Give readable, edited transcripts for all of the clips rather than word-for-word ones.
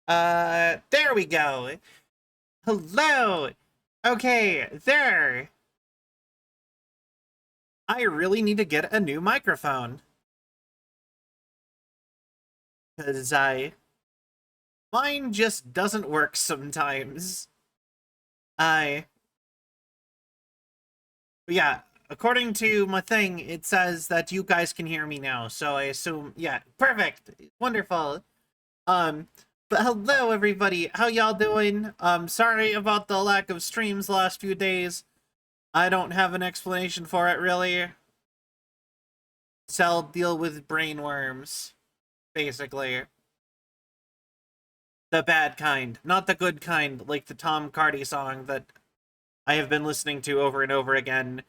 There we go. Hello. Okay, there. I really need to get a new microphone. Because mine just doesn't work sometimes. I, yeah, according to my thing, it says that you guys can hear me now. So I assume, yeah, perfect. Wonderful. Um, but hello everybody. How y'all doing? Sorry about the lack of streams the last few days. I don't have an explanation for it really. Cell deal with brain worms, basically. The bad kind, not the good kind, like the Tom Cardy song that I have been listening to over and over again,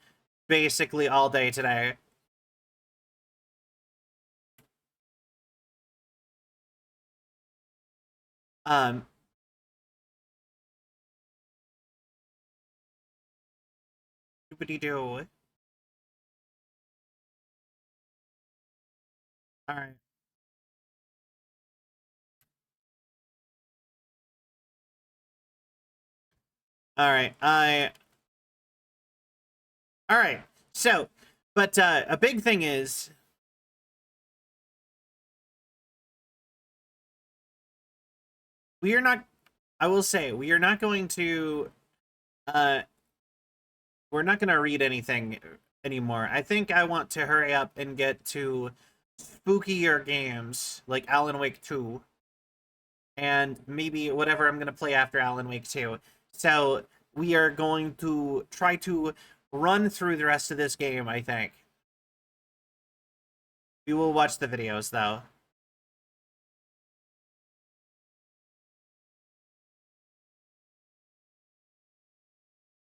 basically all day today. Um, doobity-doo. Alright. Alright, Alright, so, but, a big thing is, we are not, I will say, we are not going to, uh, we're not gonna read anything anymore. I think I want to hurry up and get to spookier games, like Alan Wake 2. And maybe whatever I'm going to play after Alan Wake 2. So we are going to try to run through the rest of this game, I think. We will watch the videos, though.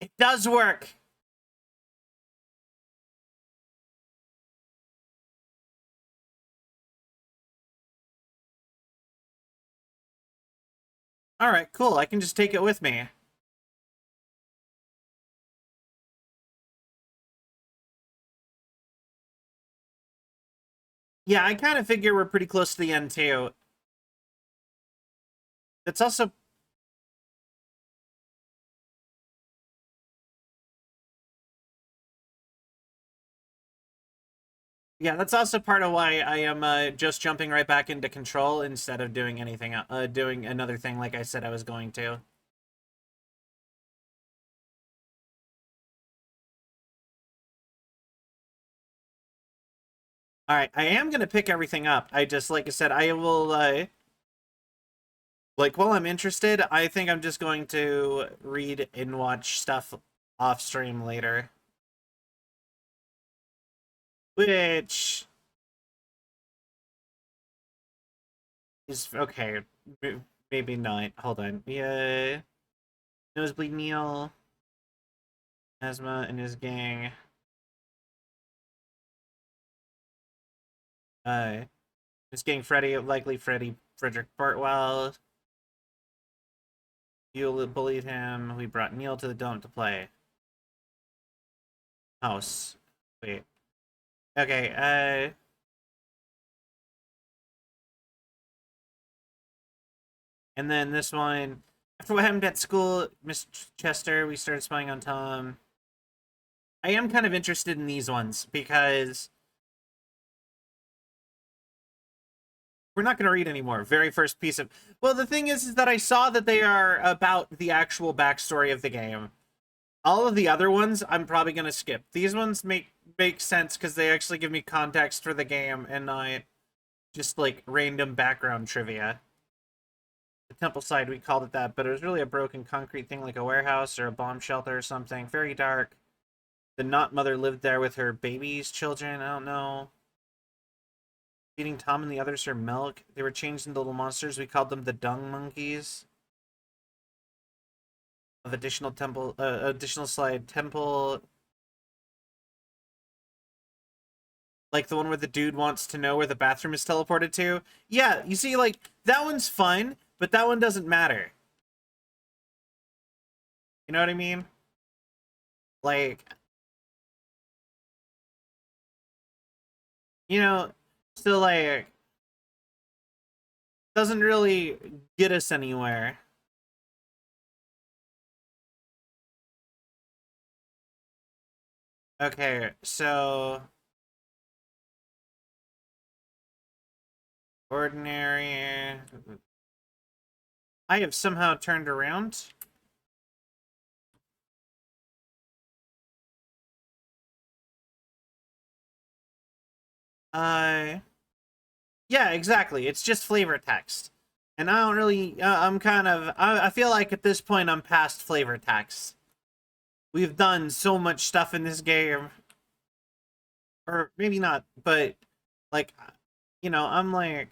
It does work! Alright, cool. I can just take it with me. Yeah, I kind of figure we're pretty close to the end, too. That's also... Yeah, that's also part of why I am just jumping right back into Control instead of doing anything, doing another thing like I said I was going to. Alright, I am going to pick everything up. I just, like I said, I will, like, while I'm interested, I think I'm just going to read and watch stuff off stream later. Which is okay. Maybe not. Hold on. Yeah. Nosebleed Neil, Asthma, and his gang. Uh, his gang Freddy, likely Frederick Bartwell. You bullied him. We brought Neil to the dome to play. House. Wait. Okay, and then this one, after what happened at school, Miss Chester, we started spying on Tom. I am kind of interested in these ones because we're not going to read anymore. Very first piece of... Well, the thing is that I saw that they are about the actual backstory of the game. All of the other ones, I'm probably going to skip. These ones make sense because they actually give me context for the game and not just, like, random background trivia. The temple side, we called it that, but it was really a broken concrete thing like a warehouse or a bomb shelter or something. Very dark. The Knot Mother lived there with her babies, children, I don't know. Feeding Tom and the others her milk. They were changed into little monsters. We called them the Dung Monkeys. Of additional slide temple. Like the one where the dude wants to know where the bathroom is teleported to. Yeah, you see, like, that one's fun, but that one doesn't matter. You know what I mean? Like, you know, so like, doesn't really get us anywhere. Okay, so ordinary. I have somehow turned around. Yeah, exactly. It's just flavor text. And I don't really, I'm kind of, I feel like at this point I'm past flavor text. We've done so much stuff in this game. Or maybe not, but, like, you know, I'm like,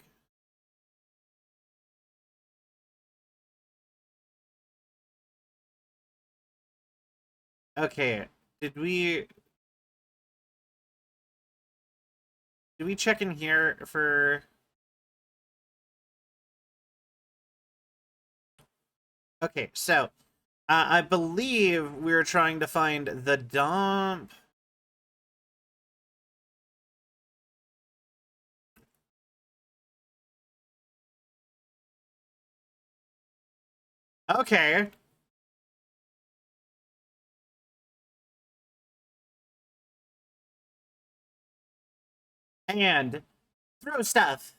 okay, did we check in here for, okay, so, I believe we were trying to find the dump. Okay. And throw stuff.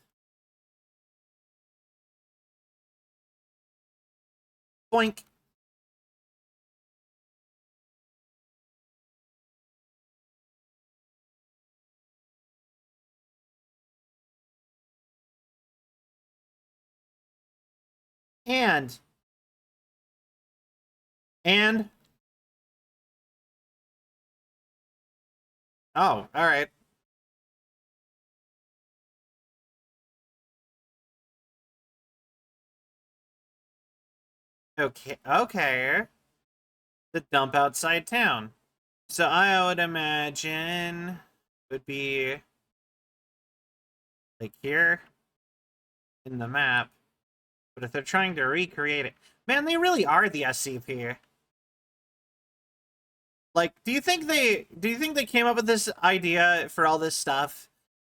Boink. And, and, oh, all right. Okay, okay. The dump outside town. So I would imagine would be like here in the map. But if they're trying to recreate it, man, they really are the SCP. Like, do you think they came up with this idea for all this stuff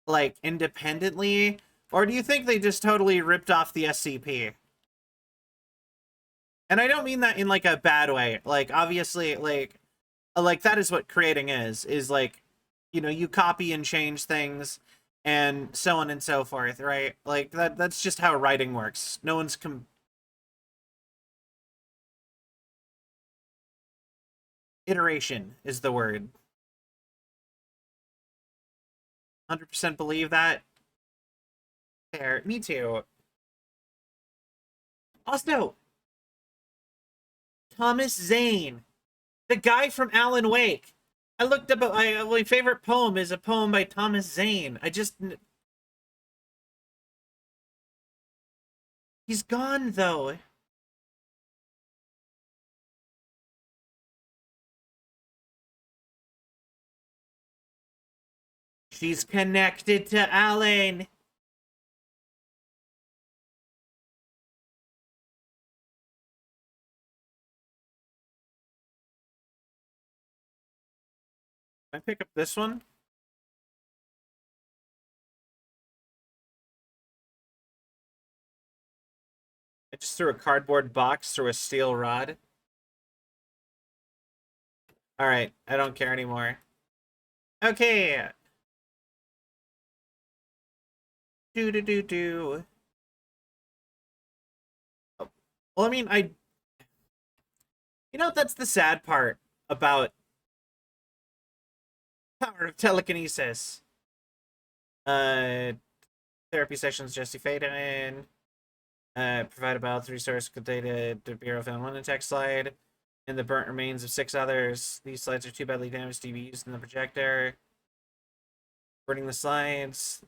like independently, or do you think they just totally ripped off the SCP? And I don't mean that in like a bad way. Like obviously like that is what creating is like, you know, you copy and change things and so on and so forth, right? Like that's just how writing works. No one's iteration is the word. 100% believe that. Fair. Me too. Also, Thomas Zane, the guy from Alan Wake. I looked up my favorite poem is a poem by Thomas Zane. He's gone though. She's connected to Alan. Can I pick up this one? I just threw a cardboard box through a steel rod. All right, I don't care anymore. Okay. Do do do do. Well, I mean, you know, that's the sad part about power of telekinesis. Uh, therapy sessions Jesse Faden. Provided by the resource contained the Bureau found one in text slide and the burnt remains of 6 others. These slides are too badly damaged to be used in the projector. Burning the slides.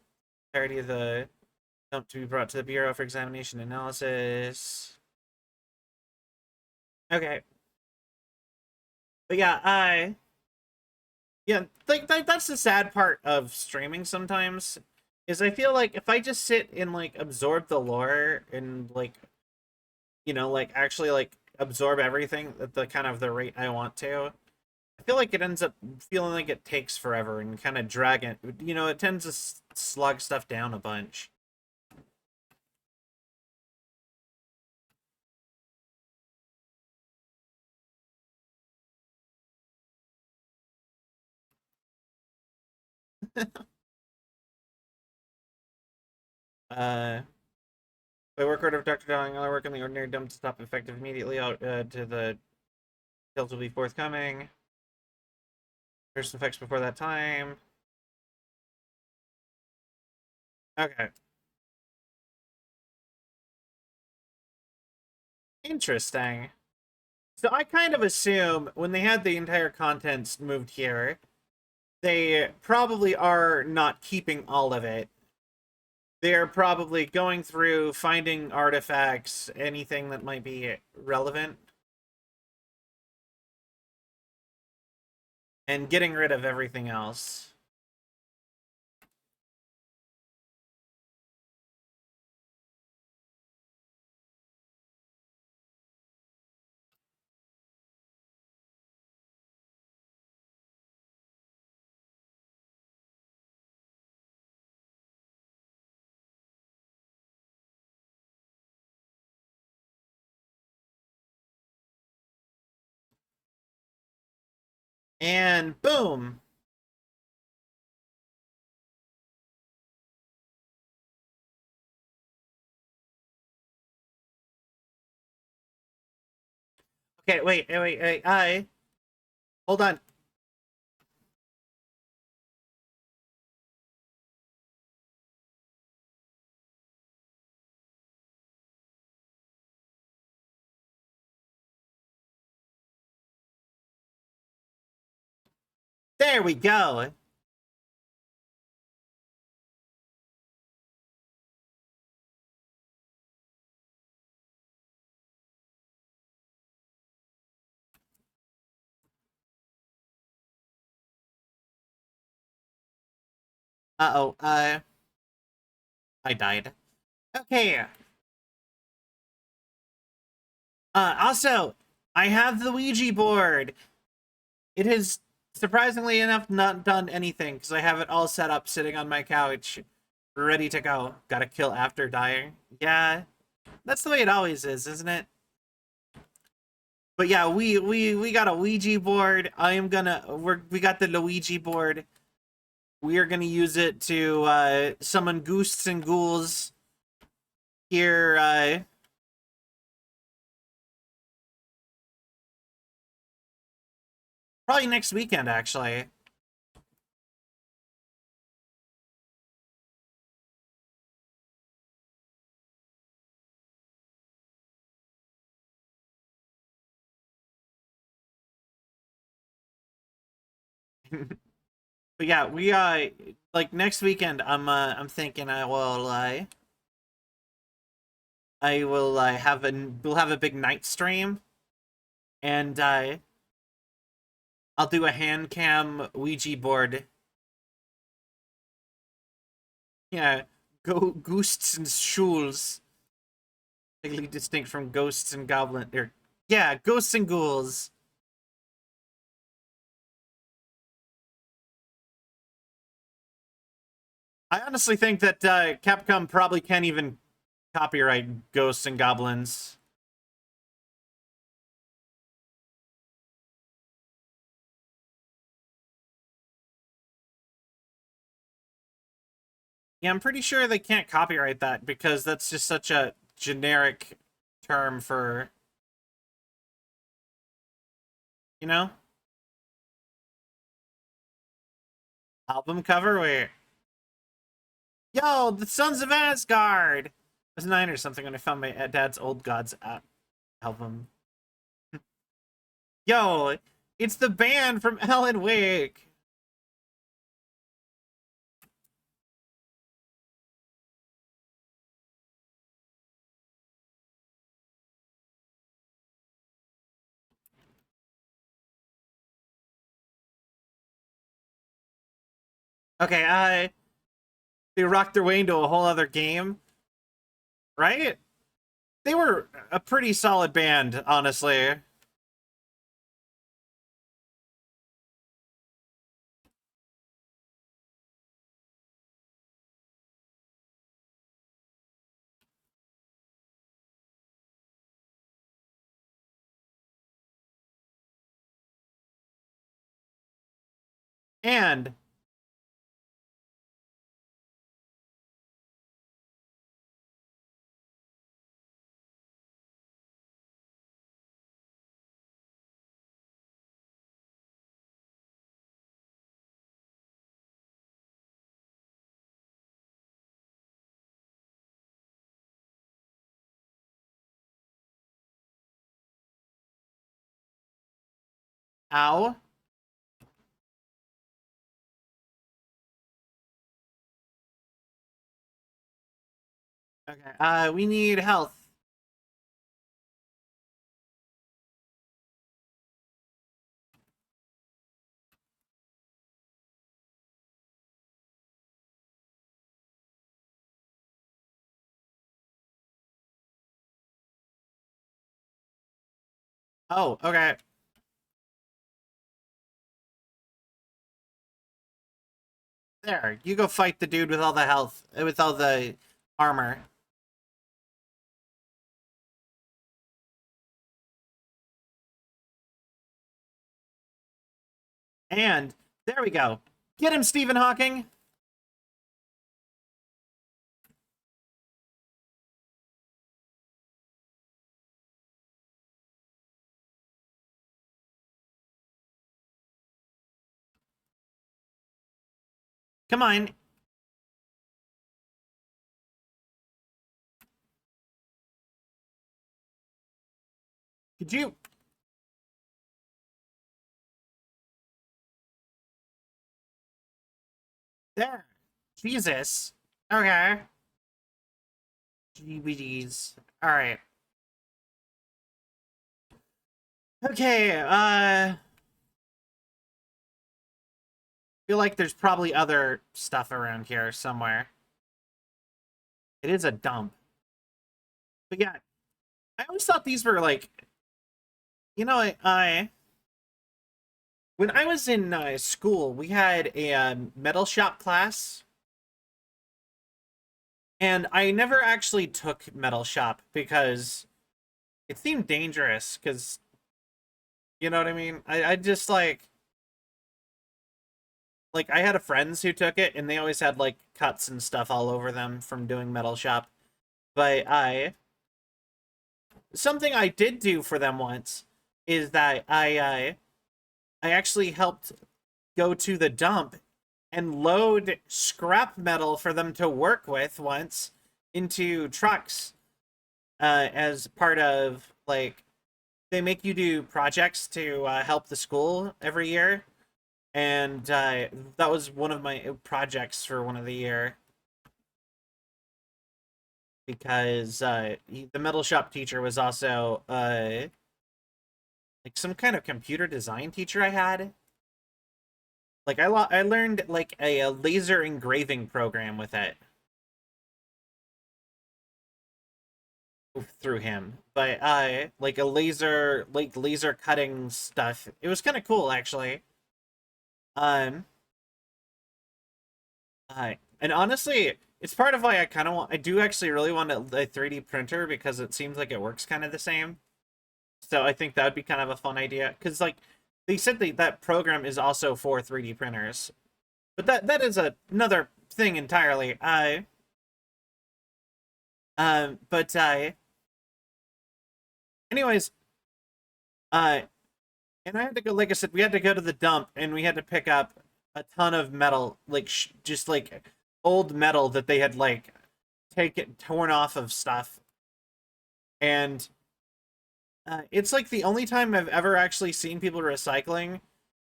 Entirety of the dump to be brought to the Bureau for examination and analysis. Okay. But yeah, yeah, like that's the sad part of streaming sometimes is I feel like if I just sit and like absorb the lore and like, you know, like actually like absorb everything at the kind of the rate I want to, I feel like it ends up feeling like it takes forever and kind of drag it. You know, it tends to slug stuff down a bunch. uh, by work order of Dr. Dowling, I work in the ordinary dump to stop effective immediately out to the kills will be forthcoming. First effects before that time. Okay. Interesting. So I kind of assume when they had the entire contents moved here, they probably are not keeping all of it. They're probably going through, finding artifacts, anything that might be relevant, and getting rid of everything else. And boom! Okay, wait, hold on. There we go. Uh-oh, I died. Okay. Also, I have the Ouija board. It has surprisingly enough not done anything because I have it all set up sitting on my couch, ready to go. Gotta kill after dying. Yeah, that's the way it always is, isn't it? But yeah, we got a Ouija board. We got the Luigi board. We are gonna use it to summon ghosts and ghouls here. Probably next weekend, actually. But yeah, we like next weekend. I'm thinking I will we'll have a big night stream, and I'll do a hand cam Ouija board. Yeah, go ghosts and shools, completely distinct from ghosts and goblin. Or yeah, ghosts and ghouls. I honestly think that Capcom probably can't even copyright ghosts and goblins. Yeah, I'm pretty sure they can't copyright that because that's just such a generic term for, you know, album cover. Wait, yo, the Sons of Asgard. I was 9 or something when I found my dad's Old Gods album. Yo, it's the band from Alan Wake. Okay, they rocked their way into a whole other game, right? They were a pretty solid band, honestly. And Ow. Okay. We need health. Oh, okay. There. You go fight the dude with all the health, with all the armor. And there we go. Get him, Stephen Hawking. Come on. Could you? There. Jesus. Okay. GBDs. All right. Okay. Feel like there's probably other stuff around here somewhere. It is a dump. But yeah, I always thought these were like, I when I was in school, we had a metal shop class, and I never actually took metal shop because it seemed dangerous. Because you know what I mean. I just like I had a friends who took it, and they always had like cuts and stuff all over them from doing metal shop. But I something I did do for them once is that I actually helped go to the dump and load scrap metal for them to work with once into trucks as part of like they make you do projects to help the school every year, and that was one of my projects for one of the year because the metal shop teacher was also like some kind of computer design teacher I had. Like I learned like a laser engraving program with it through him. But like a laser cutting stuff. It was kind of cool actually. Um and honestly, it's part of why I do actually really want a 3D printer because it seems like it works kind of the same. So I think that would be kind of a fun idea cuz like they said that program is also for 3D printers. But that is another thing entirely. But anyways, uh, and I had to go. Like I said, we had to go to the dump, and we had to pick up a ton of metal, like just like old metal that they had like taken torn off of stuff, and it's like the only time I've ever actually seen people recycling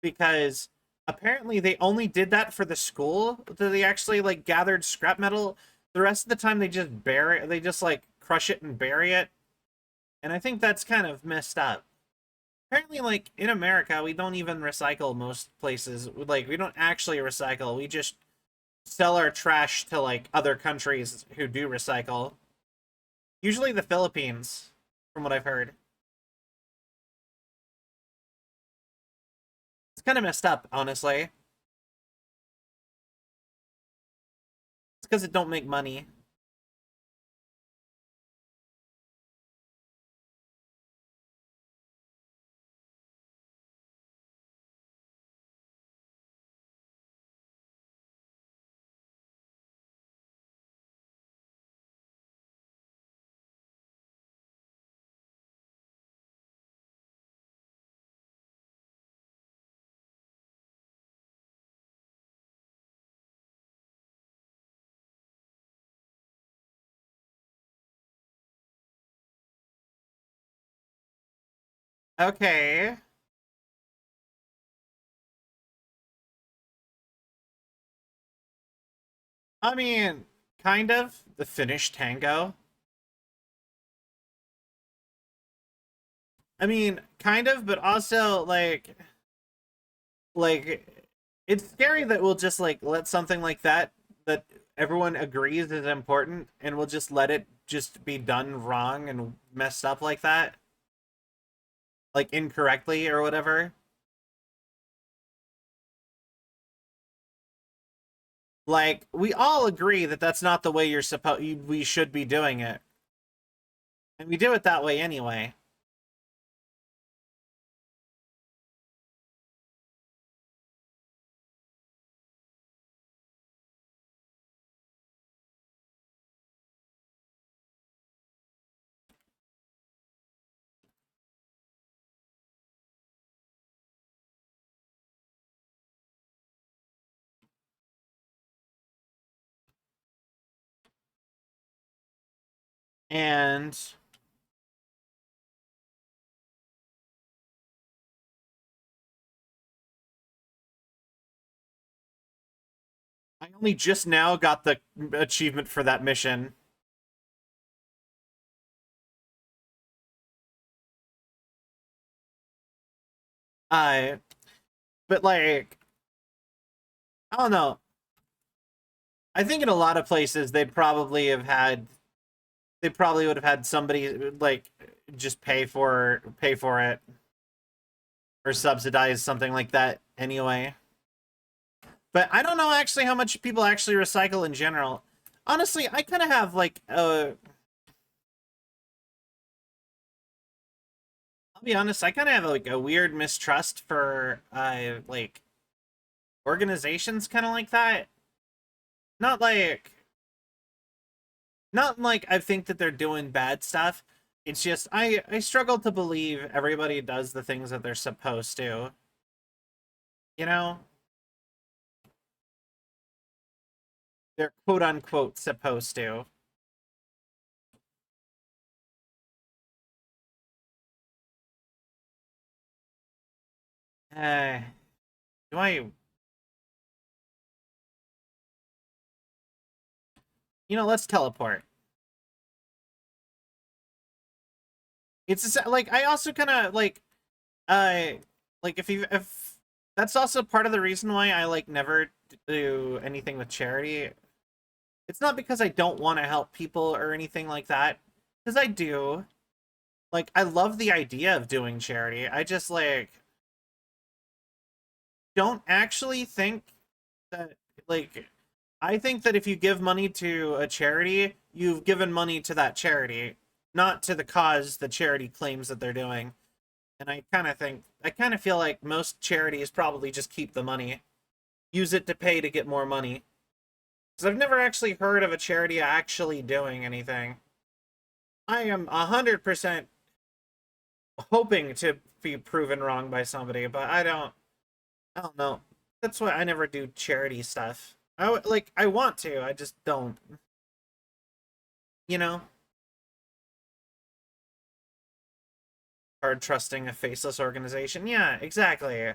because apparently they only did that for the school that they actually like gathered scrap metal. The rest of the time they just bury it, they just like crush it and bury it, and I think that's kind of messed up. Apparently, like in America, we don't even recycle most places. Like we don't actually recycle. We just sell our trash to like other countries who do recycle. Usually the Philippines, from what I've heard. It's kind of messed up, honestly. It's because it don't make money. Okay. I mean, kind of. The Finnish tango. I mean, kind of, but also like it's scary that we'll just like let something like that everyone agrees is important and we'll just let it just be done wrong and messed up like that, like incorrectly or whatever. Like we all agree that that's not the way you're supposed we should be doing it. And we do it that way anyway. And I only just now got the achievement for that mission. I but like I don't know. I think in a lot of places they probably would have had somebody like just pay for it or subsidize something like that anyway. But I don't know actually how much people actually recycle in general. Honestly, I kind of have like I'll be honest, I kind of have like a weird mistrust for like organizations kind of like that. Not like not like I think that they're doing bad stuff. It's just I struggle to believe everybody does the things that they're supposed to. You know? They're quote unquote supposed to. Uh, do I let's teleport. It's like I also kind of uh like if that's also part of the reason why I like never do anything with charity. It's not because I don't want to help people or anything like that, because I do. Like I love the idea of doing charity. I just like don't actually think that like I think that if you give money to a charity, you've given money to that charity, not to the cause the charity claims that they're doing. And I kind of feel like most charities probably just keep the money, use it to pay to get more money. Because I've never actually heard of a charity actually doing anything. I am 100% hoping to be proven wrong by somebody, but I don't know. That's why I never do charity stuff. Like I want to, I just don't. You know, hard trusting a faceless organization. Yeah, exactly.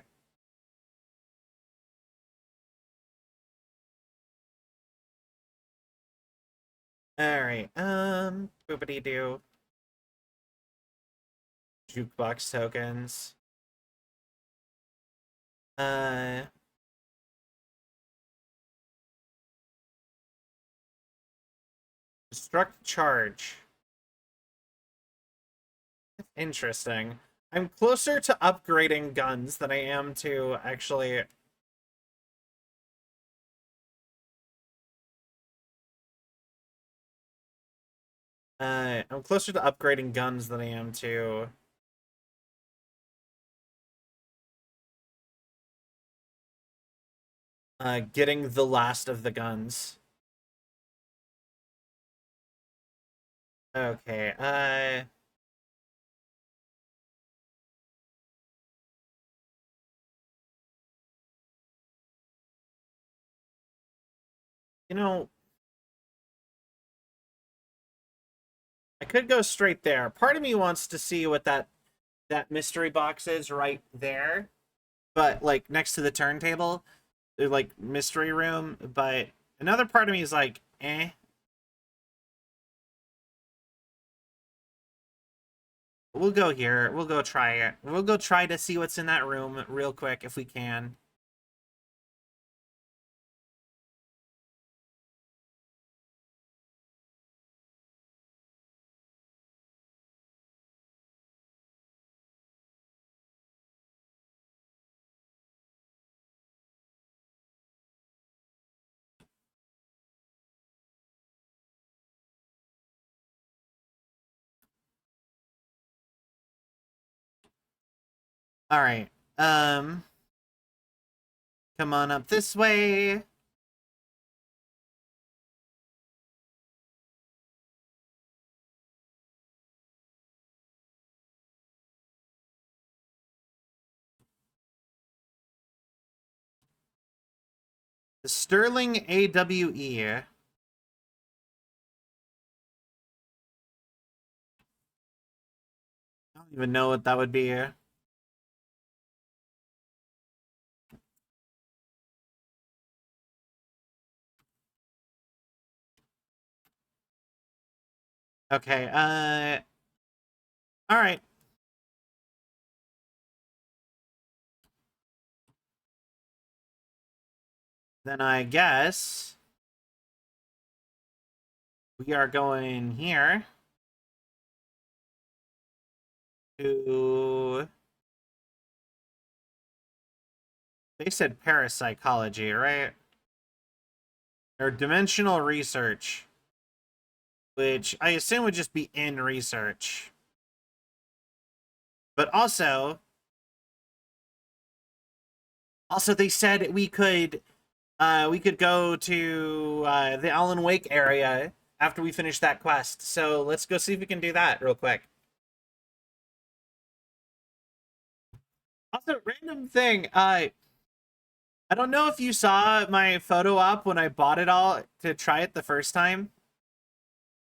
All right. Boopity doo. Jukebox tokens. Uh, Destruct charge. Interesting. I'm closer to upgrading guns than I am to actually. I'm closer to upgrading guns than I am to getting the last of the guns. Okay. You know, I could go straight there. Part of me wants to see what that mystery box is right there, but like next to the turntable, like mystery room. But Another part of me is like, eh. We'll go here. We'll go try it. We'll go try to see what's in that room real quick if we can. All right. Come on up this way. The Sterling AWE. I don't even know what that would be. Okay, all right. Then I guess we are going here to... They said parapsychology, right? Or dimensional research, which I assume would just be in research. But also they said we could go to the Alan Wake area after we finish that quest. So let's go see if we can do that real quick. Also, random thing, I don't know if you saw my photo op when I bought it all to try it the first time,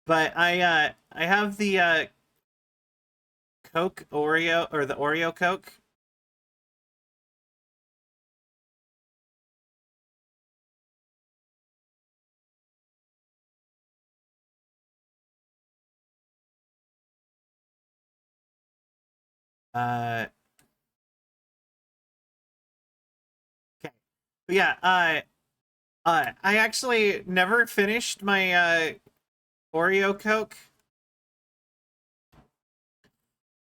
but I have the Coke Oreo, or the Oreo Coke. Uh, okay. But yeah, I actually never finished my Oreo Coke.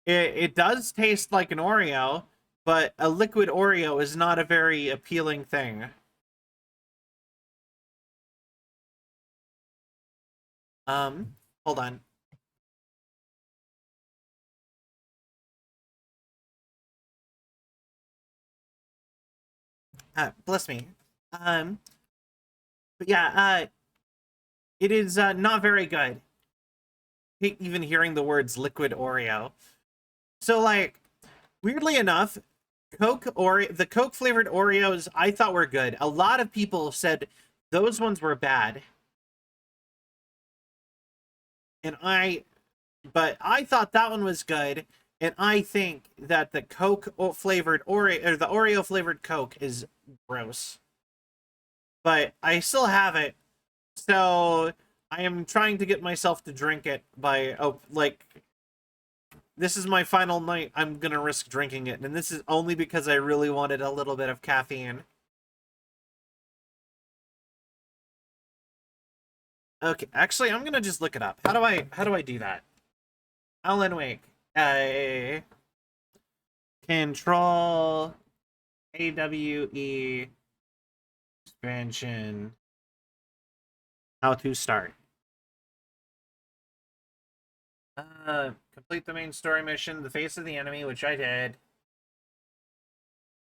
It does taste like an Oreo, but a liquid Oreo is not a very appealing thing. Hold on. Bless me. But yeah, it is not very good. Even hearing the words liquid Oreo. So like, weirdly enough, the Coke flavored Oreos I thought were good. A lot of people said those ones were bad. And but I thought that one was good. And I think that the Coke flavored Oreo, or the Oreo flavored Coke, is gross. But I still have it, so I am trying to get myself to drink it by this is my final night. I'm gonna risk drinking it, and this is only because I really wanted a little bit of caffeine. Okay, actually, I'm gonna just look it up. How do I do that? Alan Wake. Control AWE expansion. How to start. Complete the main story mission, The Face of the Enemy, which I did.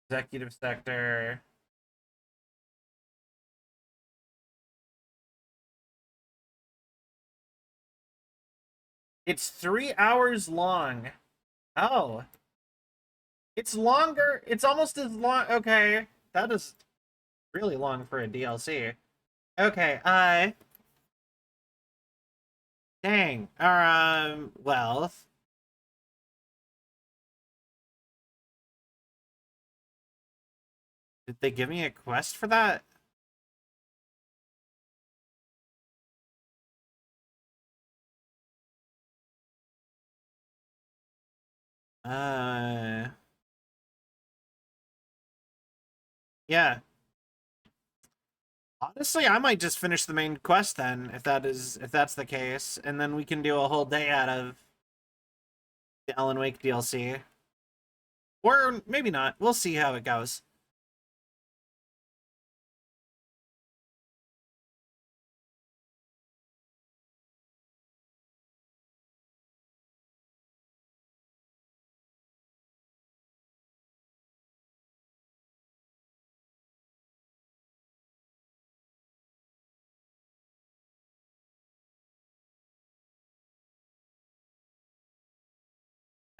Executive Sector. It's 3 hours long. Oh. It's longer. It's almost as long. Okay. That is really long for a DLC. Okay, dang. Well. Did they give me a quest for that? Yeah. Honestly, I might just finish the main quest then, if that's the case, and then we can do a whole day out of the Alan Wake DLC. Or maybe not. We'll see how it goes.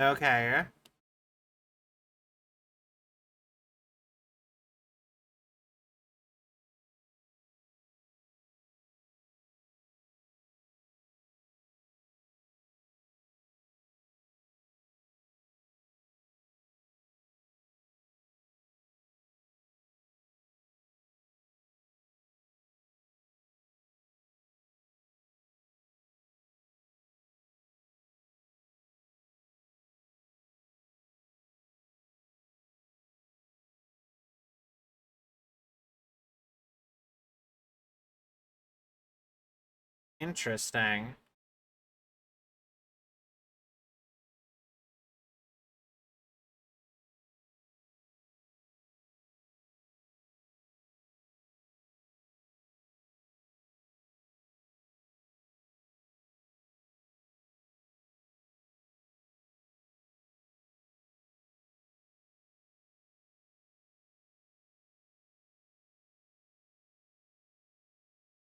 Okay. Interesting.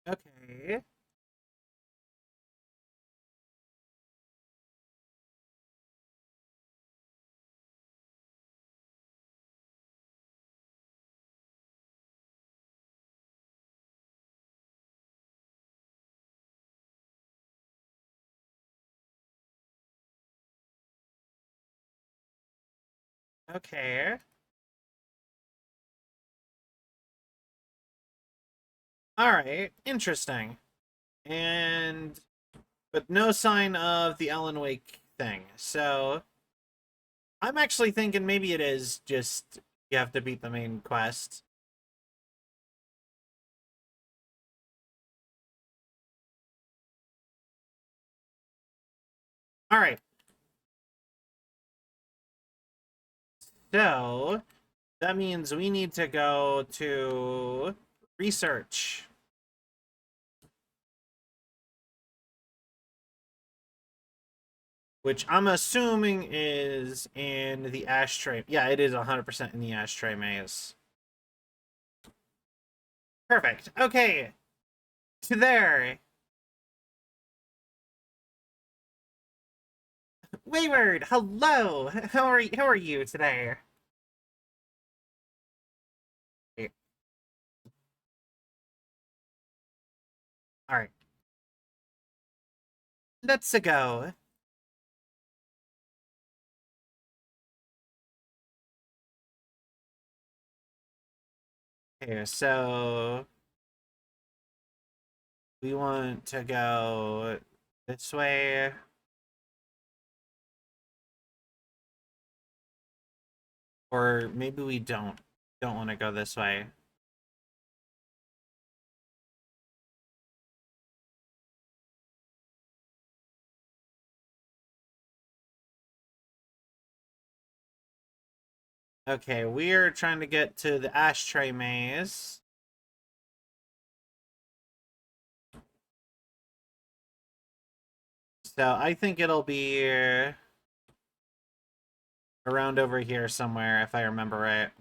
Okay. Okay. All right. Interesting. And but no sign of the Alan Wake thing. So I'm actually thinking maybe it is just you have to beat the main quest. All right. So that means we need to go to research, which I'm assuming is in the ashtray. Yeah, it is 100% in the ashtray maze. Perfect. Okay. To there. Wayward, hello. How are you today? All right. Let's go. Okay, so we want to go this way. Or maybe we don't want to go this way. Okay, we're trying to get to the ashtray maze. So I think it'll be around over here somewhere, if I remember right.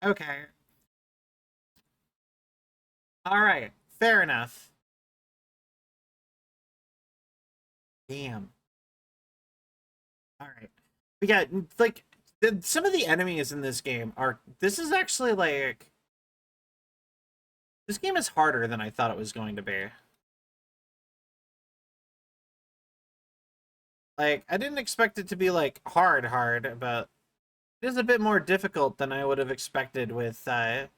Okay. All right. Fair enough. Damn. All right. We got like some of the enemies in this game are. This is actually like this game is harder than I thought it was going to be. Like, I didn't expect it to be, like, hard, but it is a bit more difficult than I would have expected with, I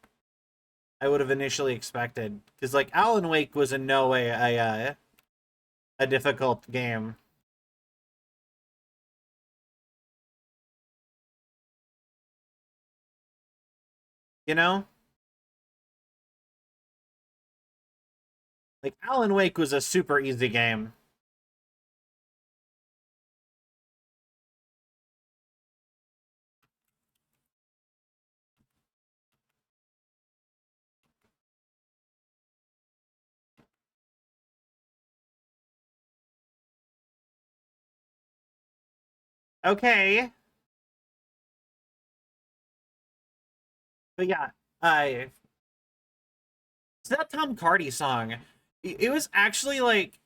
would have initially expected. Because, like, Alan Wake was in no way a difficult game. You know? Like, Alan Wake was a super easy game. Okay. But yeah, it's that Tom Cardy song. It was actually like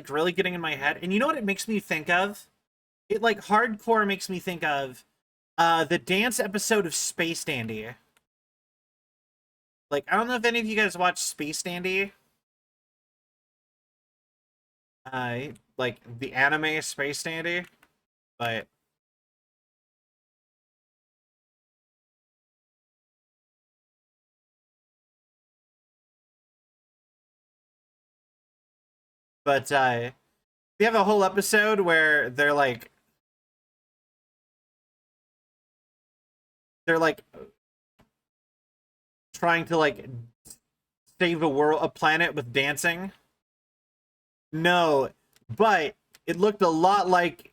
really getting in my head. And you know what it makes me think of? It like hardcore makes me think of the dance episode of Space Dandy. Like, I don't know if any of you guys watch Space Dandy. Like the anime Space Dandy, but they have a whole episode where they're like trying to like save a planet with dancing. No, but it looked a lot like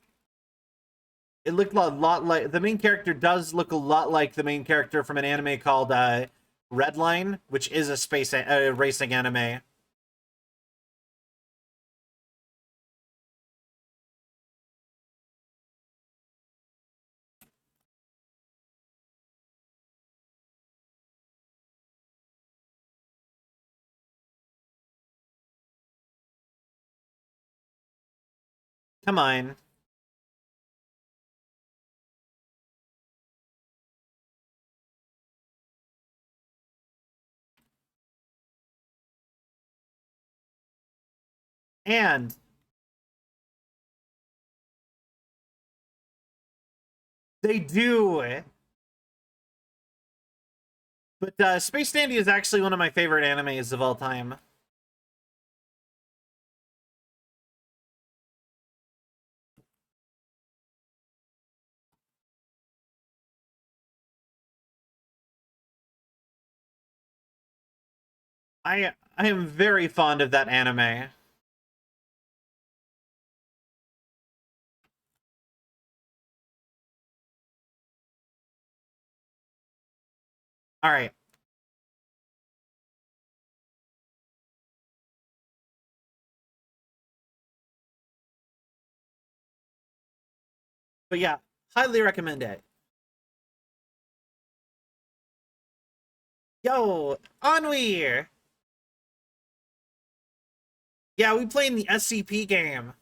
the main character does look a lot like the main character from an anime called Redline, which is a racing anime. Come on. And they do. But Space Dandy is actually one of my favorite animes of all time. I am very fond of that anime. All right. But yeah, highly recommend it. Yo, Ennui! Yeah, we playing the SCP game.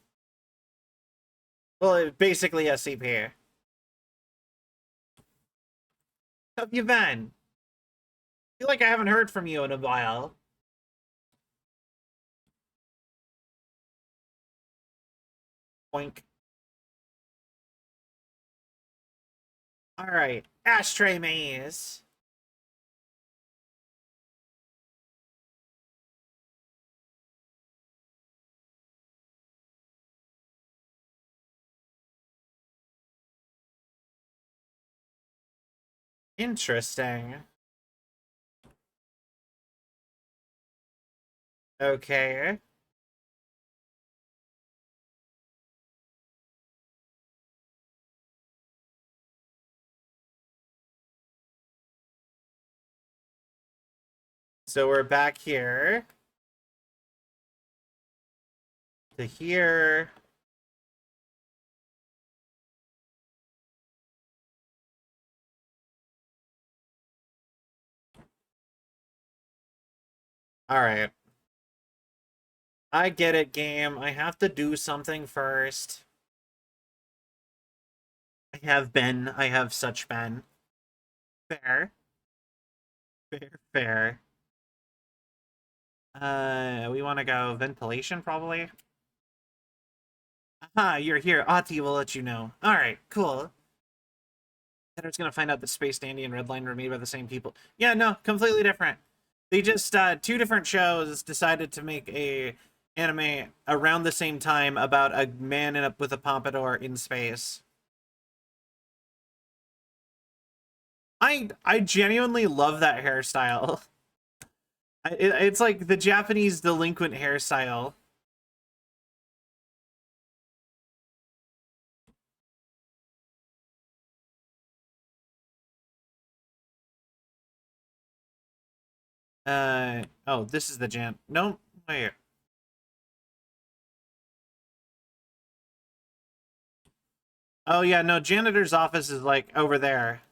Well, basically SCP. How have you been? I feel like I haven't heard from you in a while. Boink. Alright, Ashtray Maze. Interesting. Okay. So we're back here. To here. Alright. I get it, game. I have to do something first. I have such been. Fair. Fair, fair. We want to go ventilation, probably. Ah, you're here. Ahti will let you know. Alright, cool. I was gonna find out that Space Dandy and Redline were made by the same people. Yeah, no, completely different. They just, two different shows decided to make a anime around the same time about a man with a pompadour in space. I genuinely love that hairstyle. It's like the Japanese delinquent hairstyle. Oh, this is the no, wait. Oh yeah, no, janitor's office is like over there.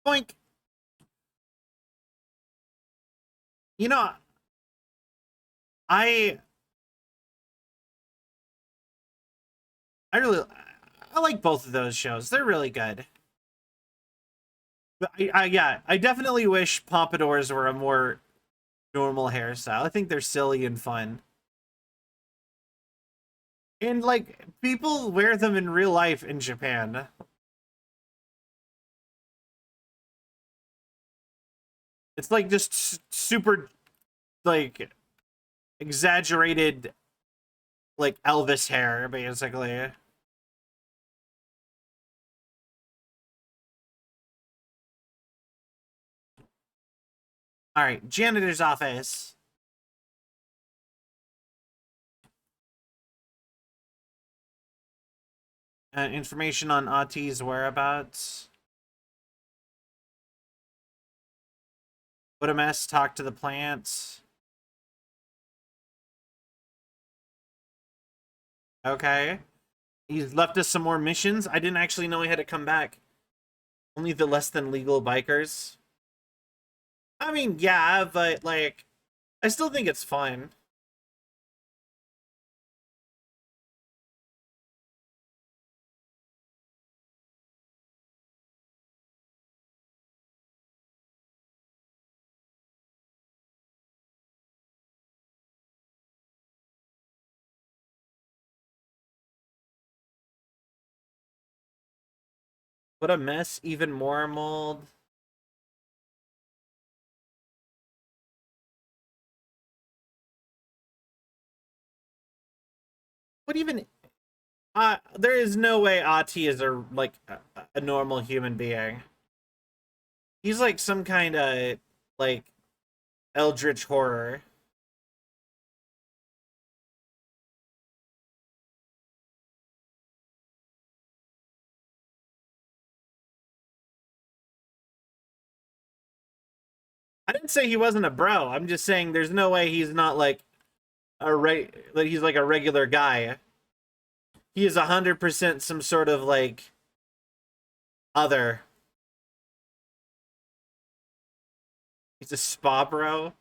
Boink. You know, I I really I like both of those shows. They're really good. But yeah, I definitely wish pompadours were a more normal hairstyle. I think they're silly and fun. And like people wear them in real life in Japan. It's like just super like exaggerated like Elvis hair basically. All right, janitor's office. Information on Ahti's whereabouts. What a mess. Talk to the plants. Okay. He's left us some more missions. I didn't actually know he had to come back. Only the less than legal bikers. I mean, yeah, but like, I still think it's fun. What a mess. Even more mold. What even? There is no way Ahti is a normal human being. He's like some kind of like eldritch horror. I didn't say he wasn't a bro. I'm just saying there's no way he's not like that he's like a regular guy. He is 100% some sort of like other. He's a spa bro.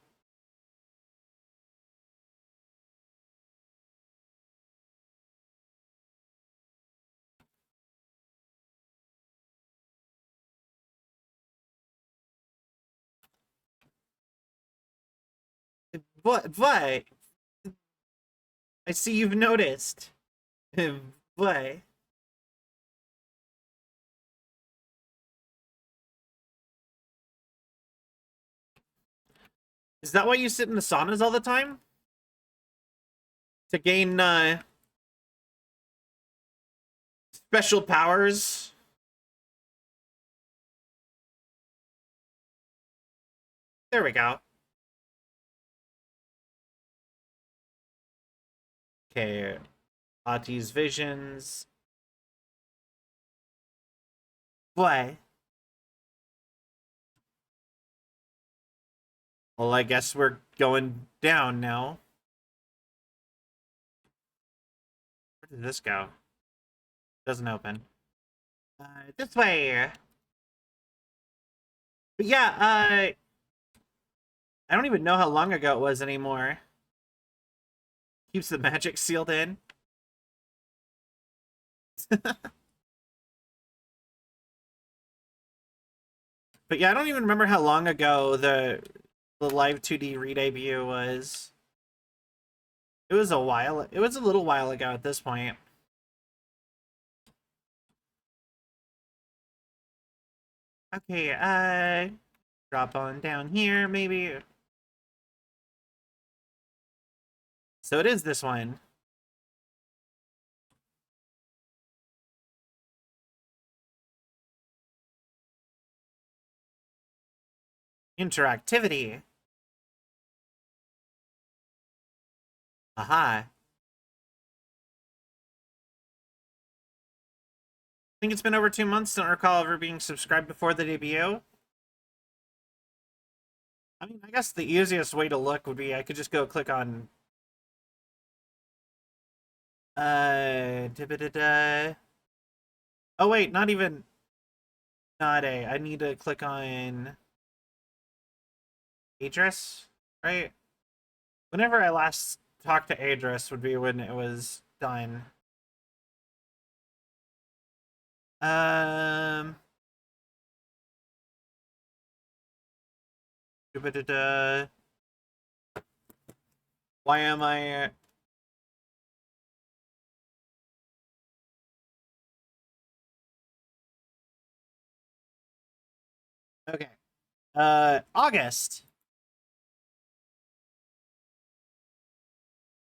What? I see you've noticed. What? Is that why you sit in the saunas all the time? To gain special powers? There we go. Okay. Ahti's visions. What? Well, I guess we're going down now. Where did this go? Doesn't open. This way. But yeah, I don't even know how long ago it was anymore. Keeps the magic sealed in. But yeah, I don't even remember how long ago the live 2D re-debut was. It was a while. It was a little while ago at this point. Okay, drop on down here, maybe. So it is this one. Interactivity. Aha. I think it's been over 2 months. Don't recall ever being subscribed before the debut. I mean, I guess the easiest way to look would be I could just go click on da-ba-da-da. Oh wait, not even not a. I need to click on Adris, right? Whenever I last talked to Adris would be when it was done. Da-ba-da-da. Why am I okay? August.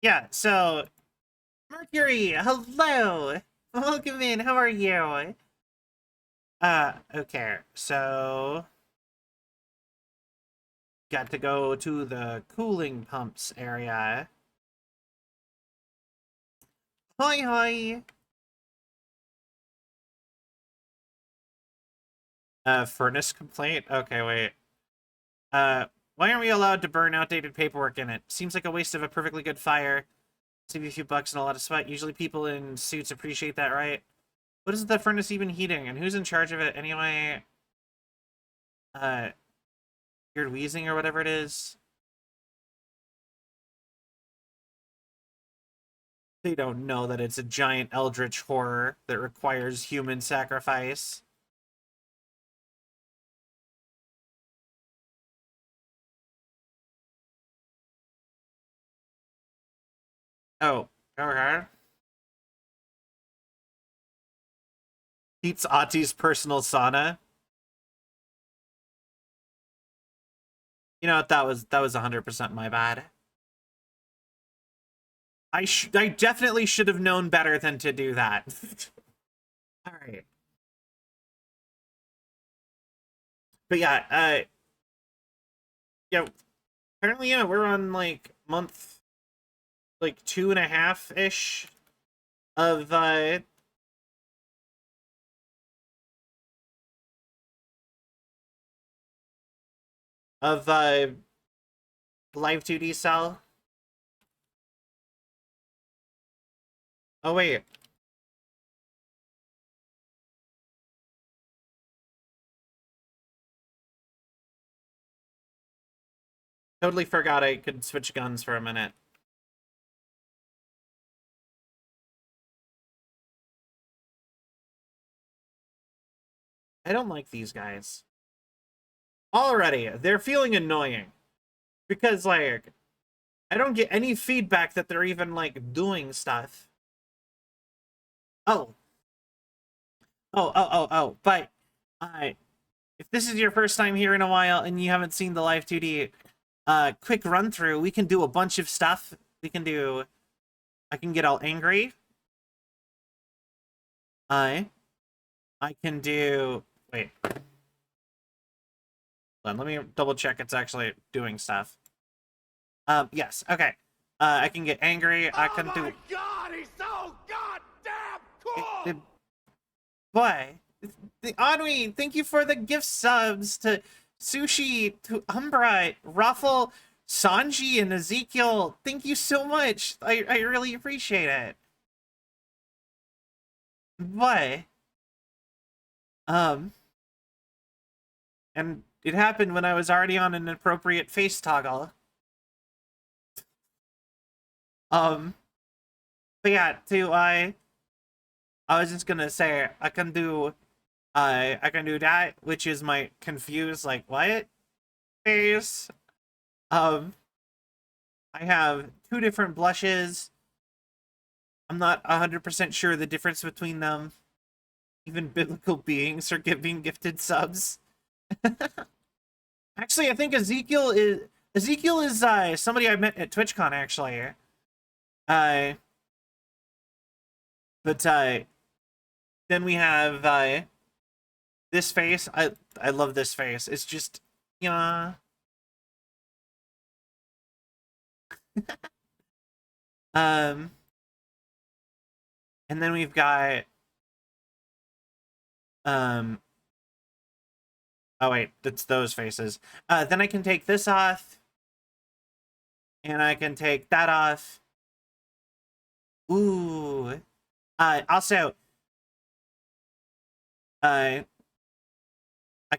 Yeah, so Mercury, hello. Welcome in. How are you? Okay. So got to go to the cooling pumps area. Hoi hoi. Furnace complaint? Okay, wait. Why aren't we allowed to burn outdated paperwork in it? Seems like a waste of a perfectly good fire. Save you a few bucks and a lot of sweat. Usually people in suits appreciate that, right? What is the furnace even heating? And who's in charge of it anyway? Weird wheezing or whatever it is. They don't know that it's a giant eldritch horror that requires human sacrifice. Oh, okay. Pete's Ati's personal sauna. You know what? That was 100% my bad. I definitely should have known better than to do that. All right. But yeah, yeah. Apparently, yeah, we're on like month like 2.5-ish of of live 2D cell. Oh wait. Totally forgot I could switch guns for a minute. I don't like these guys. Already, they're feeling annoying. Because, like, I don't get any feedback that they're even, like, doing stuff. Oh. But, if this is your first time here in a while and you haven't seen the Live 2D, quick run through, we can do a bunch of stuff. We can do... I can get all angry. I can do... Wait. Let me double check it's actually doing stuff. Yes, okay. I can get angry. I can do... God, he's so goddamn cool! Boy, the Anwi, thank you for the gift subs to Sushi, to Umbra, Ruffle, Sanji, and Ezekiel. Thank you so much. I really appreciate it. Boy. And it happened when I was already on an appropriate face toggle. But yeah, I was just gonna say I can do that, which is my confused like what face. I have two different blushes. I'm not 100% sure the difference between them. Even biblical beings are being gifted subs. Actually, I think Ezekiel is somebody I met at TwitchCon actually. Uh, but then we have this face. I love this face. It's just yeah. Um, and then we've got um. Oh wait, that's those faces. Then I can take this off, and I can take that off. Ooh. Also, I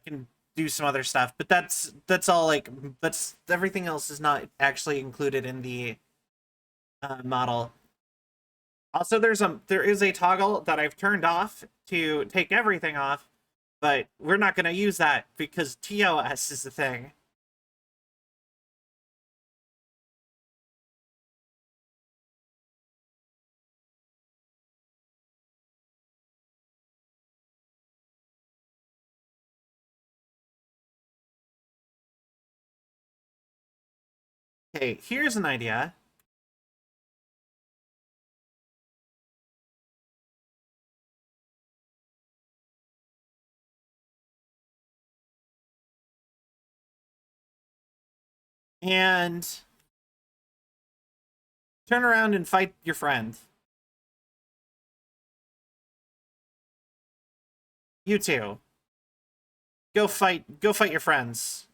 can do some other stuff, but that's all like that's everything else is not actually included in the model. Also, there is a toggle that I've turned off to take everything off, but we're not going to use that because TOS is the thing. Okay, here's an idea. And turn around and fight your friend. You two. Go fight your friends.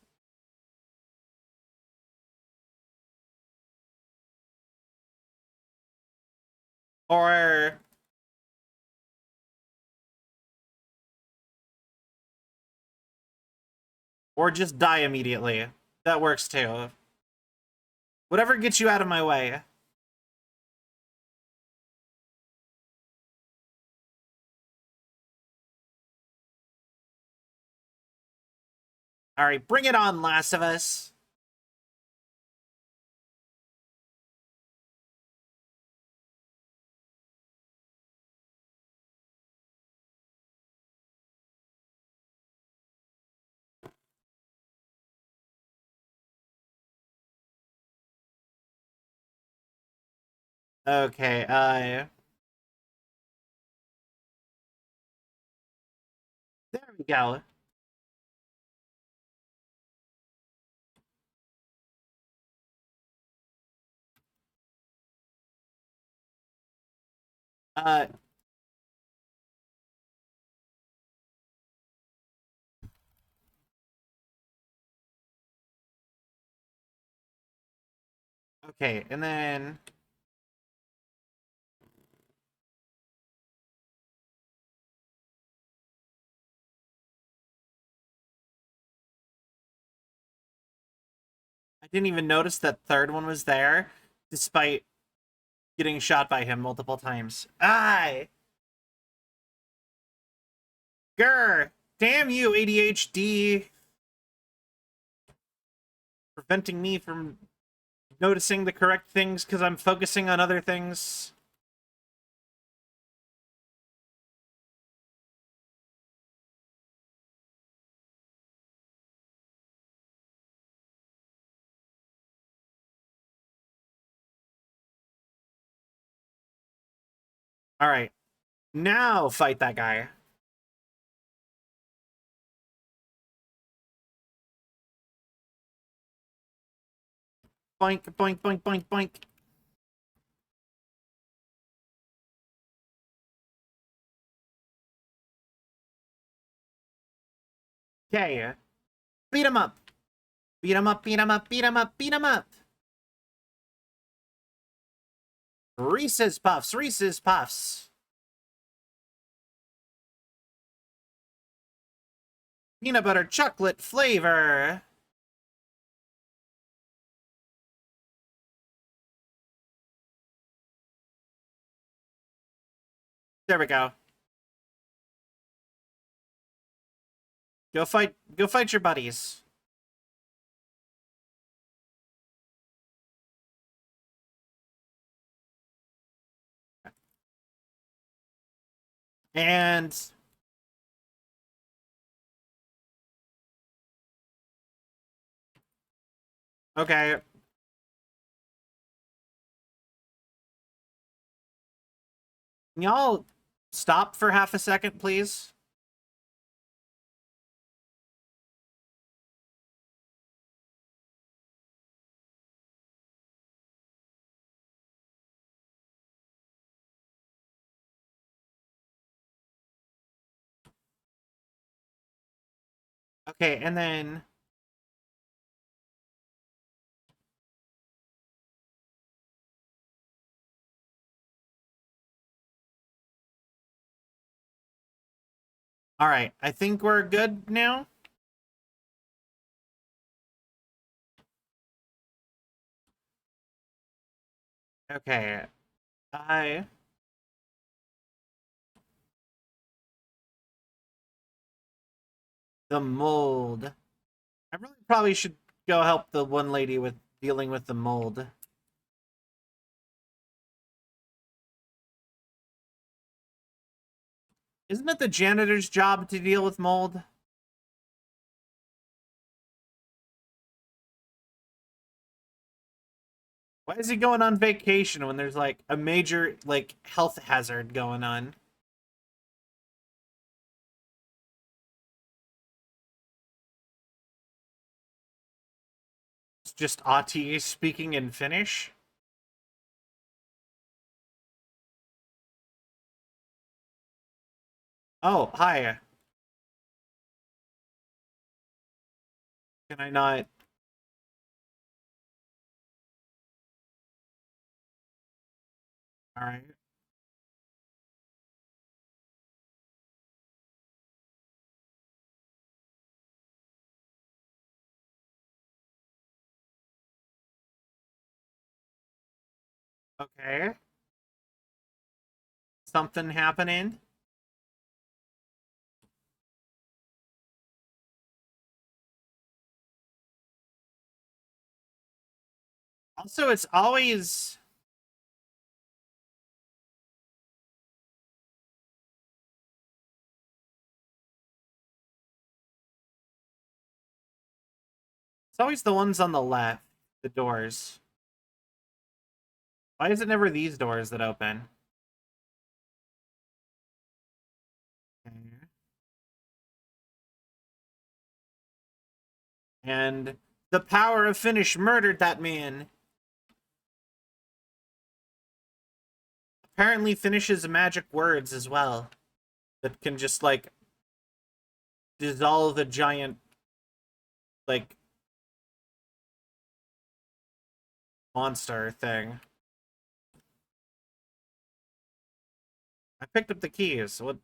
Or just die immediately. That works too. Whatever gets you out of my way. All right, bring it on, Last of Us. Okay, there we go. Uh, okay, and then I didn't even notice that third one was there, despite getting shot by him multiple times. Aye! Grr! Damn you, ADHD! Preventing me from noticing the correct things because I'm focusing on other things. Alright. Now fight that guy. Boink, boink, boink, boink, boink. Okay. Beat him up. Beat him up, beat him up, beat him up, beat him up. Reese's Puffs, Reese's Puffs. Peanut butter chocolate flavor. There we go. Go fight your buddies. And okay. Can y'all stop for half a second, please? Okay, and then all right, I think we're good now. Okay. I the mold. I really probably should go help the one lady with dealing with the mold. Isn't it the janitor's job to deal with mold? Why is he going on vacation when there's like a major like health hazard going on? It's just Ati speaking in Finnish. Oh, hi. Can I not? All right. Okay. Something happening. Also, it's always the ones on the left, the doors. Why is it never these doors that open? Okay. And the power of Finnish murdered that man. Apparently finishes magic words as well that can just like dissolve a giant like monster thing. I picked up the keys. What?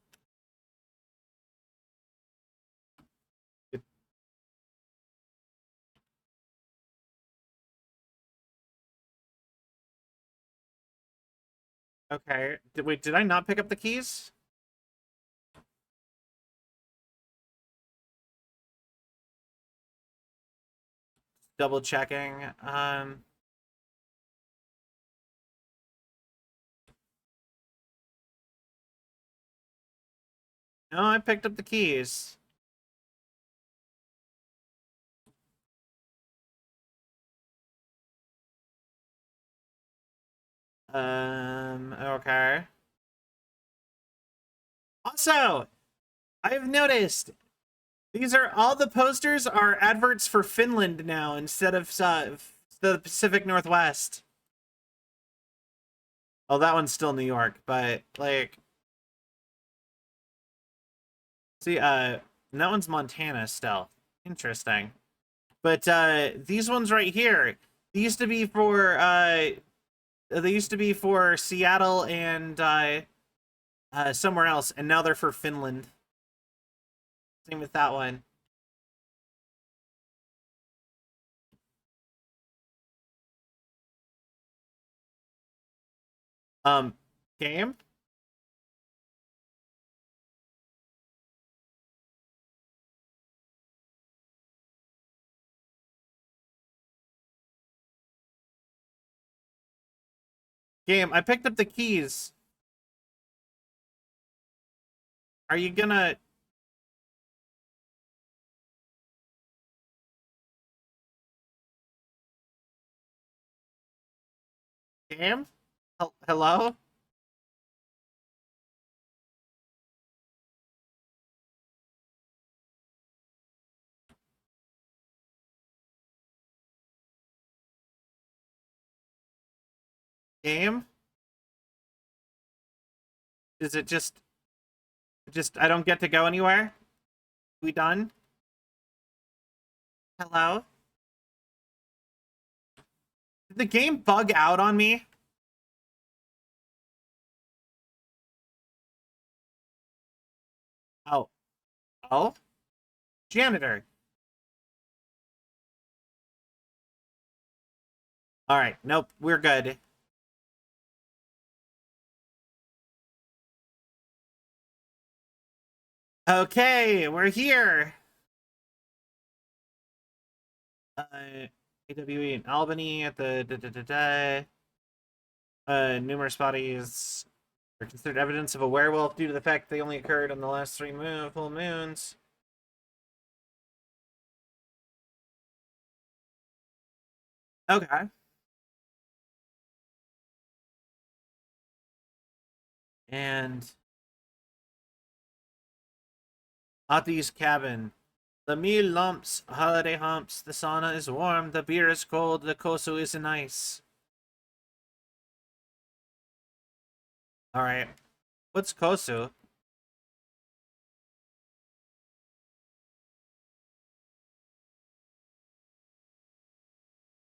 It, okay. Wait, did I not pick up the keys? Double checking. No, I picked up the keys. Okay. Also, I've noticed these are all the posters are adverts for Finland now instead of the Pacific Northwest. Oh, that one's still New York, but like, see, that one's Montana still. Interesting. But these ones right here, they used to be for Seattle and somewhere else, and now they're for Finland. Same with that one. Um, game. Game. I picked up the keys. Are you gonna... Game? Hello? Game? Is it just I don't get to go anywhere? We done? Hello? Did the game bug out on me? Oh. Oh? Janitor. Alright, nope, we're good. Okay, we're here. AWE in Albany at the numerous bodies are considered evidence of a werewolf due to the fact they only occurred on the last 3 full moons. Okay. And Ati's cabin. The meal lumps, holiday humps, the sauna is warm, the beer is cold, the koso is in ice. Alright. What's koso?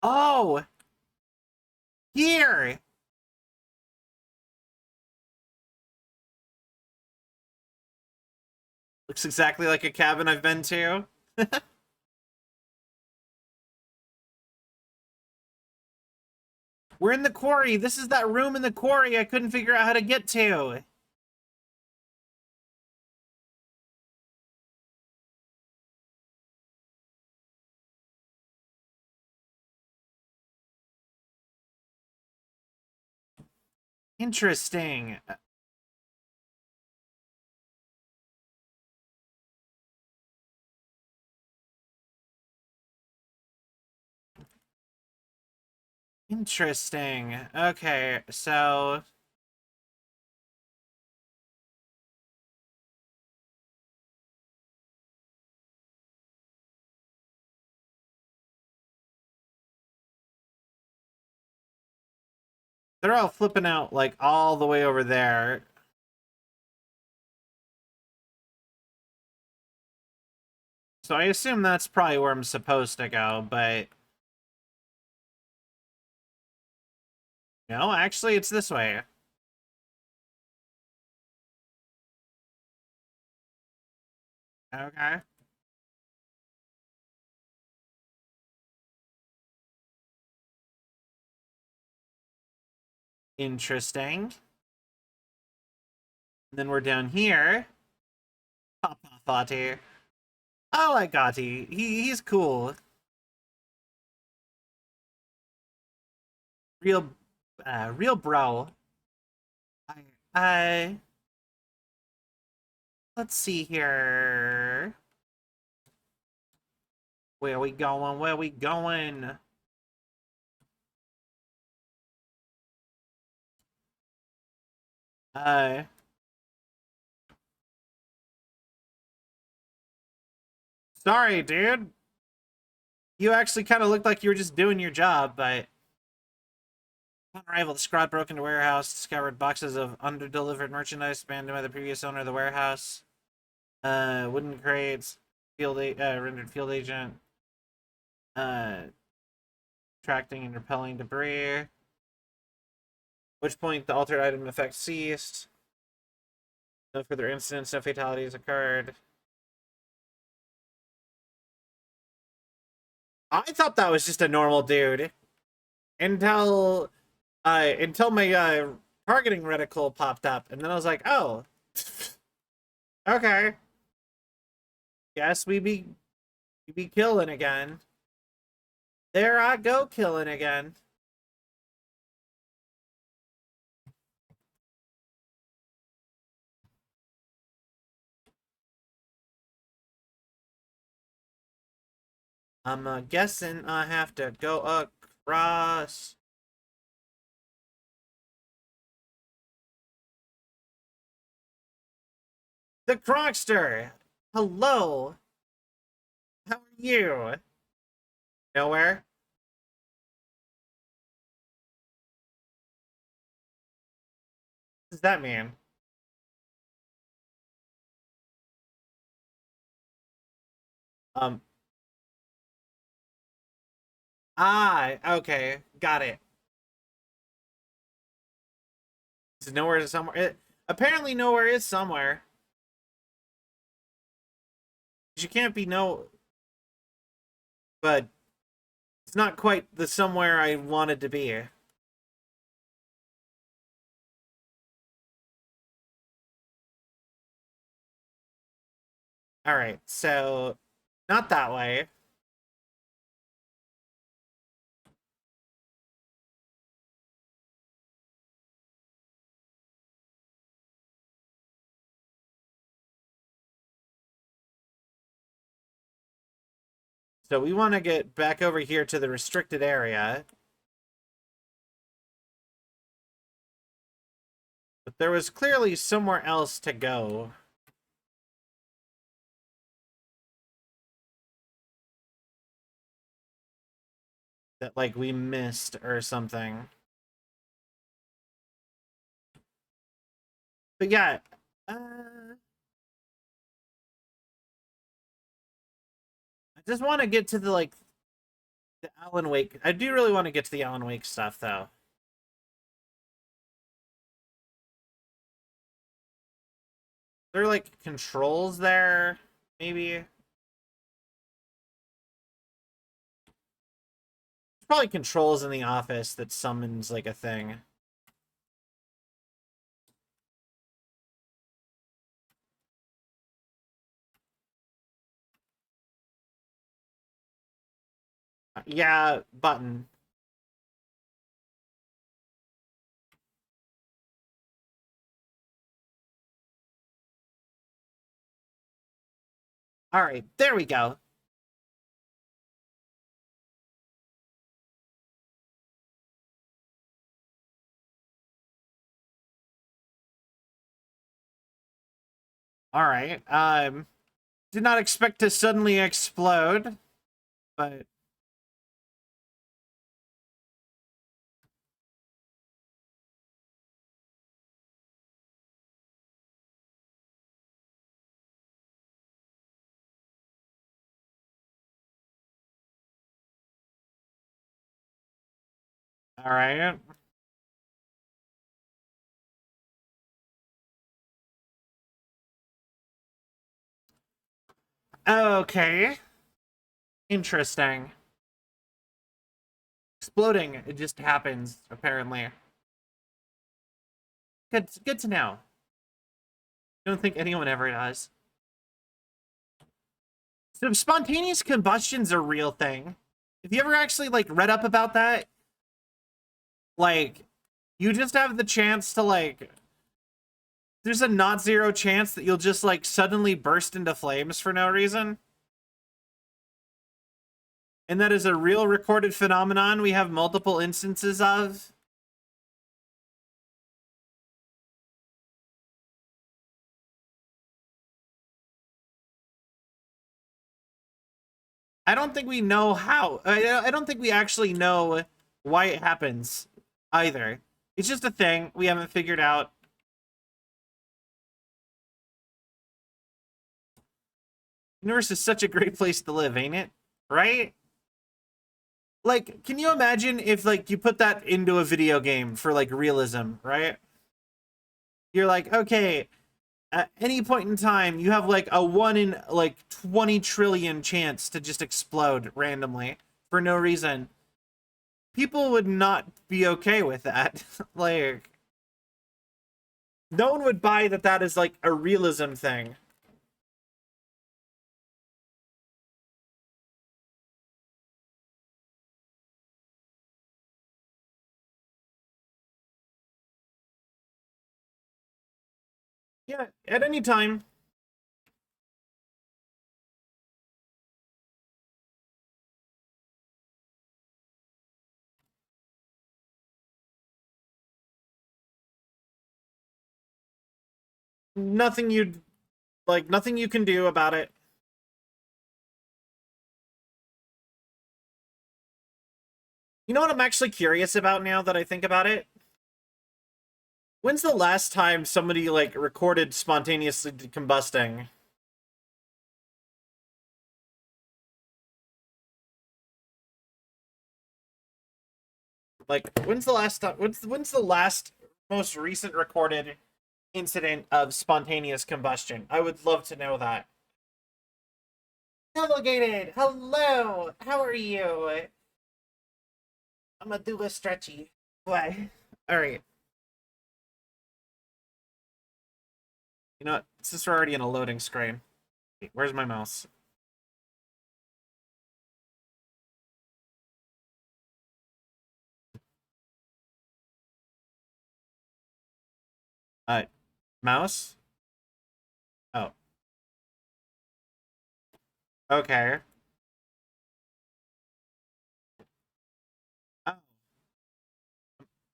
Oh! Here! Looks exactly like a cabin I've been to. We're in the quarry. This is that room in the quarry I couldn't figure out how to get to. Interesting. Interesting. Okay, so... they're all flipping out, like, all the way over there. So I assume that's probably where I'm supposed to go, but... no, actually, it's this way. Okay. Interesting. And then we're down here. Papa Fati. I like Gotti. He's cool. Real, real bro. I let's see here. Where we going? Where we going? Uh, sorry, dude. You actually kind of looked like you were just doing your job, but upon arrival, the squad broke into warehouse, discovered boxes of underdelivered merchandise abandoned by the previous owner of the warehouse. Wooden crates, rendered field agent. Attracting and repelling debris. At which point the altered item effect ceased. No further incidents, no fatalities occurred. I thought that was just a normal dude until my targeting reticle popped up, and then I was like, oh, okay. Guess we be killing again. There I go, killing again. I'm guessing I have to go across. The Crockster! Hello! How are you? Nowhere? What does that mean? Um. Okay. Got it. Is nowhere is somewhere? Apparently nowhere is somewhere. You can't be no... But it's not quite the somewhere I wanted to be. Alright, so... Not that way. So we want to get back over here to the restricted area. But there was clearly somewhere else to go. That, like, we missed or something. But yeah, I just want to get to the, like, the Alan Wake. I do really want to get to the Alan Wake stuff, though. There are, like, controls there, maybe? There's probably controls in the office that summons, like, a thing. Yeah, button. All right, there we go. All right. Did not expect to suddenly explode, but all right. Okay. Interesting. Exploding, it just happens, apparently. Good to know. I don't think anyone ever does. So spontaneous combustion's a real thing. Have you ever actually, like, read up about that? Like, you just have the chance to, like... There's a not zero chance that you'll just, like, suddenly burst into flames for no reason. And that is a real recorded phenomenon we have multiple instances of. I don't think we know how. I don't think we actually know why it happens either. It's just a thing we haven't figured out. Universe is such a great place to live, ain't it? Right? Like, can you imagine if, like, you put that into a video game for, like, realism, right? You're like, okay, at any point in time, you have, like, a 1 in, like, 20 trillion chance to just explode randomly for no reason. People would not be okay with that. Like, no one would buy that that is, like, a realism thing. Yeah, at any time. nothing nothing you can do about it. You know what I'm actually curious about now that I think about it? When's the last time somebody, like, recorded spontaneously combusting? Like, when's the last time? When's the last most recent recorded incident of spontaneous combustion? I would love to know that. Navigated, hello. How are you? I'm gonna do a stretchy. Why? All right. You know what? Since we're already in a loading screen, where's my mouse? Mouse? Oh. Okay. Oh,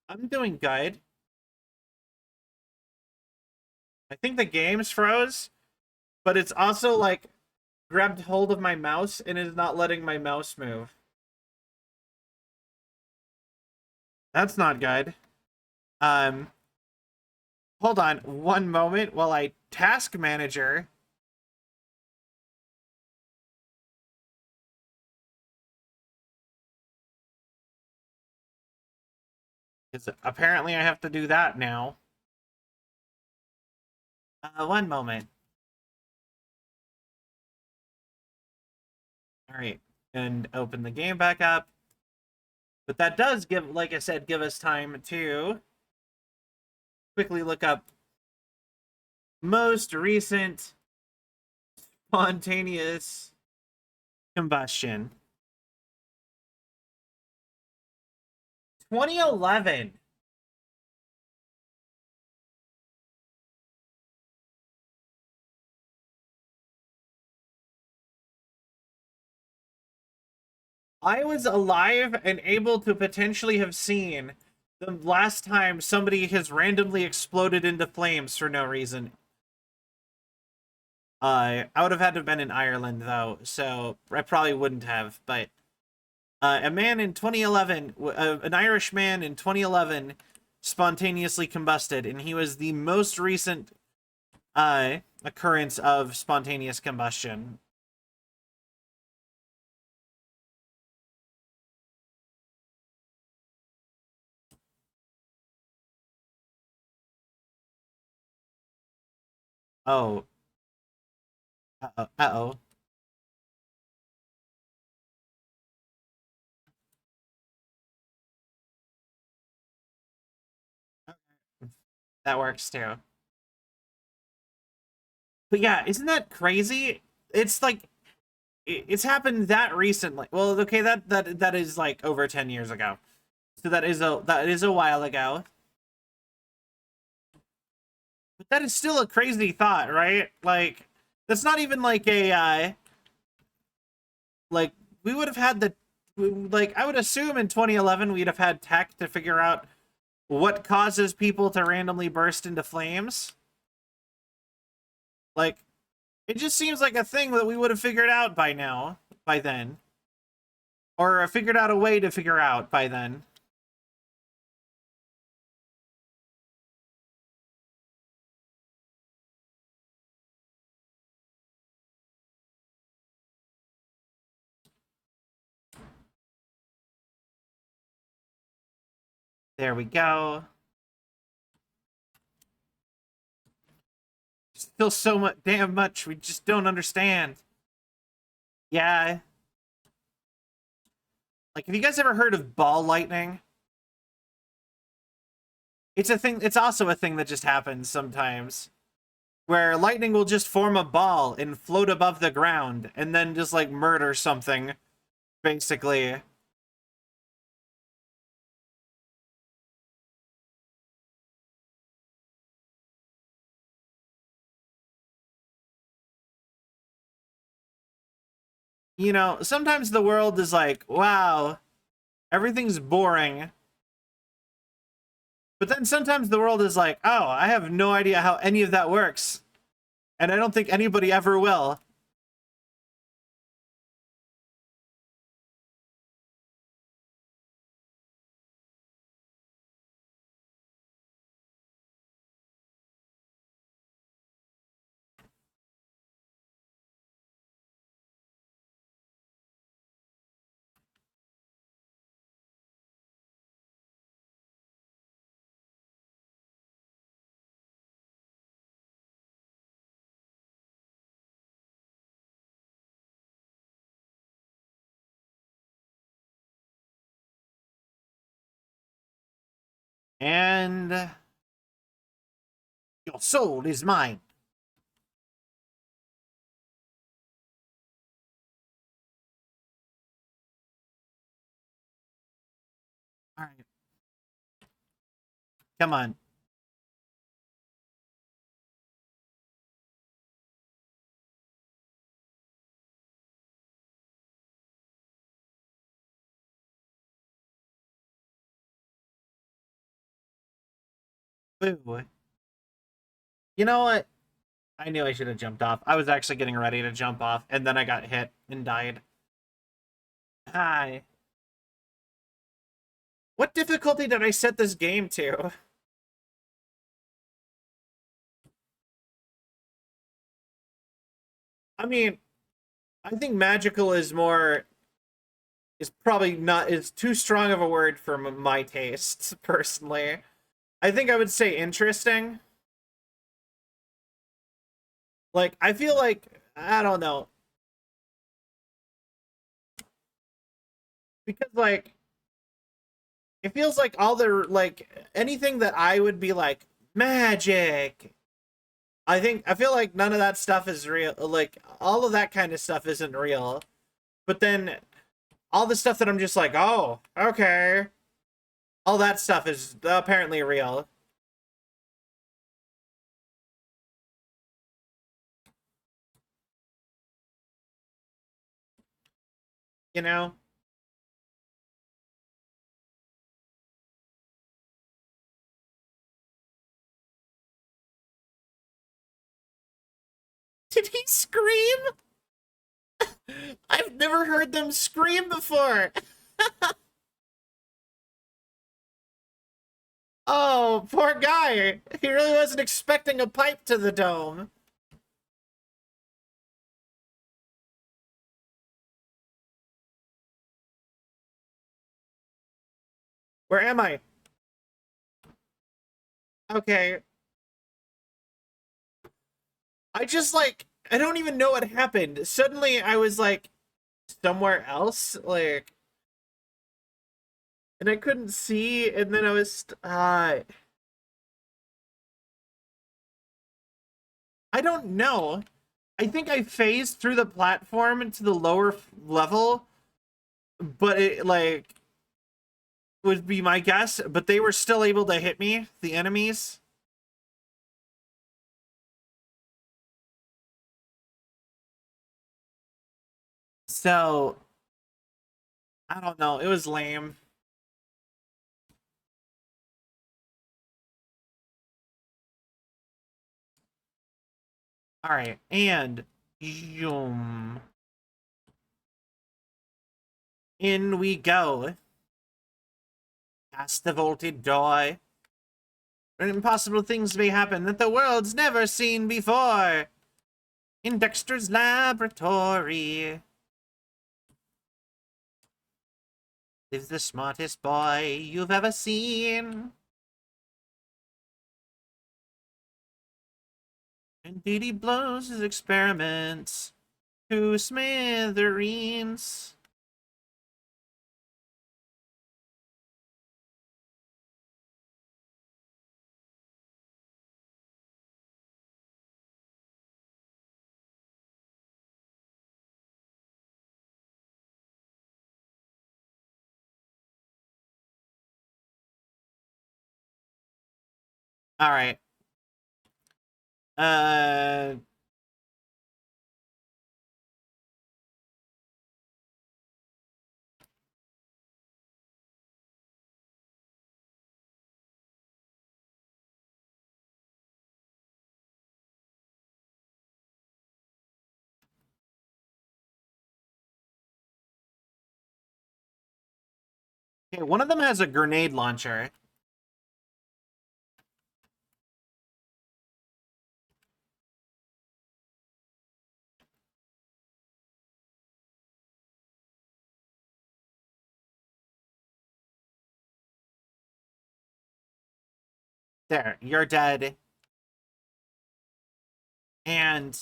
I'm doing good. I think the game's froze, but it's also like grabbed hold of my mouse and is not letting my mouse move. That's not good. Um, Hold on one moment while I task manager. Because apparently I have to do that now. One moment. All right, and open the game back up. But that does give, like I said, give us time to quickly look up most recent spontaneous combustion. 2011. I was alive and able to potentially have seen the last time somebody has randomly exploded into flames for no reason. I would have had to have been in Ireland, though, so I probably wouldn't have. But a man in 2011, an Irish man in 2011, spontaneously combusted, and he was the most recent occurrence of spontaneous combustion. Oh. Uh-oh. Uh-oh. That works, too. But yeah, isn't that crazy? It's like it's happened that recently. Well, okay, that is like over 10 years ago. So that is a while ago. But that is still a crazy thought, right? Like that's not even like a like we would have had the like I would assume in 2011 we'd have had tech to figure out what causes people to randomly burst into flames. Like it just seems like a thing that we would have figured out by now, by then. Or figured out a way to figure out by then. There we go. Still so much, damn much we just don't understand. Yeah. Like, have you guys ever heard of ball lightning? It's a thing, it's also a thing that just happens sometimes. Where lightning will just form a ball and float above the ground and then just, like, murder something, basically. You know, sometimes the world is like, wow, everything's boring. But then sometimes the world is like, oh, I have no idea how any of that works. And I don't think anybody ever will. And your soul is mine. All right. Come on. Boo. You know what? I knew I should have jumped off. I was actually getting ready to jump off, and then I got hit and died. Hi. What difficulty did I set this game to? I mean, I think magical is more... is probably not... is too strong of a word for my tastes, personally. I think I would say interesting. Like, I feel like... I don't know. Because, like... it feels like all the... like, anything that I would be like, magic... I feel like none of that stuff is real. Like, all of that kind of stuff isn't real. But then, all the stuff that I'm just like, oh, okay. All that stuff is apparently real. You know? Did he scream? I've never heard them scream before. Oh, poor guy. He really wasn't expecting a pipe to the dome. Where am I? Okay. I just, like, I don't even know what happened. Suddenly, I was, like, somewhere else. Like, and I couldn't see, and then I was... I don't know. I think I phased through the platform into the lower level, but it, like, would be my guess, but they were still able to hit me, the enemies. So, I don't know. It was lame. All right, and zoom. In we go. Past the vaulted door. Impossible things may happen that the world's never seen before. In Dexter's laboratory lives the smartest boy you've ever seen. Indeed, he blows his experiments to smithereens. All right. Uh, Okay, one of them has a grenade launcher. There, you're dead. And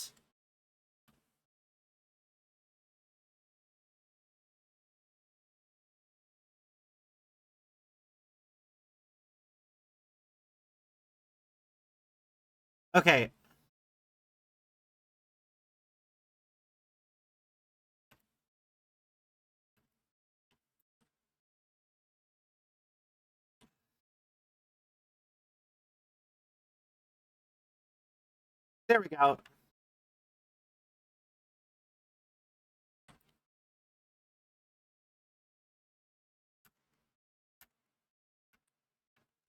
okay. There we go.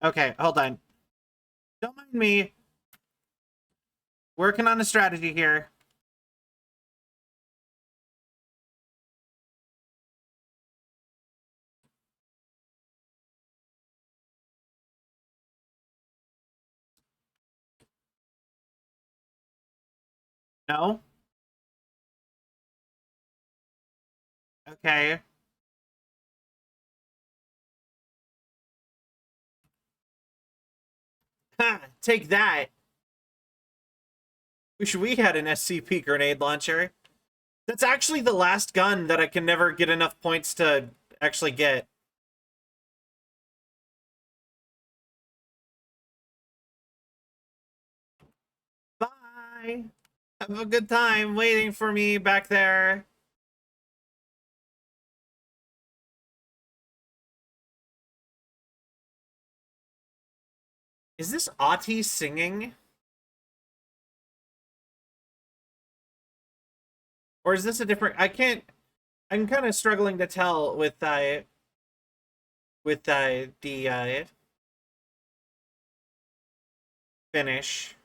Okay, hold on. Don't mind me. Working on a strategy here. No? Okay. Ha! Take that. Wish we had an SCP grenade launcher. That's actually the last gun that I can never get enough points to actually get. Bye! Have a good time waiting for me back there. Is this Ahti singing? Or is this a different... I'm kind of struggling to tell with the finish.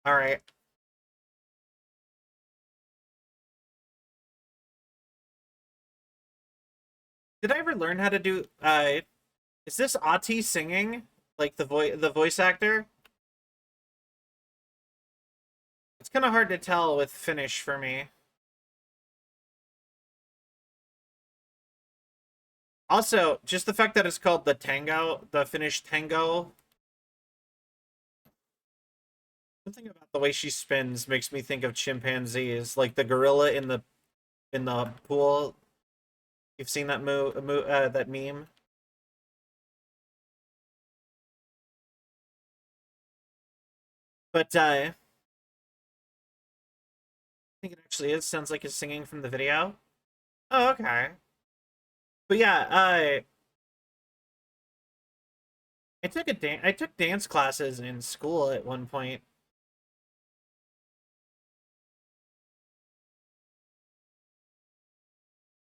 All right. Did I ever learn how to do is this Ahti singing? Like the voice actor? It's kind of hard to tell with finish for me. Also, just the fact that it's called the Tango, the Finnish Tango. Something about the way she spins makes me think of chimpanzees, like the gorilla in the pool. You've seen that that meme? But I think it actually is. Sounds like it's singing from the video. Oh, okay. But yeah, I took dance classes in school at one point.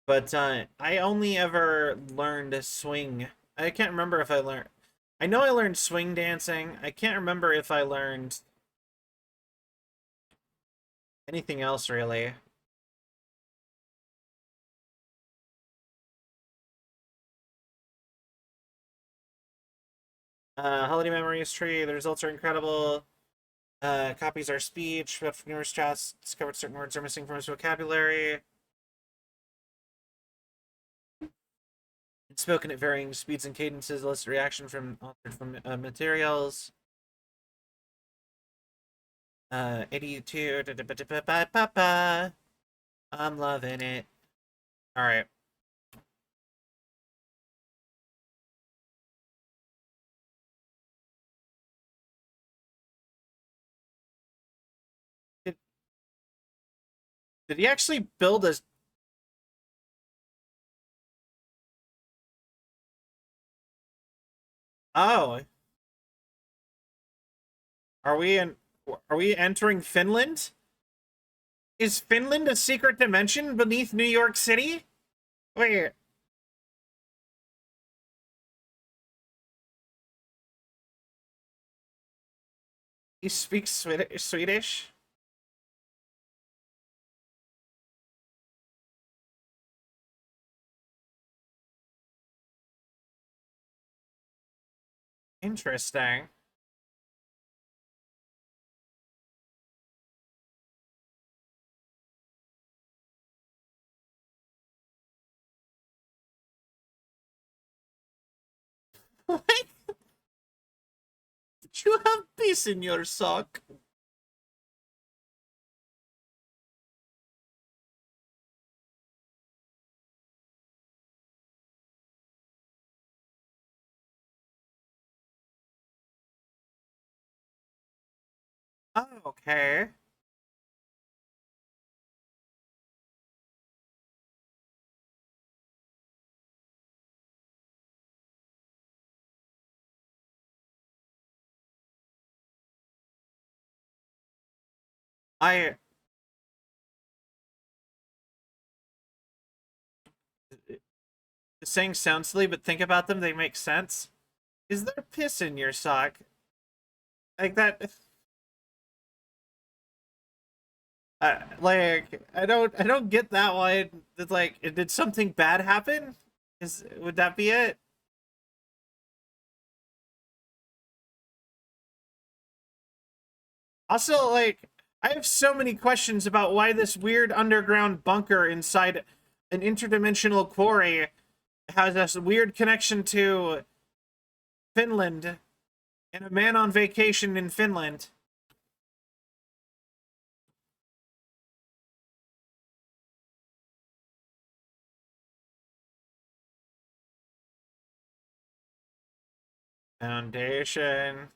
But I only ever learned swing. I can't remember if I learned. I know I learned swing dancing. I can't remember if I learned anything else really. Holiday Memories tree. The results are incredible. Copies our speech, but from numerous chats, discovered certain words are missing from his vocabulary. It's spoken at varying speeds and cadences, elicit reaction from authored from materials. 82. I'm loving it. All right. Did, did he actually build a... Oh, are we in? Are we entering Finland? Is Finland a secret dimension beneath New York City? Wait. He speaks Swedish? Interesting. What? Did you have piss in your sock? Oh, okay. I saying sound silly, but think about them, they make sense. Is there piss in your sock? Like that. Like I don't get that one. It's like, did something bad happen? Would that be it? Also, like, I have so many questions about why this weird underground bunker inside an interdimensional quarry has a weird connection to Finland and a man on vacation in Finland. Foundation.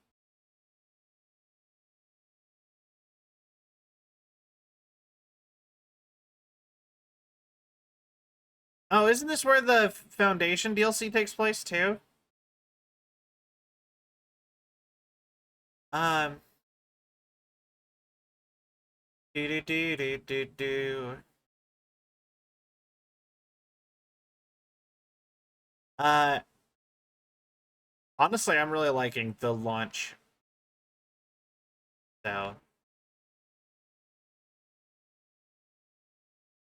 Oh, isn't this where the Foundation DLC takes place too? Um, do do do do do do. Uh, Honestly, I'm really liking the launch. So,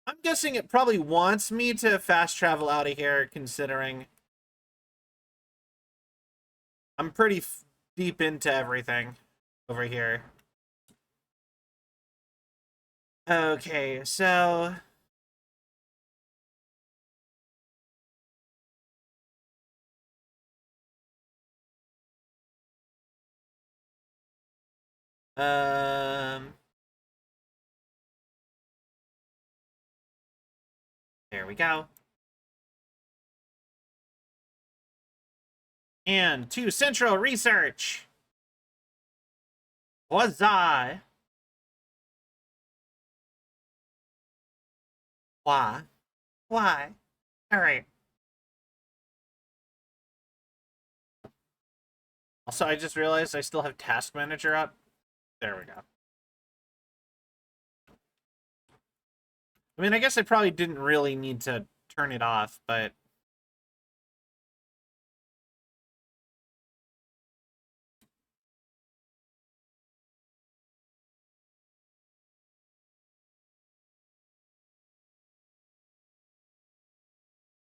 I'm guessing it probably wants me to fast travel out of here, considering I'm pretty deep into everything over here. Okay, so um there we go. And to Central Research. Huzzah! Why? Why? All right. Also, I just realized I still have Task Manager up. There we go. I mean, I guess I probably didn't really need to turn it off, but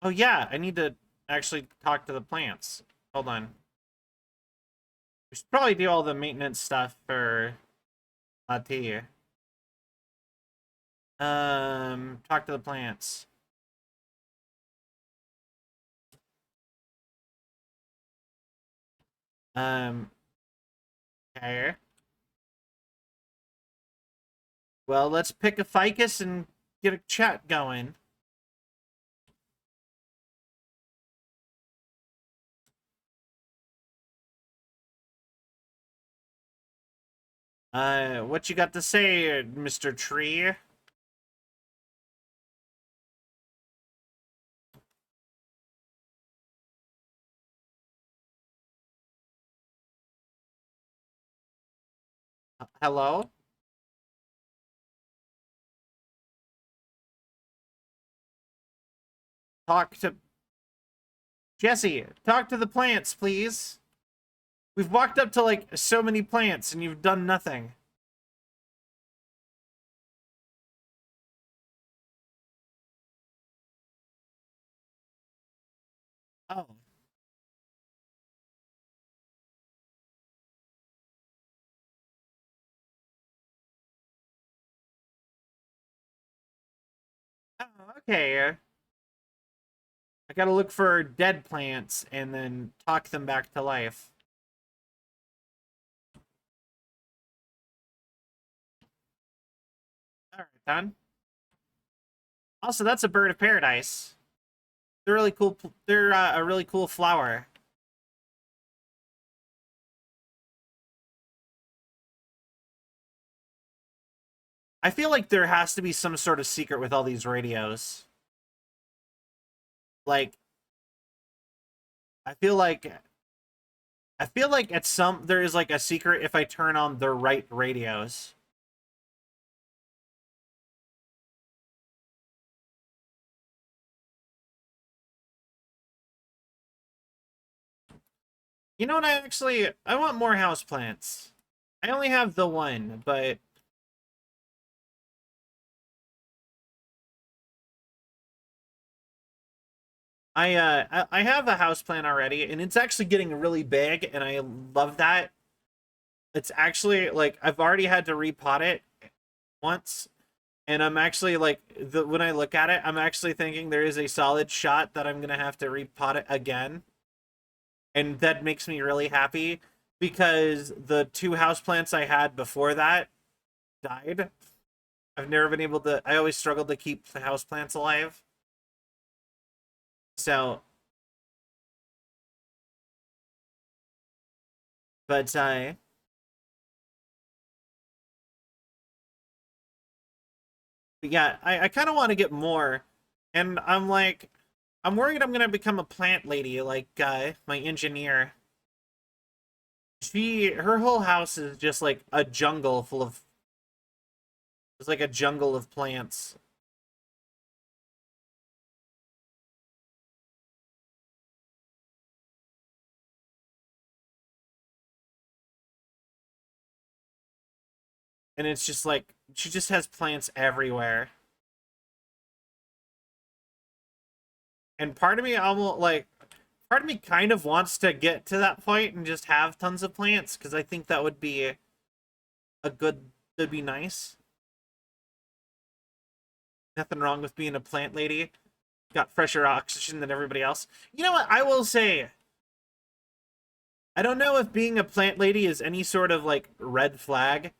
oh yeah, I need to actually talk to the plants. Hold on. We should probably do all the maintenance stuff for Tea. Talk to the plants. Um, okay. Well, let's pick a ficus and get a chat going. What you got to say, Mr. Tree? Hello? Talk to Jesse. Talk to the plants, please. We've walked up to like so many plants and you've done nothing. Oh. Oh, okay. I gotta look for dead plants and then talk them back to life. Alright, then. Also, that's a bird of paradise. They're really cool. They're a really cool flower. I feel like there has to be some sort of secret with all these radios. Like, I feel like at some there is like a secret if I turn on the right radios. You know what? I want more houseplants. I only have the one, but I have a houseplant already, and it's actually getting really big, and I love that. It's actually like I've already had to repot it once, and I'm actually like when I look at it, I'm actually thinking there is a solid shot that I'm gonna have to repot it again, and that makes me really happy because the two houseplants I had before that died. I've never been able to. I always struggled to keep the houseplants alive. So, but yeah, I kind of want to get more, and I'm like, I'm worried I'm gonna become a plant lady like my engineer. Her whole house is just like a jungle full of. It's like a jungle of plants. And it's just like she just has plants everywhere. And part of me almost like part of me kind of wants to get to that point and just have tons of plants because I think that would be a good that'd be nice. Nothing wrong with being a plant lady. Got fresher oxygen than everybody else. You know what? I will say I don't know if being a plant lady is any sort of like red flag,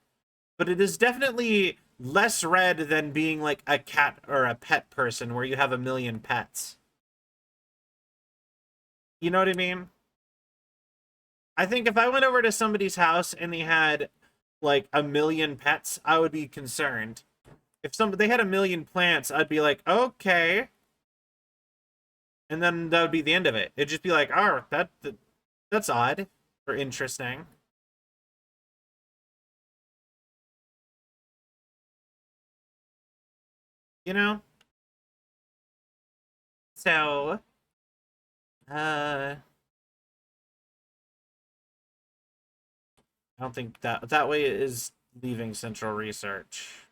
but it is definitely less red than being like a cat or a pet person where you have a million pets. You know what I mean? I think if I went over to somebody's house and they had like a million pets, I would be concerned. If they had a million plants, I'd be like, okay. And then that would be the end of it. It'd just be like, oh, that's odd or interesting. You know? So, I don't think that way is leaving Central Research.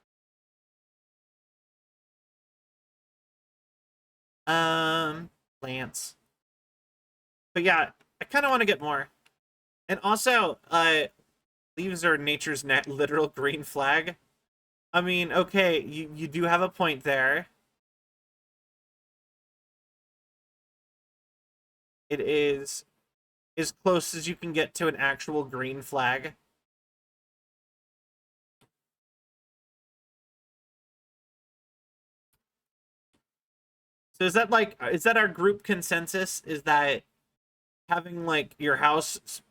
Um, Plants. But yeah, I kind of want to get more. And also, leaves are nature's literal green flag. I mean, okay, you do have a point there. It is as close as you can get to an actual green flag. So is that our group consensus? Is that having like your house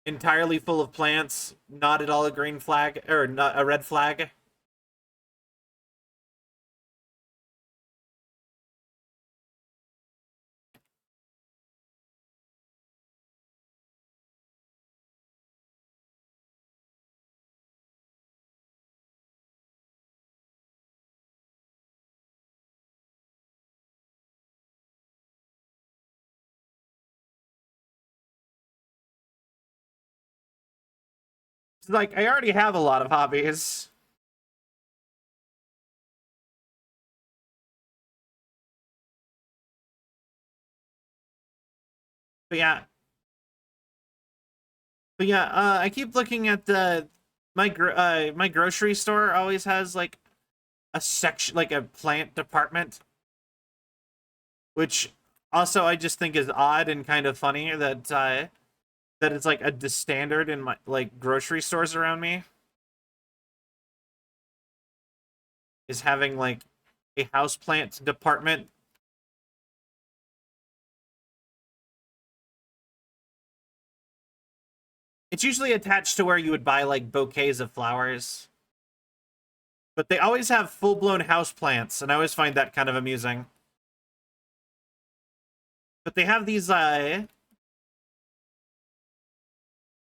entirely full of plants not at all a green flag or not a red flag? It's like I already have a lot of hobbies. But yeah, I keep looking at the my grocery store always has like a section, like a plant department, which also I just think is odd and kind of funny that that it's like a standard in my like grocery stores around me is having like a houseplant department. It's usually attached to where you would buy like bouquets of flowers. But they always have full-blown houseplants, and I always find that kind of amusing. But they have these yeah,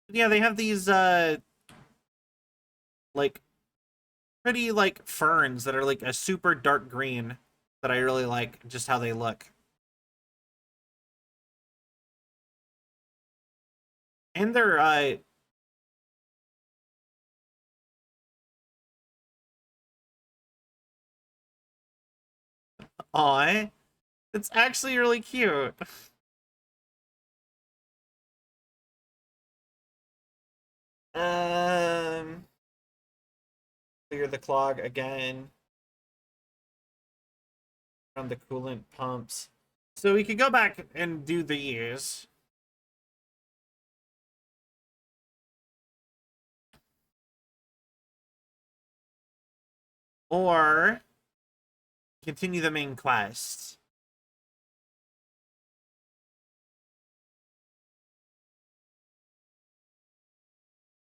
they have these like pretty like ferns that are like a super dark green that I really like just how they look. And they're aw, it's actually really cute. Um, clear the clog again from the coolant pumps. So we could go back and do these. Or continue the main quest.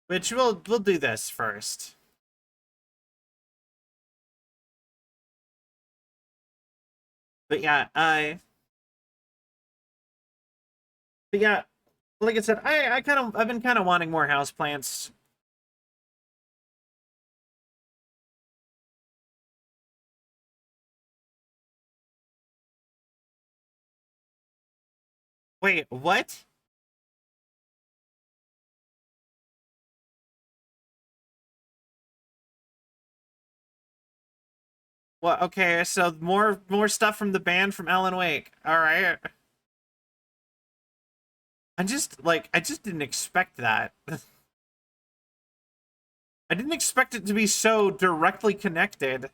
Which we'll do this first. But yeah, but yeah, like I said, I've been kind of wanting more houseplants. Wait, what? Well, okay, so more stuff from the band from Alan Wake. All right. I just didn't expect that. I didn't expect it to be so directly connected.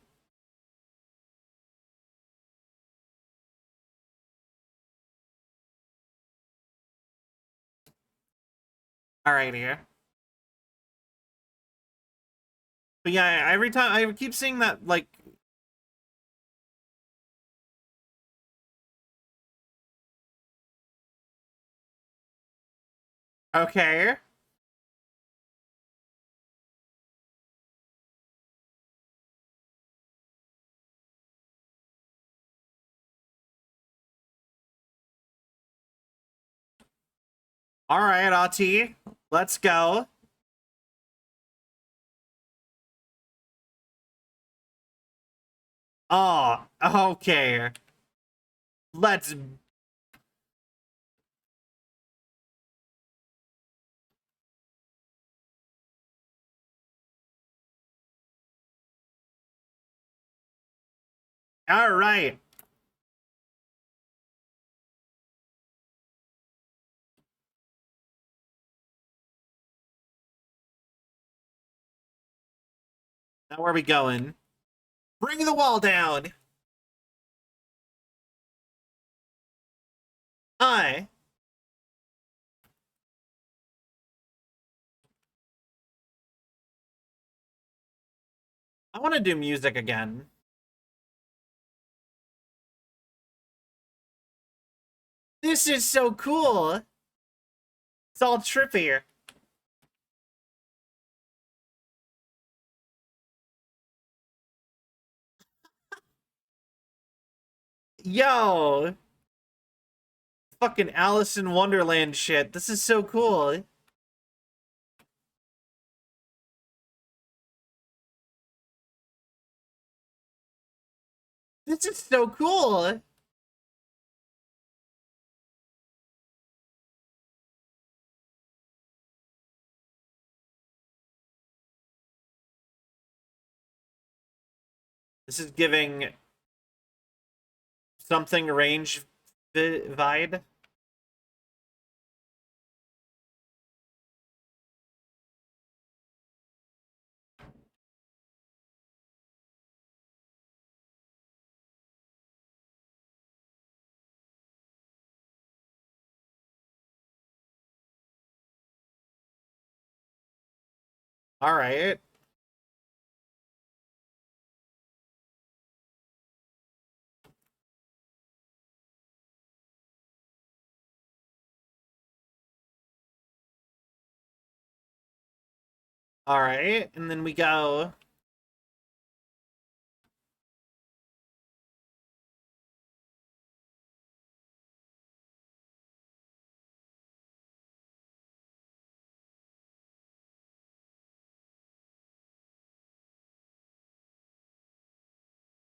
All right, here. But yeah, every time I keep seeing that, like, okay. All right, Ati, let's go. Oh, okay. Let's. All right. Now where are we going? Bring the wall down. I. I want to do music again. This is so cool. It's all trippy. Yo, fucking Alice in Wonderland shit. This is so cool. This is so cool. This is giving something range vibe. All right. All right. And then we go.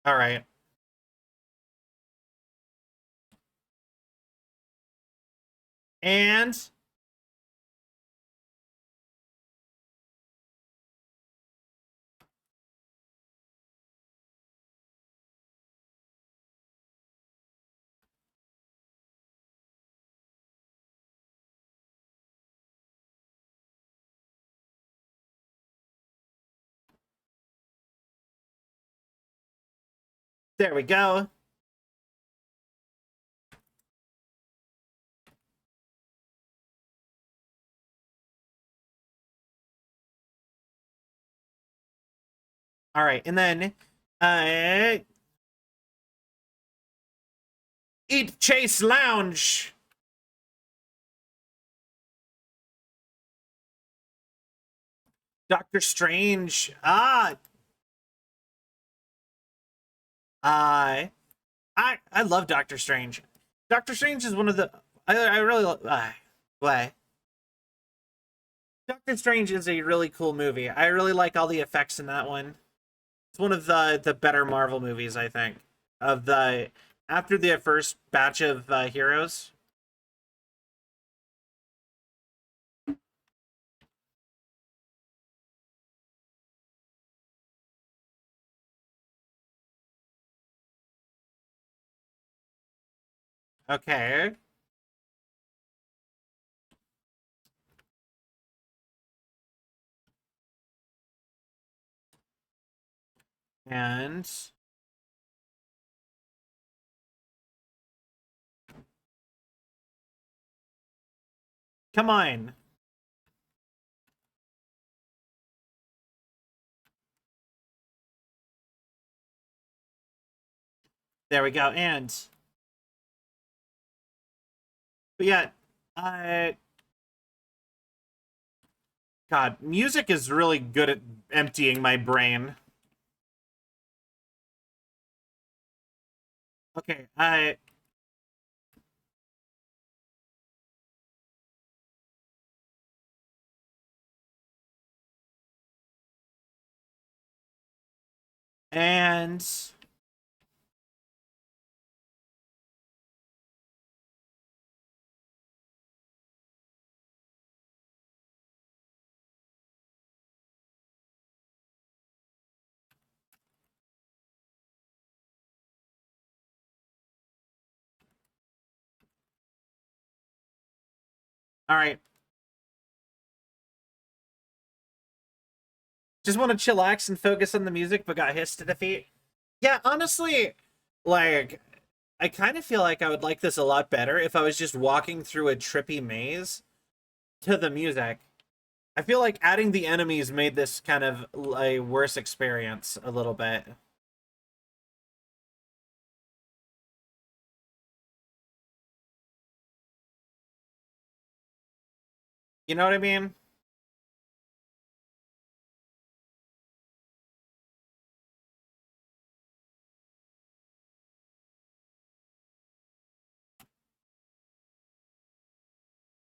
All right. And there we go. All right. And then uh Eat Chase Lounge. Doctor Strange. I love Doctor Strange. Doctor Strange is one of the I really why. Doctor Strange is a really cool movie. I really like all the effects in that one. It's one of the better Marvel movies, I think. Of the after the first batch of heroes. Okay. And come on. There we go. And but yeah, God, music is really good at emptying my brain. Okay, and all right. Just want to chillax and focus on the music, but got hissed to defeat. Yeah, honestly, like I kind of feel like I would like this a lot better if I was just walking through a trippy maze to the music. I feel like adding the enemies made this kind of a worse experience a little bit. You know what I mean?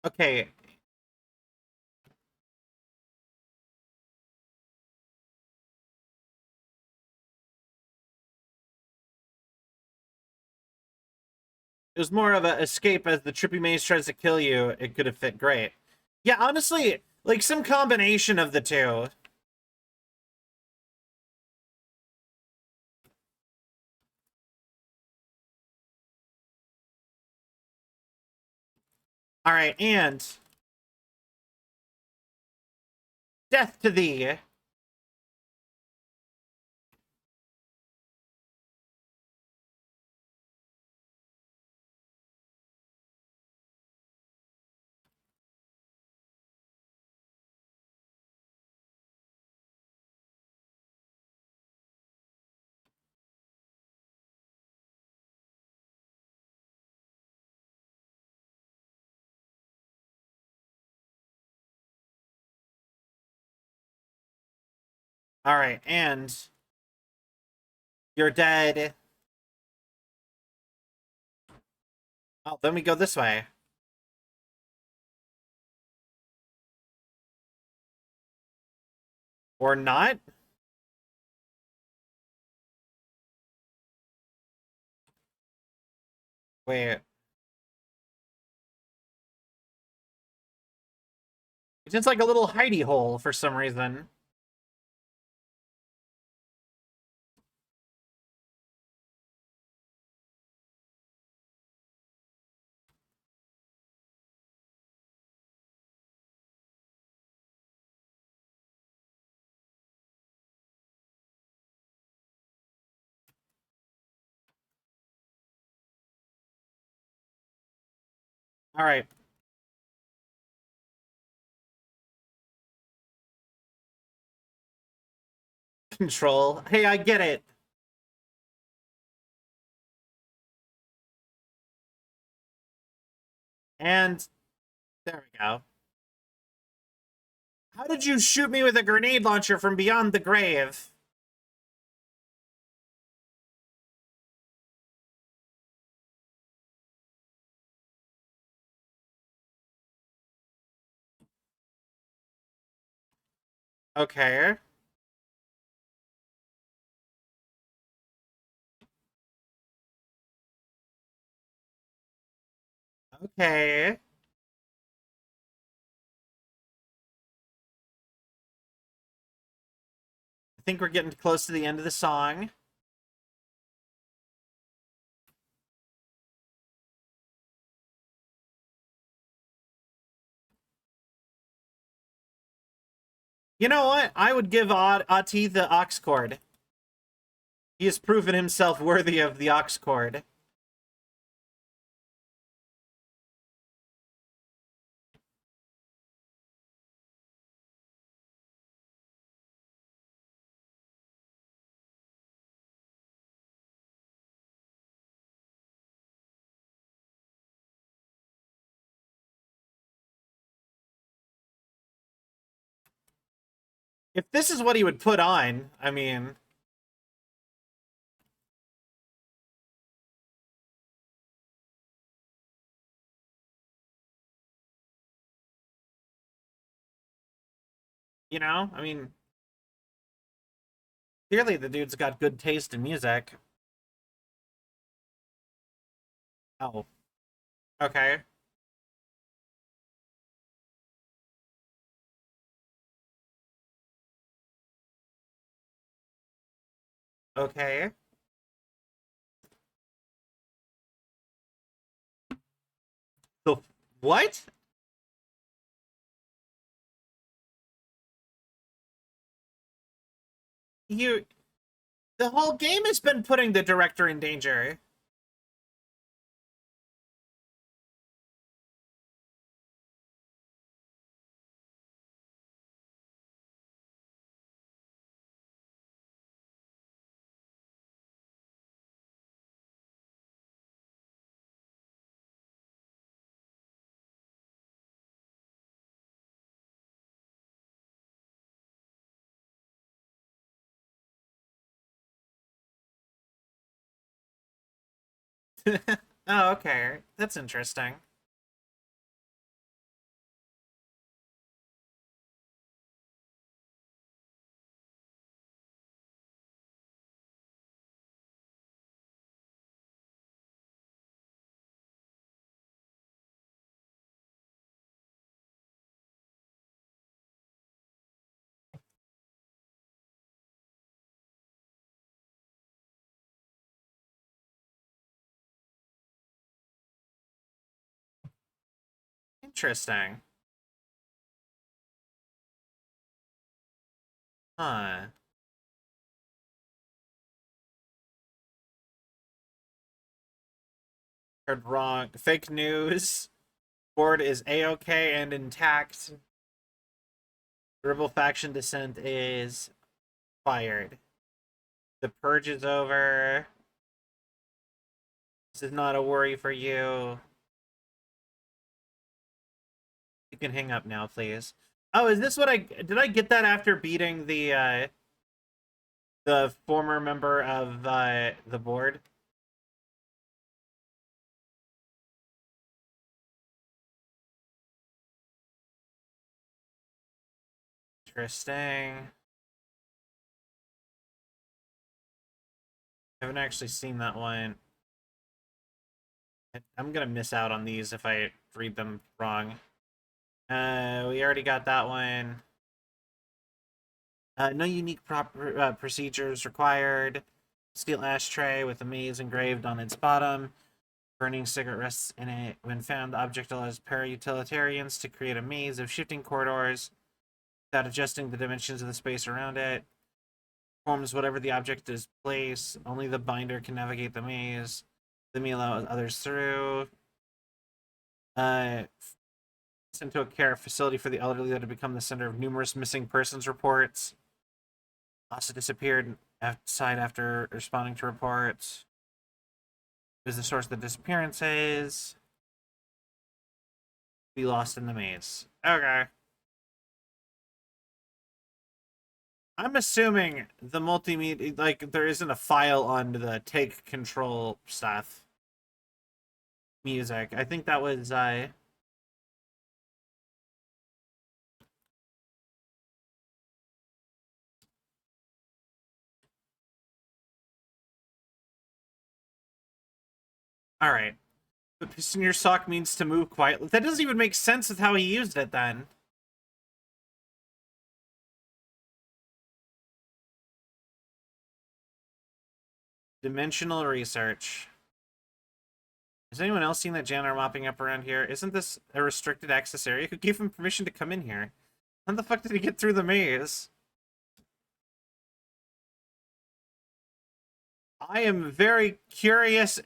Okay, it was more of a escape as the trippy maze tries to kill you. It could have fit great. Yeah, honestly, like some combination of the two. All right, and death to thee. All right, and you're dead. Oh, then we go this way. Or not? Wait. It's just like a little hidey hole for some reason. All right. Control. Hey, I get it. And there we go. How did you shoot me with a grenade launcher from beyond the grave? Okay. Okay. I think we're getting close to the end of the song. You know what? I would give Ati the aux cord. He has proven himself worthy of the aux cord. If this is what he would put on, I mean... You know? I mean... Clearly the dude's got good taste in music. Oh. Okay. Okay. The... What? You... The whole game has been putting the director in danger. Oh, okay. That's interesting. Interesting. Huh. Heard wrong. Fake news. Board is A-okay and intact. Rebel faction descent is fired. The purge is over. This is not a worry for you. You can hang up now, please. Oh, is this what did I get that after beating the The former member of the board. Interesting. I haven't actually seen that one. I'm gonna miss out on these if I read them wrong. We already got that one. No unique procedures required. Steel ashtray with a maze engraved on its bottom. Burning cigarette rests in it. When found, the object allows para-utilitarians to create a maze of shifting corridors without adjusting the dimensions of the space around it. Forms whatever the object is placed. Only the binder can navigate the maze. Let me allow others through. Sent to a care facility for the elderly that had become the center of numerous missing persons reports. Also disappeared outside after responding to reports. Is the source of the disappearances. Be lost in the maze. Okay. I'm assuming the multimedia, like, there isn't a file on the take control stuff. Music. I think that was, Alright. The piston in your sock means to move quietly. That doesn't even make sense with how he used it then. Dimensional research. Has anyone else seen that janitor mopping up around here? Isn't this a restricted access area? Who gave him permission to come in here? How the fuck did he get through the maze? I am very curious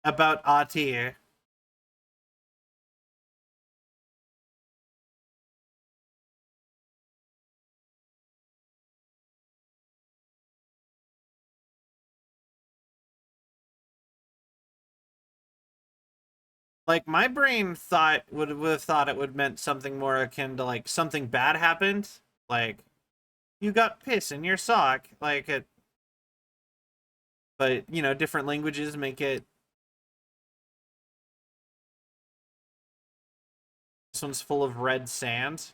about Ati. Like, my brain thought would have thought it would meant something more akin to, like, something bad happened. Like, you got piss in your sock. Like, it. But, you know, different languages make it. This one's full of red sand.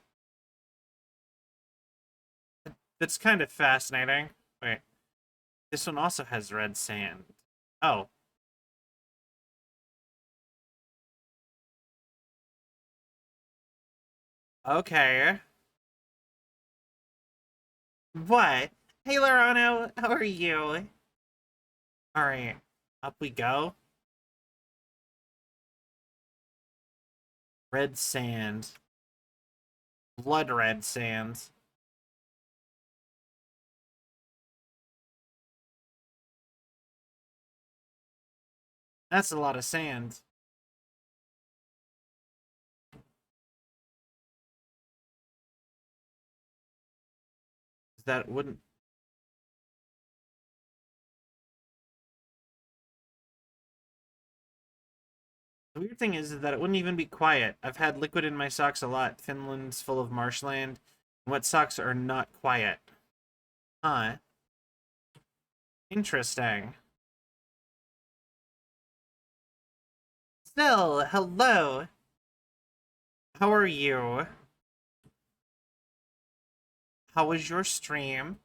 That's kind of fascinating. Wait. This one also has red sand. Oh. Okay. What? Hey, Lorano, how are you? Alright. Up we go. Red sand. Blood red sand. That's a lot of sand. That wouldn't. The weird thing is that it wouldn't even be quiet. I've had liquid in my socks a lot. Finland's full of marshland. Wet socks are not quiet. Huh. Interesting. Still, hello. How are you? How was your stream?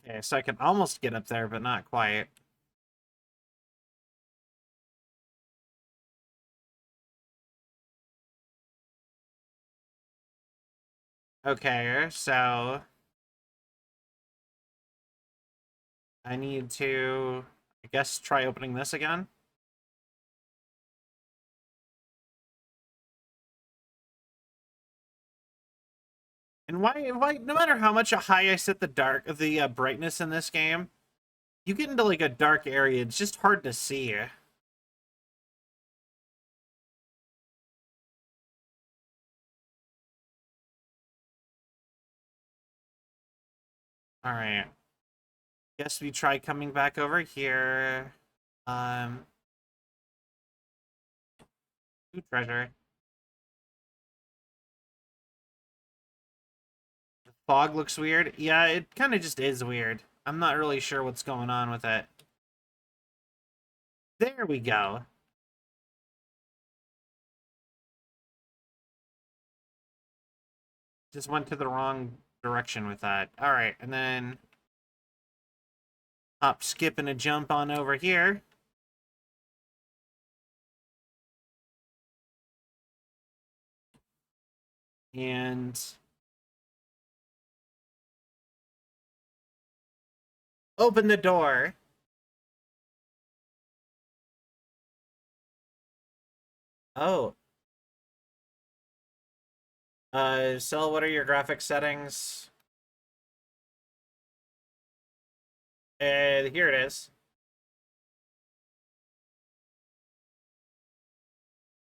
Okay, so I can almost get up there, but not quite. Okay, so I need to, I guess, try opening this again. And why, no matter how much high I set the brightness in this game, you get into like a dark area, it's just hard to see. Alright. Guess we try coming back over here. Ooh, treasure. The fog looks weird. Yeah, it kind of just is weird. I'm not really sure what's going on with it. There we go. Just went to the wrong direction with that. Alright, and then hop, skip, and a jump on over here. And open the door. Oh. Cell, what are your graphic settings? Here it is.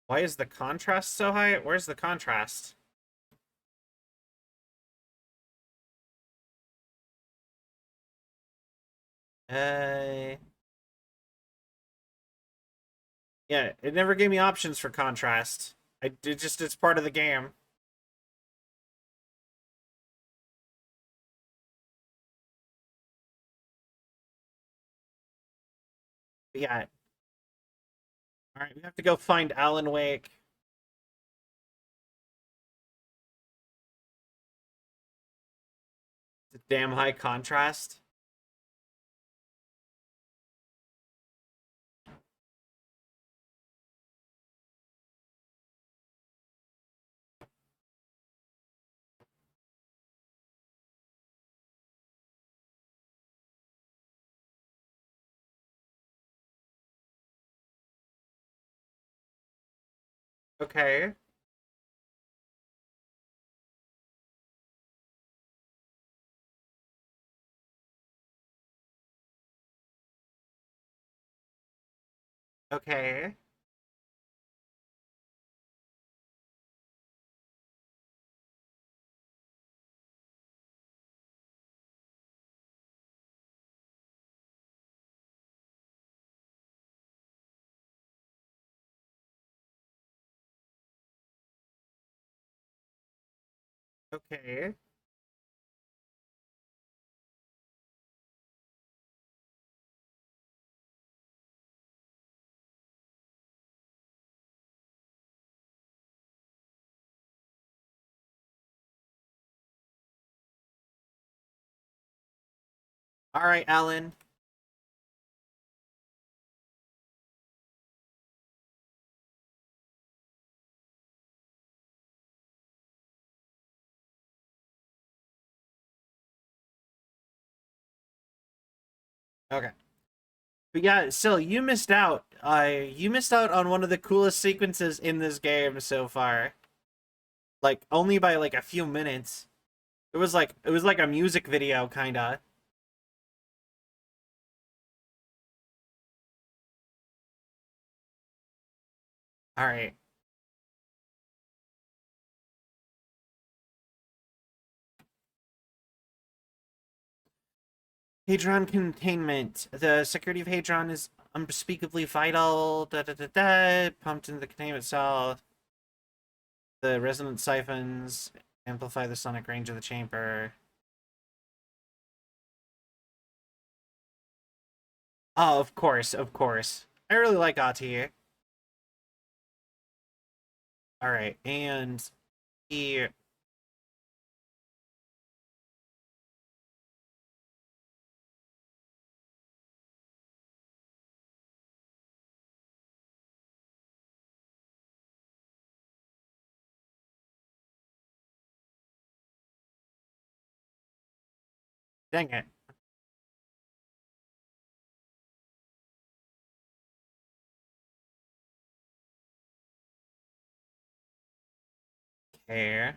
Why is the contrast so high? Where's the contrast? Yeah, it never gave me options for contrast. It's part of the game. But yeah. Alright, we have to go find Alan Wake. It's a damn high contrast. Okay. Okay. Okay. Alright, Alan. Okay. But yeah, still, you missed out. You missed out on one of the coolest sequences in this game so far. Like, only by like a few minutes. It was like a music video, kinda. Alright. Hadron containment. The security of Hadron is unspeakably vital. Da da da da. Pumped into the containment cell. The resonant siphons amplify the sonic range of the chamber. Oh, of course, of course. I really like Ati. Alright, and he... Dang it. Okay.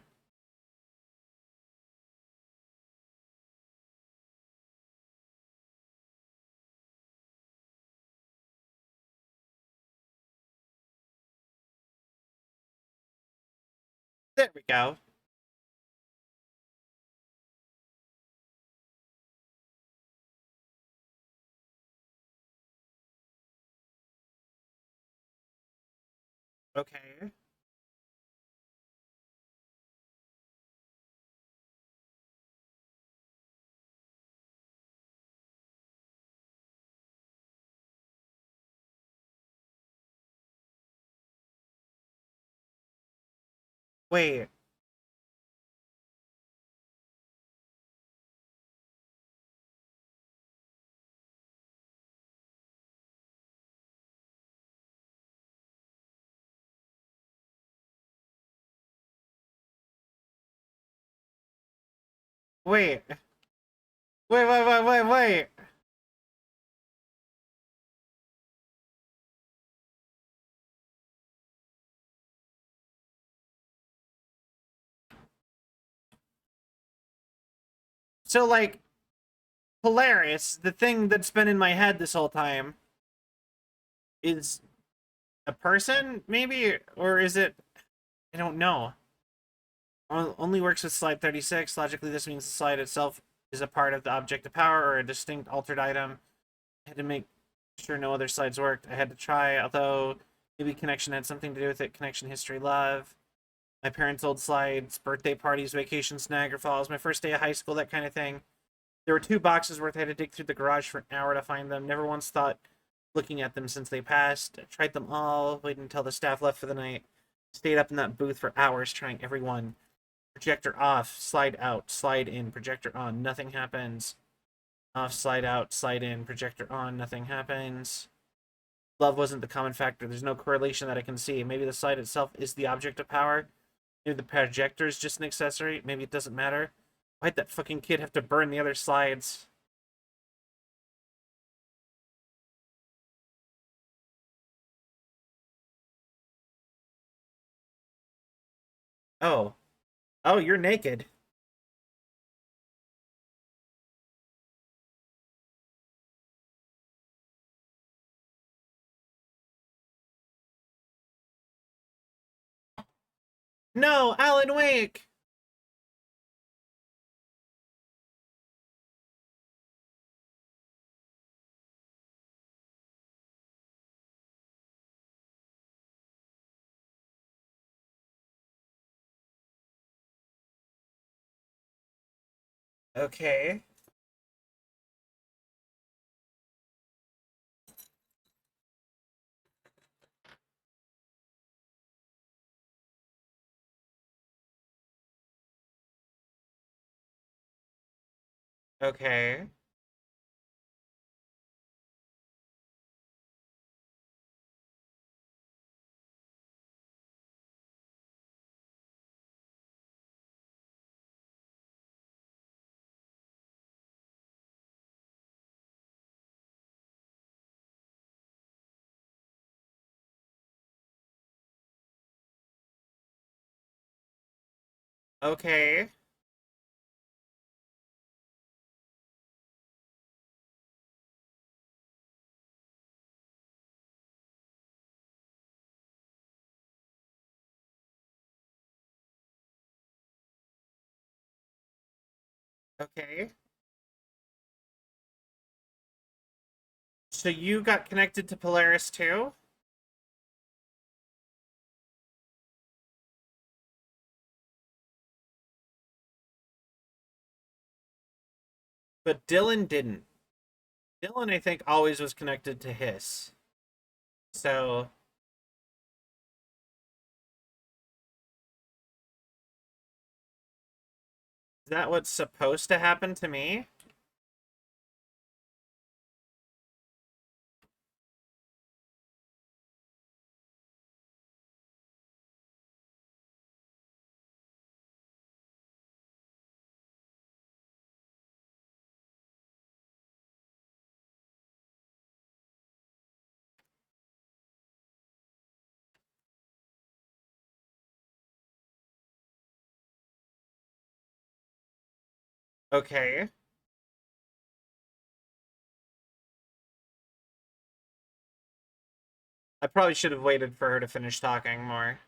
There we go. Okay. Wait. Wait. Wait. So, like, Polaris, the thing that's been in my head this whole time, is a person, maybe? Or is it... I don't know. Only works with slide 36. Logically, this means the slide itself is a part of the object of power or a distinct altered item. I had to make sure no other slides worked. I had to try, although maybe connection had something to do with it. Connection, history, love. My parents' old slides, birthday parties, vacations, Niagara Falls, my first day of high school, that kind of thing. There were 2 boxes worth. I had to dig through the garage for an hour to find them. Never once thought looking at them since they passed. I tried them all, waited until the staff left for the night. Stayed up in that booth for hours trying every one. Projector off, slide out, slide in, projector on, nothing happens. Off, slide out, slide in, projector on, nothing happens. Love wasn't the common factor. There's no correlation that I can see. Maybe the slide itself is the object of power. Maybe the projector is just an accessory. Maybe it doesn't matter. Why'd that fucking kid have to burn the other slides? Oh. Oh, you're naked. No, Alan Wake! Okay. Okay. Okay. Okay. So you got connected to Polaris too? But Dylan didn't. Dylan, I think, always was connected to Hiss. So, is that what's supposed to happen to me? Okay. I probably should have waited for her to finish talking more.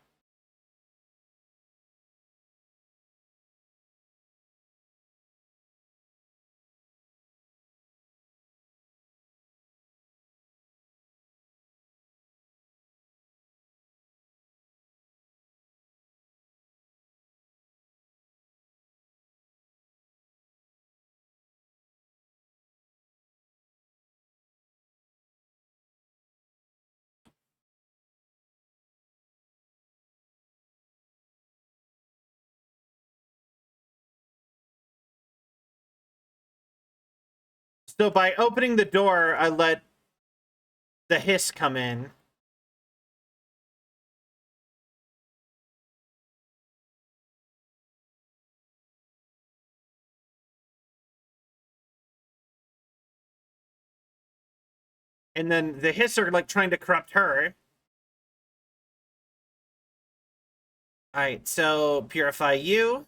So by opening the door, I let the hiss come in. And then the hiss are like trying to corrupt her. Alright, so purify you.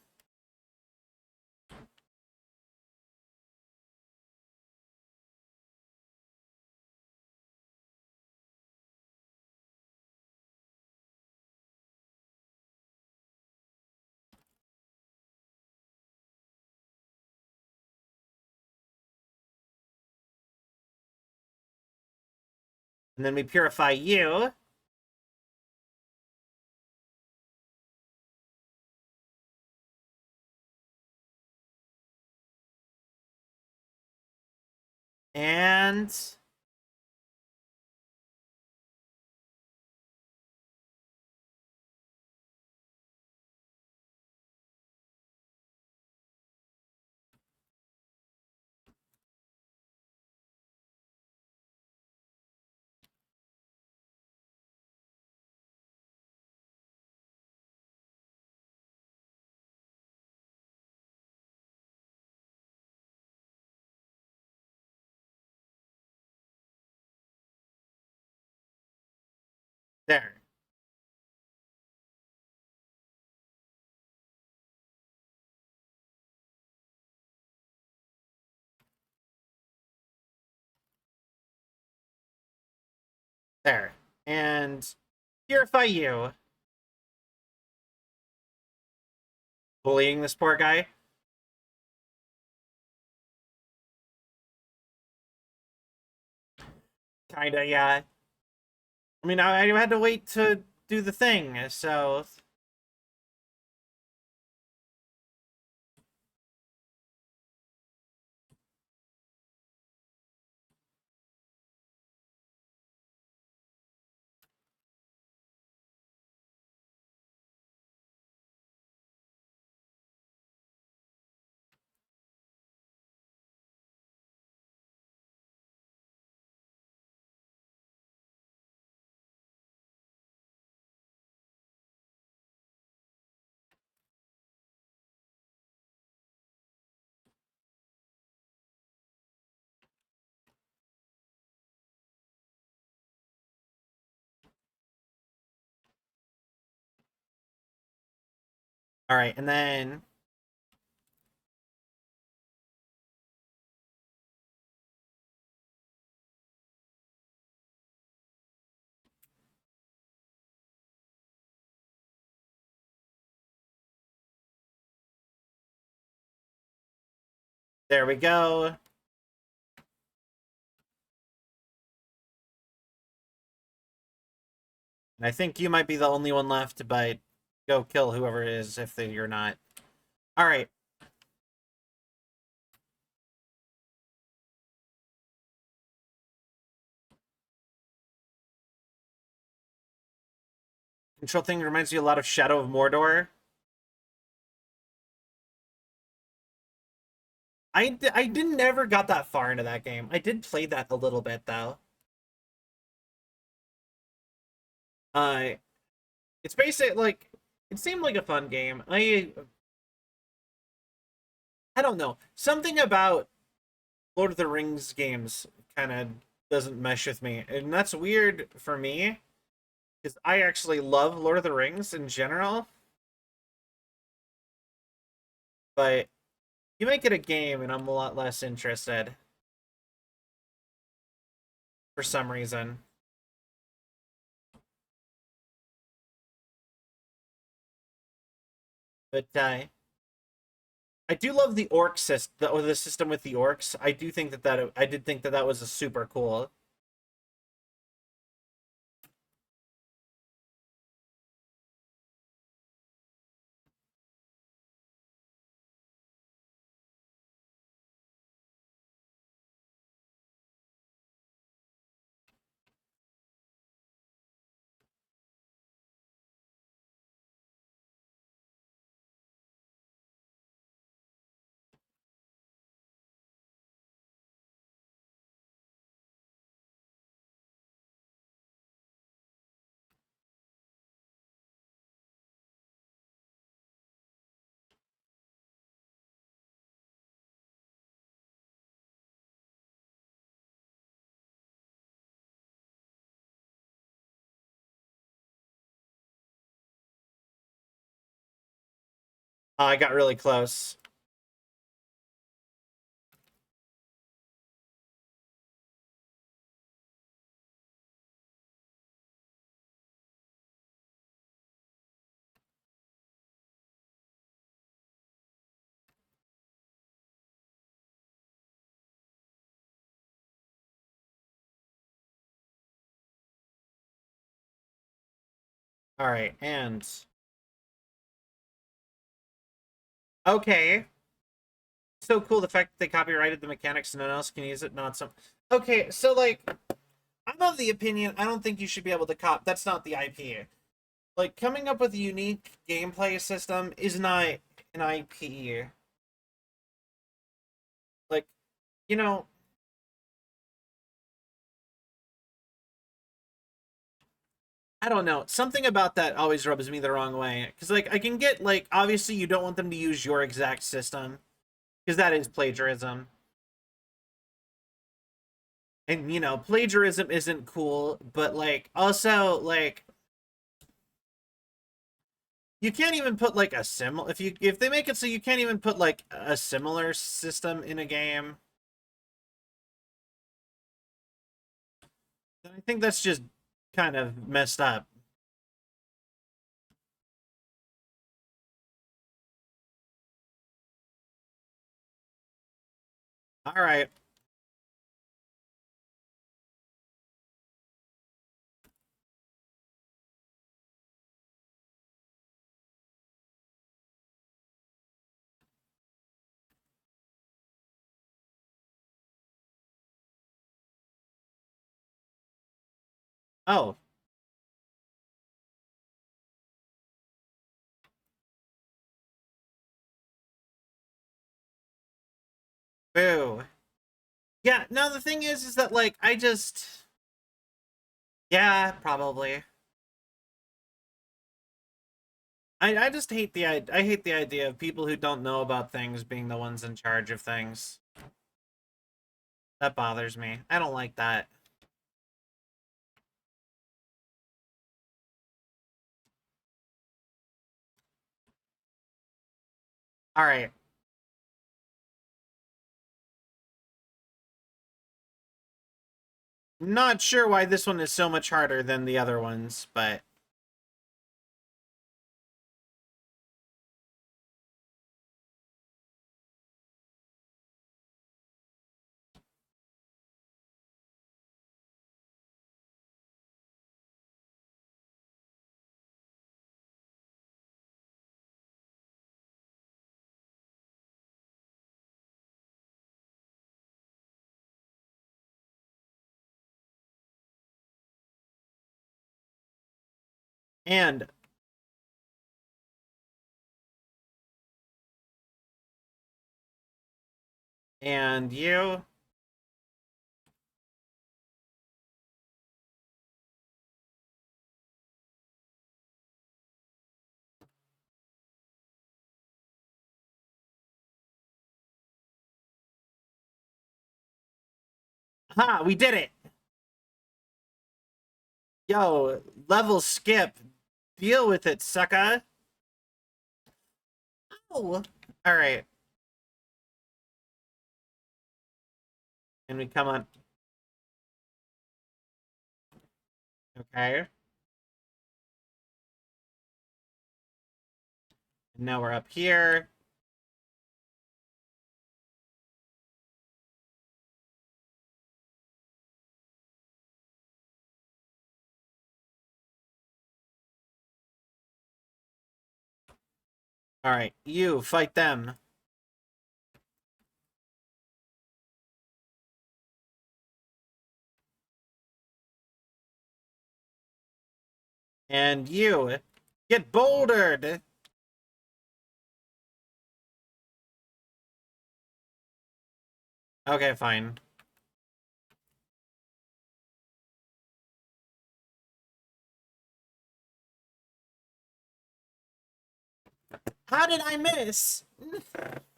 And then we purify you. And there. There. And purify you. Bullying this poor guy. Kinda, yeah. I mean, I had to wait to do the thing, so... Alright, and then... There we go. And I think you might be the only one left, but go kill whoever it is if you're not. Alright. Control thing reminds me a lot of Shadow of Mordor. I didn't ever got that far into that game. I did play that a little bit, though. It's basic, like, it seemed like a fun game. I don't know. Something about Lord of the Rings games kind of doesn't mesh with me. And that's weird for me, because I actually love Lord of the Rings in general. But you make it a game, and I'm a lot less interested. For some reason. But, I do love the orc system, or the system with the orcs. I do think that I did think that that was a super cool. I got really close. All right, and okay. So cool the fact that they copyrighted the mechanics so no one else can use it, not some. Okay, so like I'm of the opinion I don't think you should be able to that's not the IP. Like coming up with a unique gameplay system is not an IP. Like, you know, I don't know. Something about that always rubs me the wrong way. Because, like, I can get, like, obviously you don't want them to use your exact system. Because that is plagiarism. And, you know, plagiarism isn't cool. But, like, also, like, you can't even put, like, a similar... If they make it so you can't even put, like, a similar system in a game, then I think that's just kind of messed up. All right. Oh. Boo. Yeah, no, the thing is that, like, I just... Yeah, probably. I just hate I hate the idea of people who don't know about things being the ones in charge of things. That bothers me. I don't like that. All right. Not sure why this one is so much harder than the other ones, but and you. Ha, we did it. Yo, level skip. Deal with it, sucker. Oh. All right. And we come on. Okay. And now we're up here. All right, you fight them. And you get bouldered. Okay, fine. How did I miss?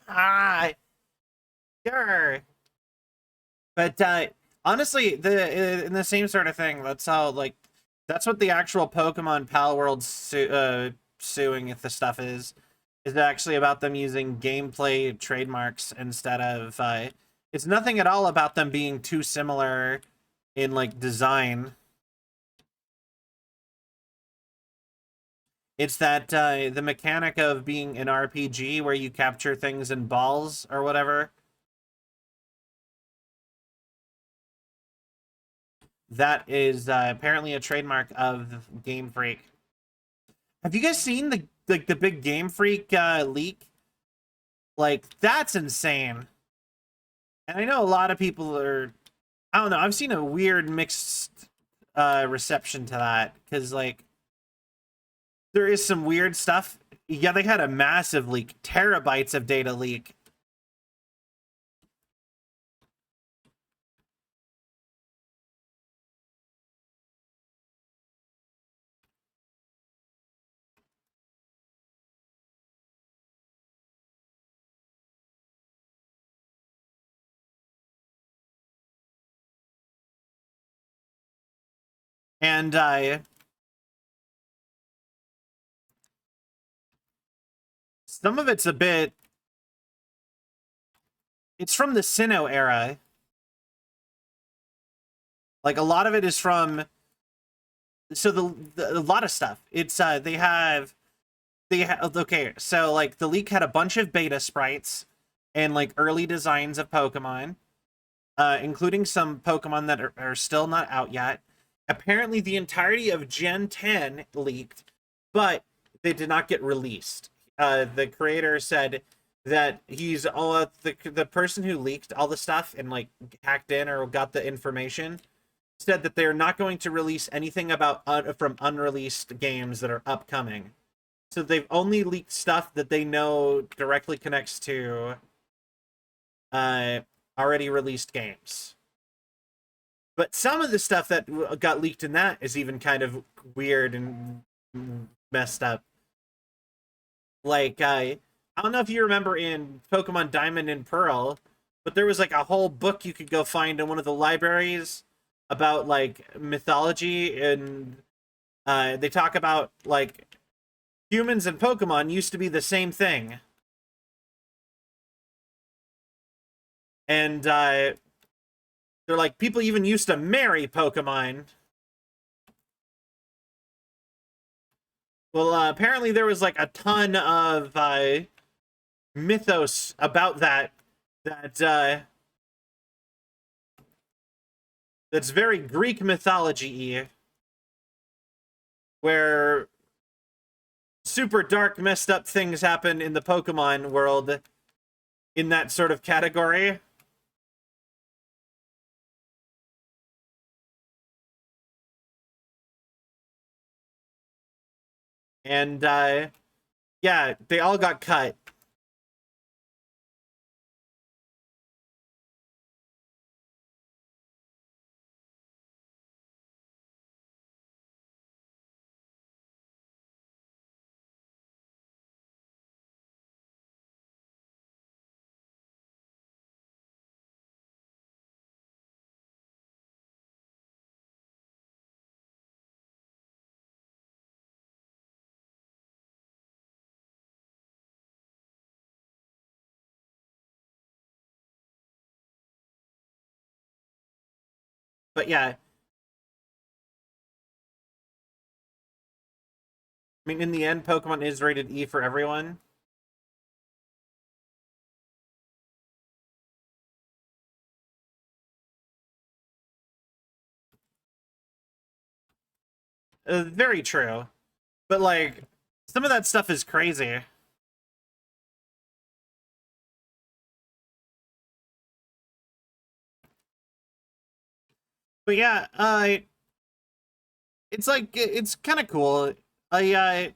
Ah, sure. But honestly, in the same sort of thing. That's how that's what the actual Pokemon Pal World suing if the stuff is. is actually about them using gameplay trademarks instead of it's nothing at all about them being too similar in like design. It's that the mechanic of being an RPG where you capture things in balls or whatever. That is apparently a trademark of Game Freak. Have you guys seen the big Game Freak leak? Like, that's insane. And I know a lot of people are, I don't know, I've seen a weird mixed reception to that because like there is some weird stuff. Yeah, they had a massive leak, terabytes of data leak. And some of it's a bit, it's from the Sinnoh era. Like a lot of it is from, so a lot of stuff. It's they have okay, so like the leak had a bunch of beta sprites and like early designs of Pokemon, including some Pokemon that are still not out yet. Apparently, the entirety of Gen 10 leaked, but they did not get released. The creator said that he's all the person who leaked all the stuff and like hacked in or got the information said that they're not going to release anything about from unreleased games that are upcoming. So they've only leaked stuff that they know directly connects to already released games. But some of the stuff that got leaked in that is even kind of weird and messed up. Like, I don't know if you remember in Pokemon Diamond and Pearl, but there was like a whole book you could go find in one of the libraries about like mythology, and they talk about like humans and Pokemon used to be the same thing. And they're like, people even used to marry Pokemon. Well, apparently there was like a ton of mythos about that that's very Greek mythology-y, where super dark, messed up things happen in the Pokemon world in that sort of category. And yeah, they all got cut. But yeah, I mean, in the end, Pokemon is rated E for everyone. Very true. But like, some of that stuff is crazy. But yeah, it's like it's kind of cool. I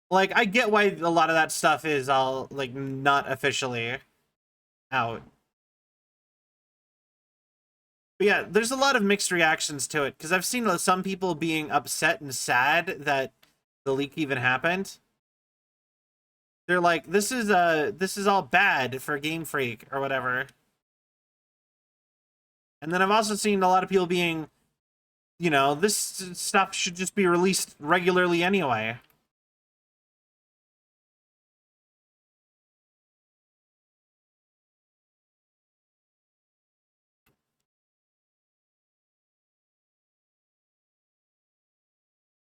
like I get why a lot of that stuff is all like not officially out. But yeah, there's a lot of mixed reactions to it because I've seen some people being upset and sad that the leak even happened. They're like, this is all bad for Game Freak or whatever. And then I've also seen a lot of people being, you know, this stuff should just be released regularly anyway.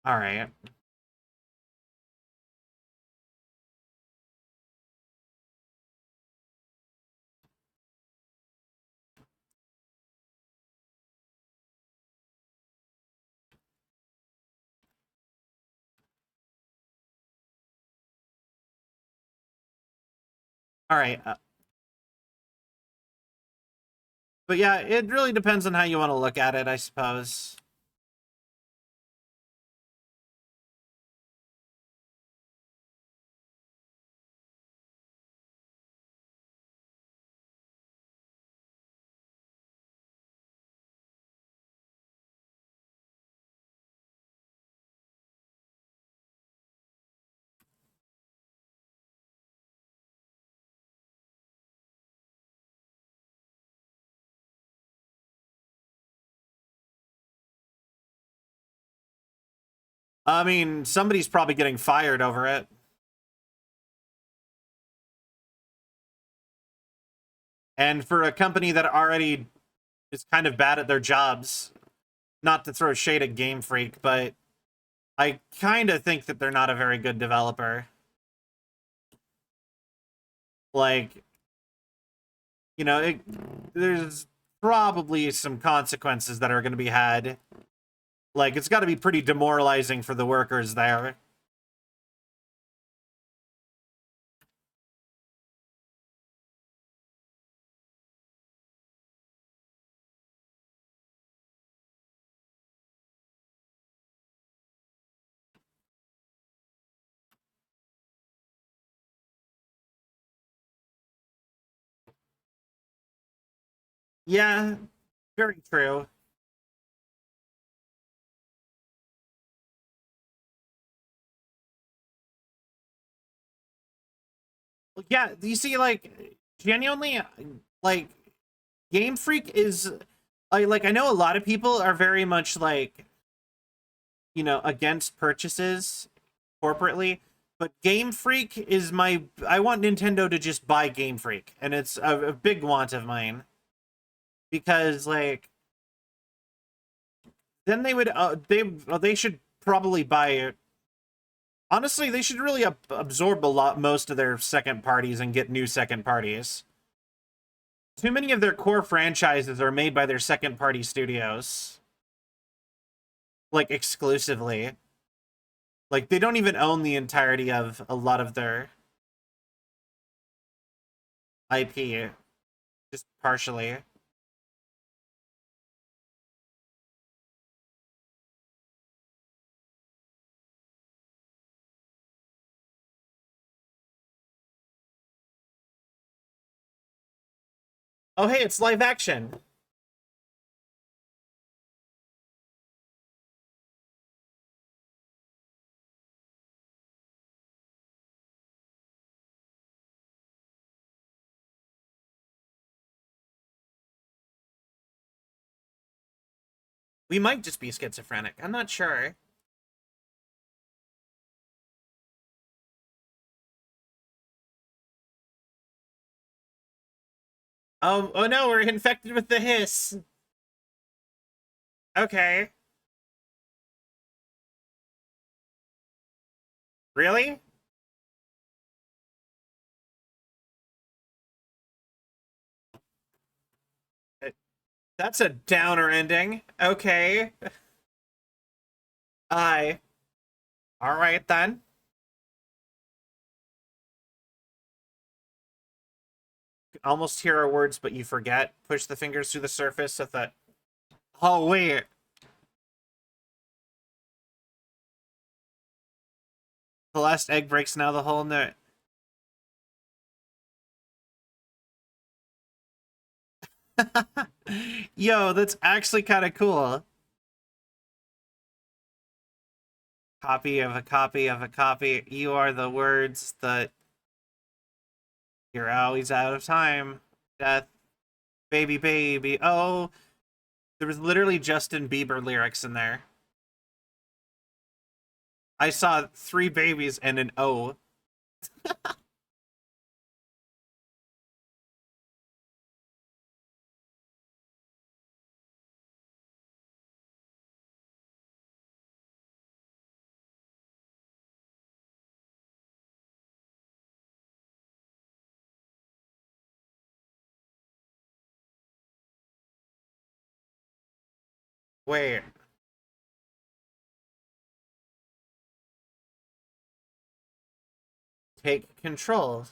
All right. All right. But yeah, it really depends on how you want to look at it, I suppose. I mean, somebody's probably getting fired over it. And for a company that already is kind of bad at their jobs, not to throw shade at Game Freak, but I kind of think that they're not a very good developer. Like, you know, there's probably some consequences that are going to be had. Like, it's got to be pretty demoralizing for the workers there. Yeah, very true. Well, yeah, you see, like, genuinely, like, Game Freak is, I know a lot of people are very much, like, you know, against purchases corporately, but Game Freak is I want Nintendo to just buy Game Freak, and it's a big want of mine. Because, like, then they would, they should probably buy it. Honestly, they should really absorb most of their second parties and get new second parties. Too many of their core franchises are made by their second party studios. Like, exclusively. Like, they don't even own the entirety of a lot of their IP. Just partially. Oh, hey, it's live action. We might just be schizophrenic. I'm not sure. Oh no, we're infected with the hiss. Okay. Really? Uh, That's a downer ending. Okay. I. All right then. Almost hear our words, but you forget. Push the fingers through the surface of that. Oh wait. The last egg breaks now the whole net. Yo, that's actually kind of cool. Copy of a copy of a copy. You are the words that you're always out of time. Death, baby, baby. Oh, there was literally Justin Bieber lyrics in there. I saw 3 babies and an O. Wait. Take control.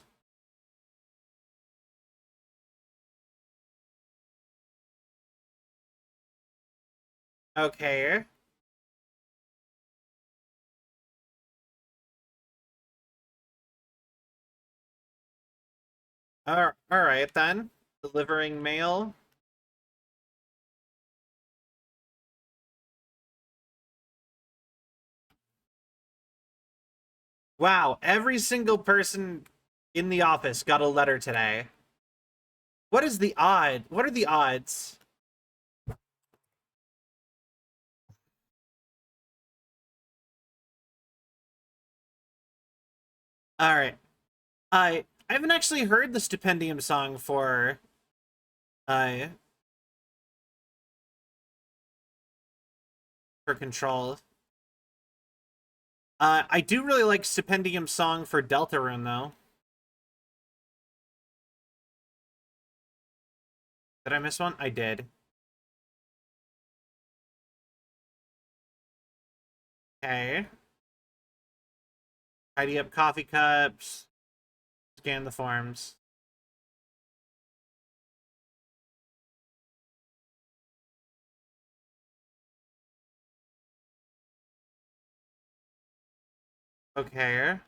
Okay. All right then. Delivering mail. Wow, every single person in the office got a letter today. What is the odd? What are the odds? All right. I haven't actually heard the Stipendium song uh for Control. I do really like Stipendium song for Deltarune though. Did I miss one? I did. Okay. Tidy up coffee cups. Scan the forms. Okay.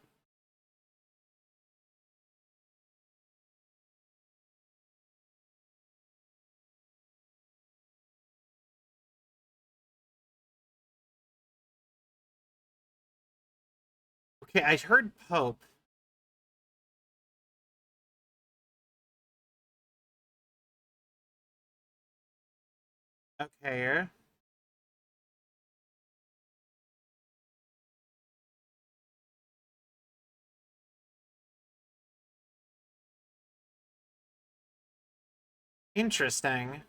Okay, I heard Pope. Okay. Interesting.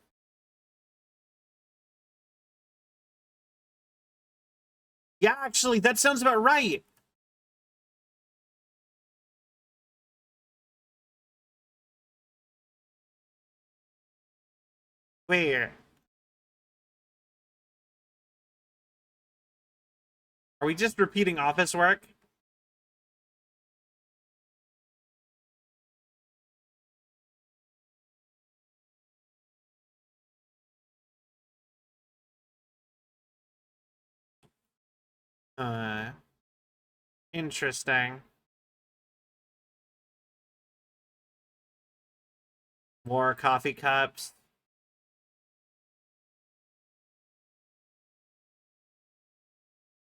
Yeah, actually, that sounds about right. Wait, are we just repeating office work? Uh, Interesting. More coffee cups.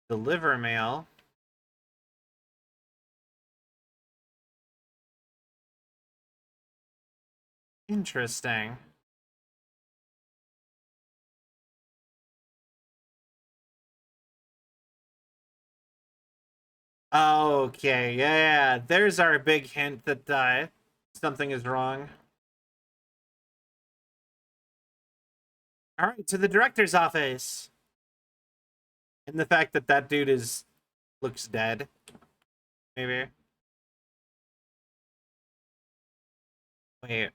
Deliver mail. Interesting. Okay, yeah, there's our big hint that something is wrong. All right, to the director's office. And the fact that that dude looks dead, maybe. Wait.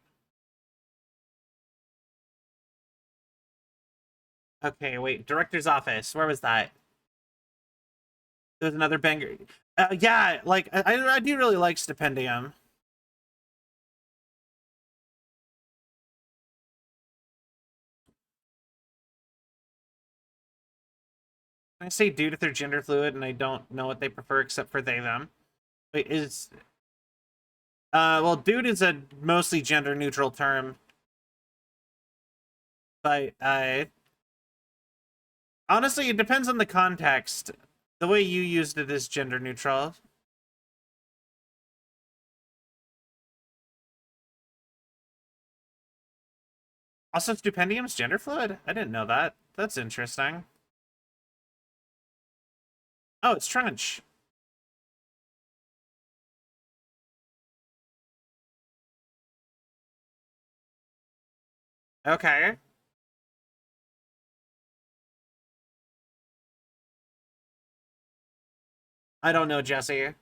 Okay, wait. Director's office. Where was that? There's another banger. Yeah, like I do really like Stipendium. I say dude if they're gender fluid, and I don't know what they prefer except for they them. Wait, is well, dude is a mostly gender neutral term, but honestly, it depends on the context. The way you used it is gender neutral. Also, Stipendium's gender fluid? I didn't know that. That's interesting. Oh, it's Trench. Okay. I don't know, Jesse.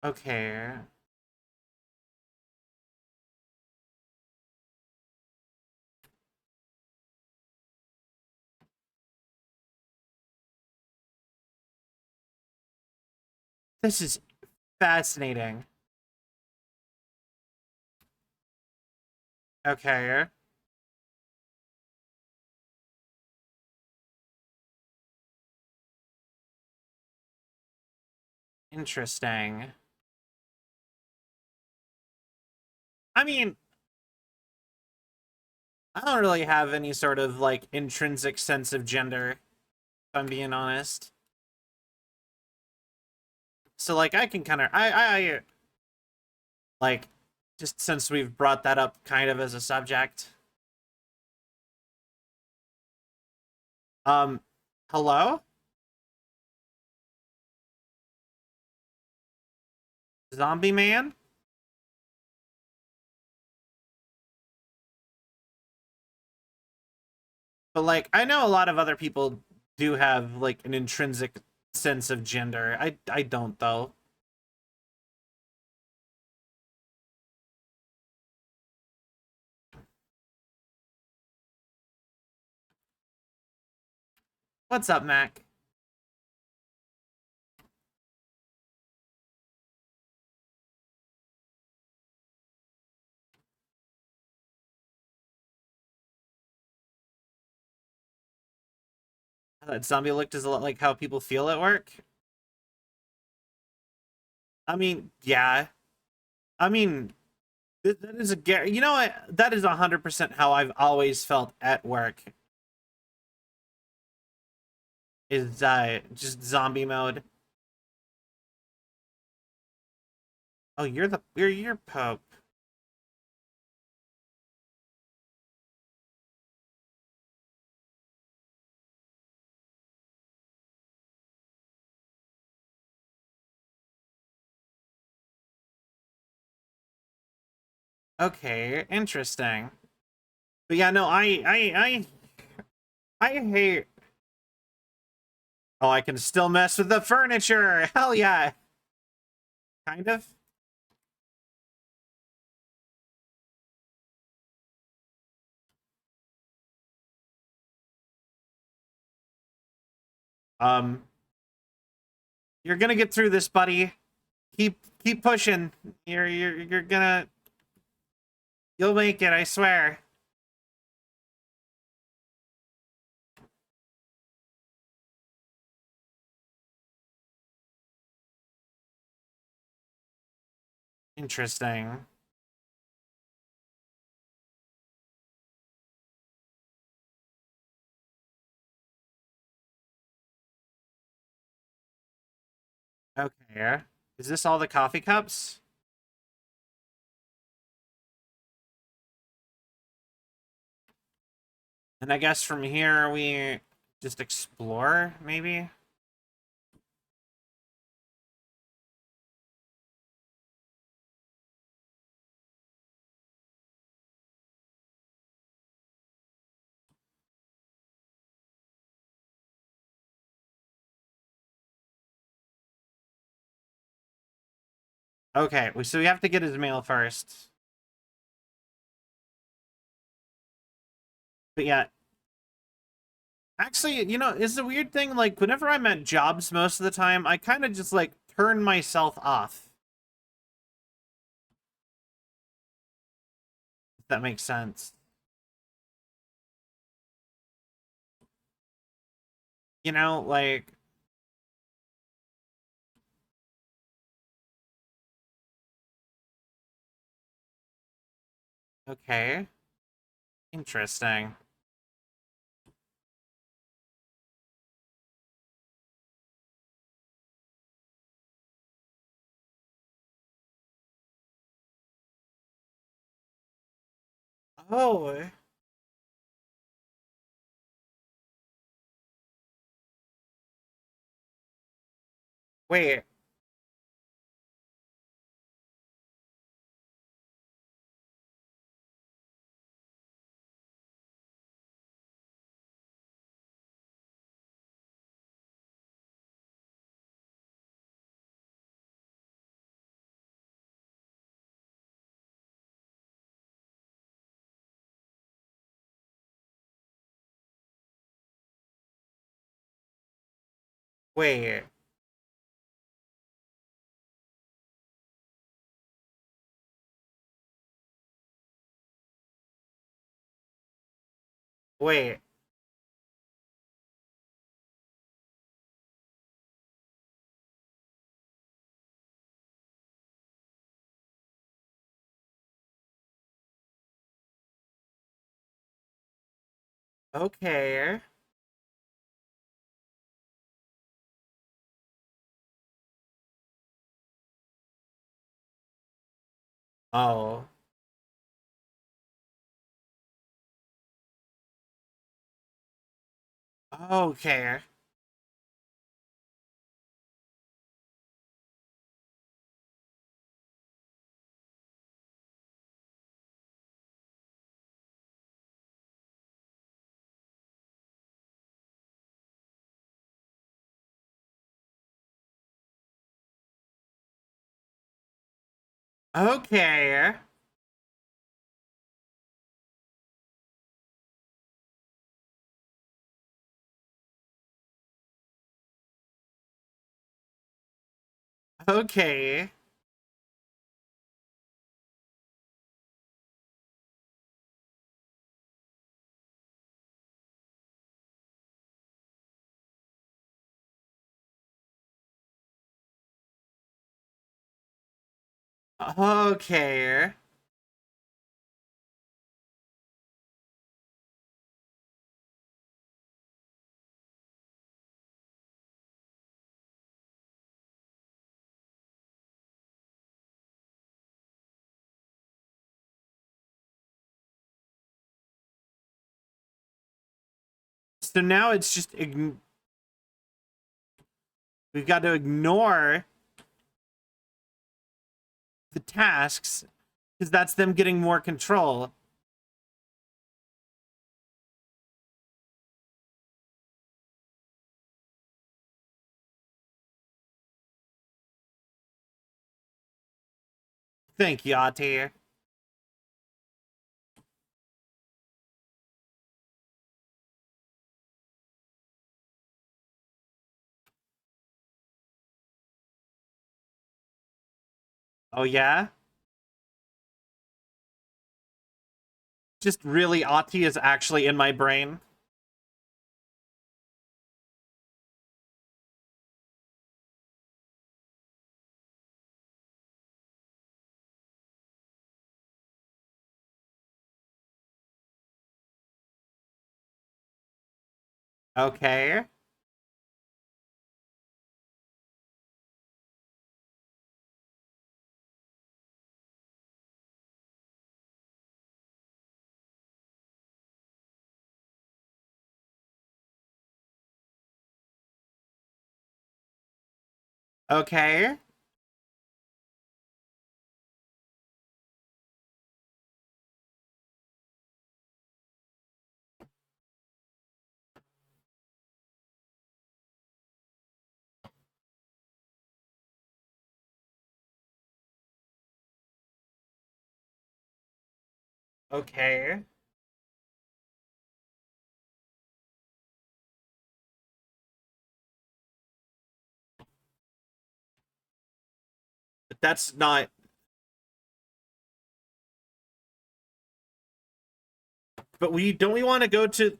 Okay. This is fascinating. Okay. Interesting. I mean, I don't really have any sort of like intrinsic sense of gender, if I'm being honest. So like I can kind of I like just since we've brought that up kind of as a subject. Um hello? Zombie man? But like I know a lot of other people do have like an intrinsic sense of gender. I don't though. What's up, Mac? That zombie looked is a lot like how people feel at work. I mean, yeah. I mean, that is you know what? That is 100% how I've always felt at work. Is just zombie mode. Oh, you're Pope. Okay, interesting. But yeah, no, I hate. Oh, I can still mess with the furniture. Hell yeah. Kind of. Um, you're gonna get through this, buddy. Keep pushing. You're gonna you'll make it, I swear. Interesting. Okay. Is this all the coffee cups? And I guess from here we just explore, maybe? Okay, so we have to get his mail first. But yeah, actually, you know, it's a weird thing. Like, whenever I'm at jobs most of the time, I kind of just, like, turn myself off. If that makes sense. You know, like, okay. Interesting. Oh, wait. Wait. Wait. Okay. Oh. Okay. Okay. Okay. Okay. So now it's just we've got to ignore the tasks because that's them getting more control. Thank you, Ati. Oh yeah? Just really, Ati is actually in my brain. Okay. Okay. Okay. But that's not... But we don't we want to go to...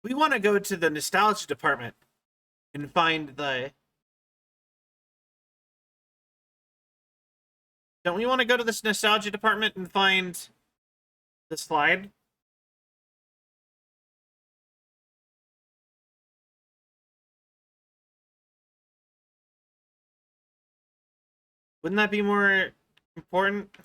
We want to go to the nostalgia department and find the... Don't we want to go to this nostalgia department and find the slide? Wouldn't that be more important?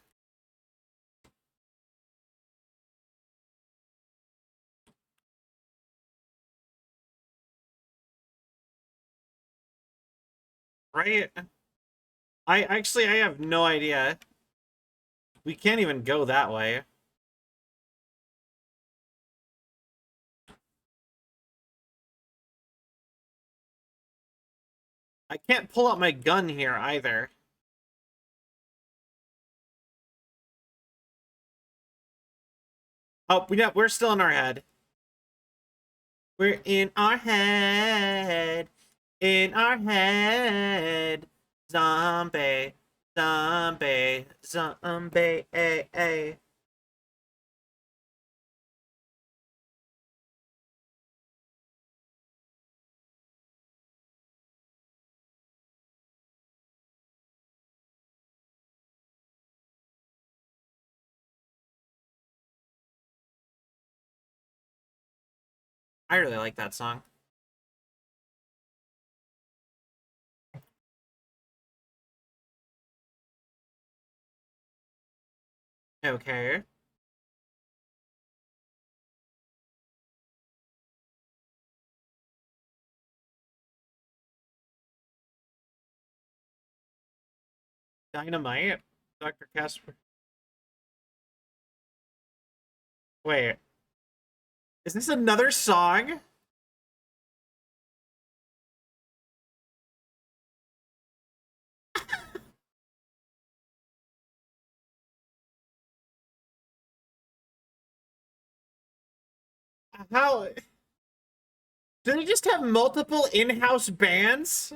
Right? I have no idea. We can't even go that way. I can't pull out my gun here either. Oh, we're still in our head. We're in our head. In our head, zombie, zombie, zombie, eh, eh. I really like that song. Okay. Dynamite, Dr. Casper. Wait, is this another song? How? Do they just have multiple in-house bands?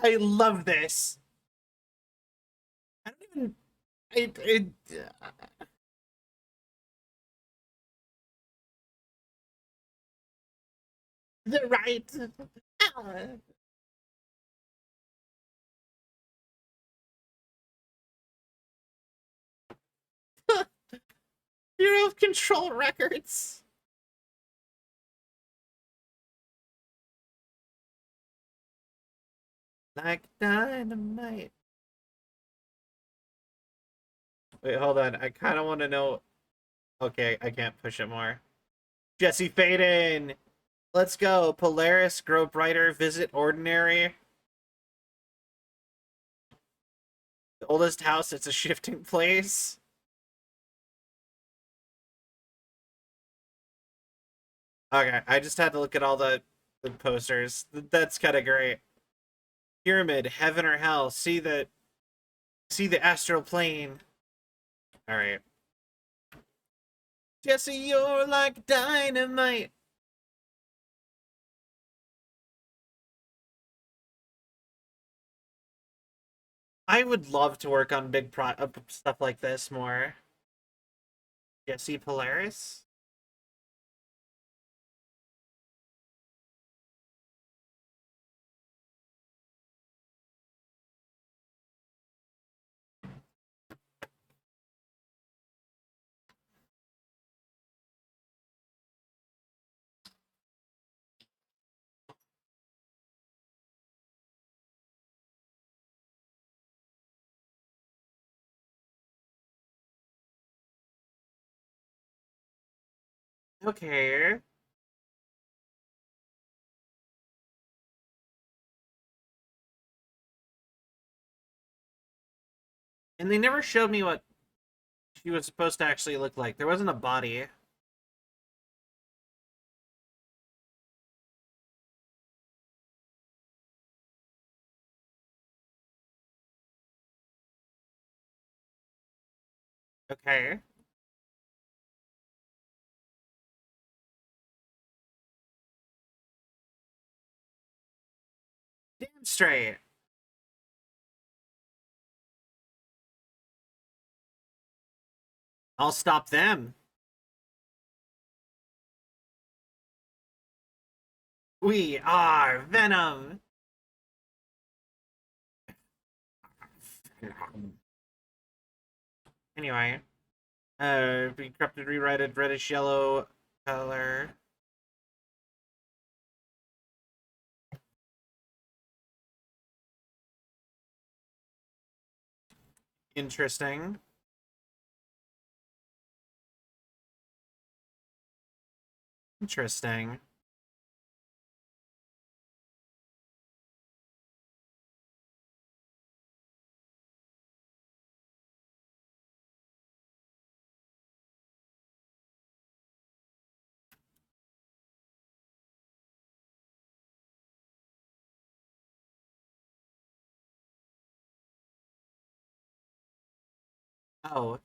I love this. I don't even. They're right. Bureau of Control Records. Like dynamite. Wait, hold on. I kind of want to know. Okay, I can't push it more. Jesse Faden. Let's go. Polaris, Grow Brighter, Visit Ordinary. The oldest house, it's a shifting place. Okay, I just had to look at all the posters. That's kind of great. Pyramid, Heaven or Hell. See the astral plane. All right. Jesse, you're like dynamite. I would love to work on big stuff like this more. Jesse Polaris. Okay. And they never showed me what she was supposed to actually look like. There wasn't a body. Okay. Damn straight. I'll stop them. We are Venom. Anyway, be corrupted, rewrite reddish yellow color. Interesting. Interesting. Oh.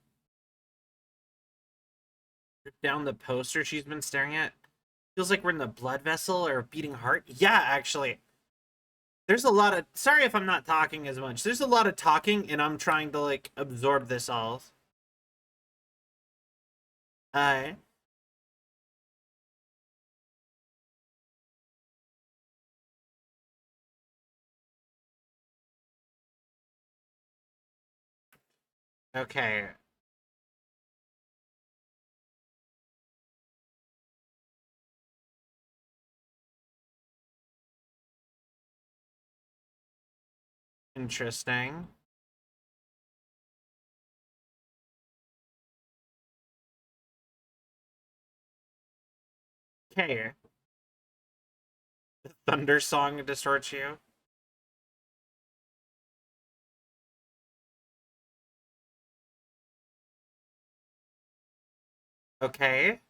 Rip down the poster she's been staring at. Feels like we're in the blood vessel or a beating heart. Yeah, actually. There's a lot of... Sorry if I'm not talking as much. There's a lot of talking, and I'm trying to, like, absorb this all. Uh... Okay. Interesting. Okay. The thunder song distorts you. Okay.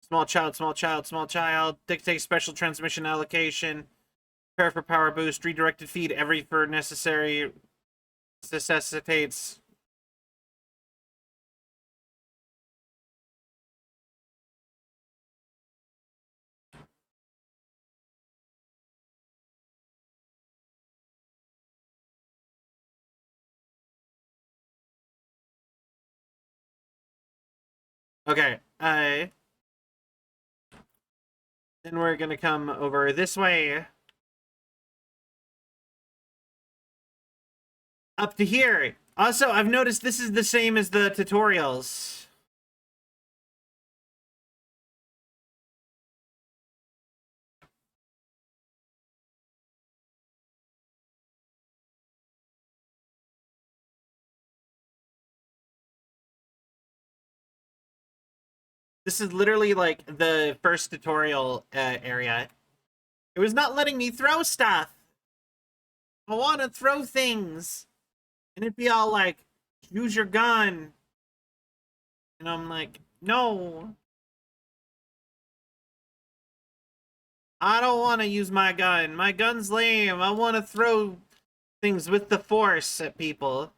Small child, small child, small child. Dictate special transmission allocation. Prepare for power boost. Redirected feed every for necessary. Necessitates. Okay. Then we're gonna come over this way. Up to here. Also, I've noticed this is the same as the tutorials. This is literally like the first tutorial area. It was not letting me throw stuff. I want to throw things. And it'd be all like, use your gun. And I'm like, no. I don't want to use my gun. My gun's lame. I want to throw things with the force at people.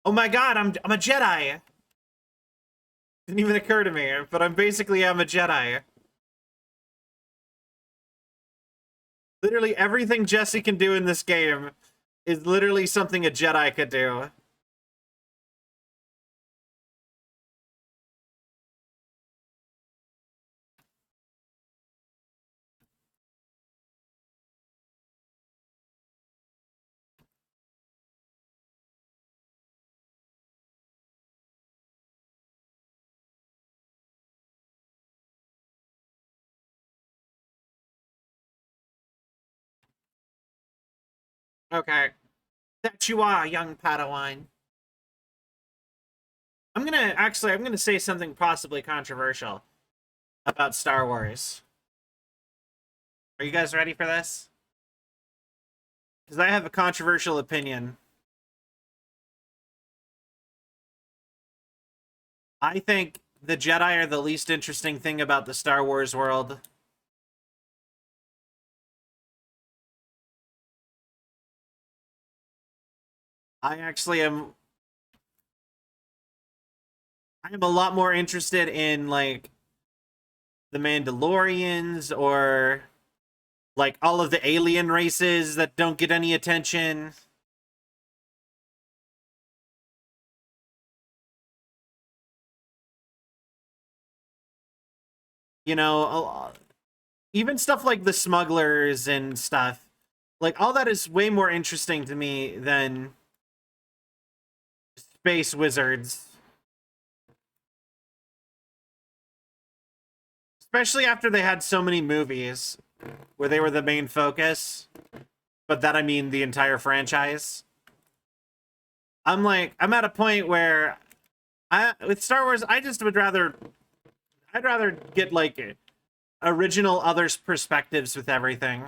Oh my god, I'm a Jedi. Didn't even occur to me, but I'm a Jedi. Literally everything Jesse can do in this game is literally something a Jedi could do. Okay. That you are, young Padawan. I'm gonna say something possibly controversial about Star Wars. Are you guys ready for this? Because I have a controversial opinion. I think the Jedi are the least interesting thing about the Star Wars world. I actually am... I am a lot more interested in, like, the Mandalorians or, like, all of the alien races that don't get any attention. You know, even stuff like the smugglers and stuff. Like, all that is way more interesting to me than space wizards. Especially after they had so many movies where they were the main focus. But that, I mean, the entire franchise. I'm at a point where with Star Wars, I just would rather... I'd rather get, like, original others' perspectives with everything.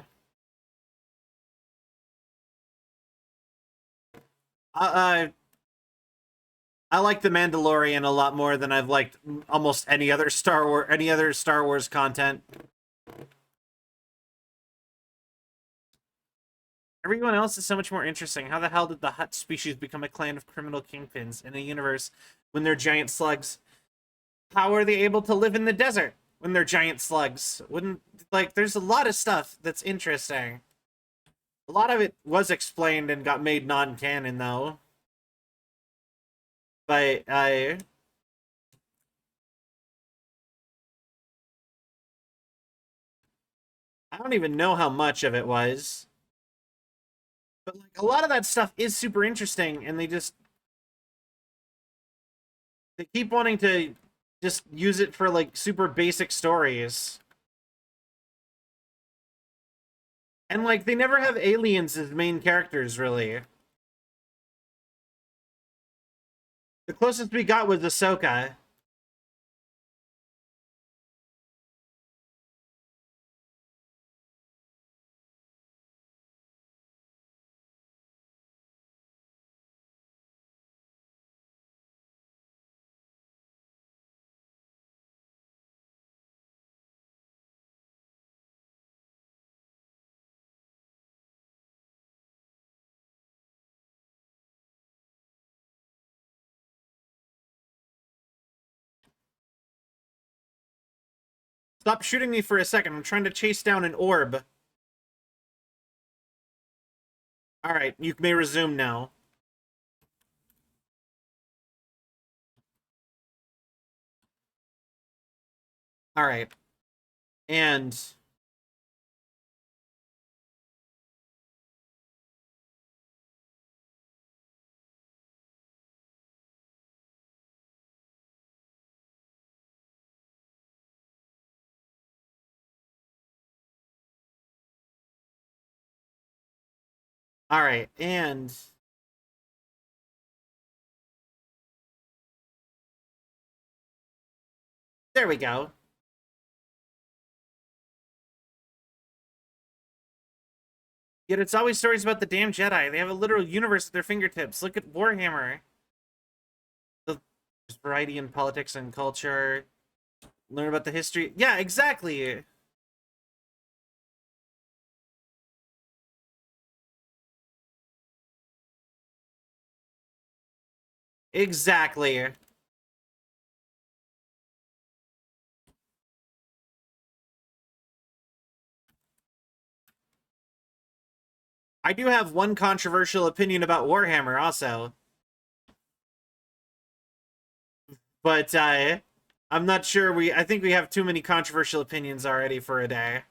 I like The Mandalorian a lot more than I've liked almost any other Star Wars content. Everyone else is so much more interesting. How the hell did the Hutt species become a clan of criminal kingpins in a universe when they're giant slugs? How are they able to live in the desert when they're giant slugs? Wouldn't, like, there's a lot of stuff that's interesting. A lot of it was explained and got made non-canon, though. But, I don't even know how much of it was. But, like, a lot of that stuff is super interesting, and they keep wanting to just use it for, like, super basic stories. And, like, they never have aliens as main characters, really. The closest we got was Ahsoka. Stop shooting me for a second. I'm trying to chase down an orb. Alright, you may resume now. Alright. And... Alright, and... There we go. Yet it's always stories about the damn Jedi. They have a literal universe at their fingertips. Look at Warhammer. There's variety in politics and culture. Learn about the history. Yeah, exactly. Exactly. I do have one controversial opinion about Warhammer also. But I'm not sure I think we have too many controversial opinions already for a day.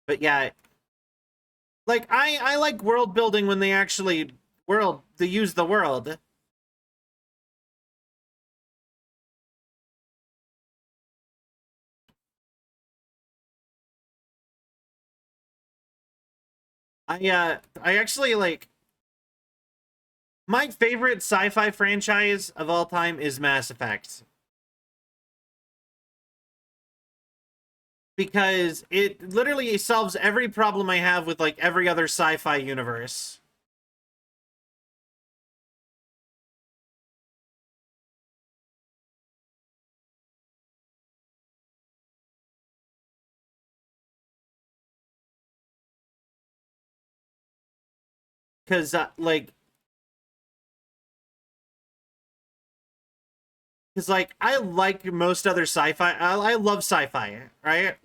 But yeah, like I like world building when they actually they use the world. I actually like my favorite sci-fi franchise of all time is Mass Effect. Because it literally solves every problem I have with like every other sci-fi universe. Because like I like most other sci-fi. I love sci-fi, right?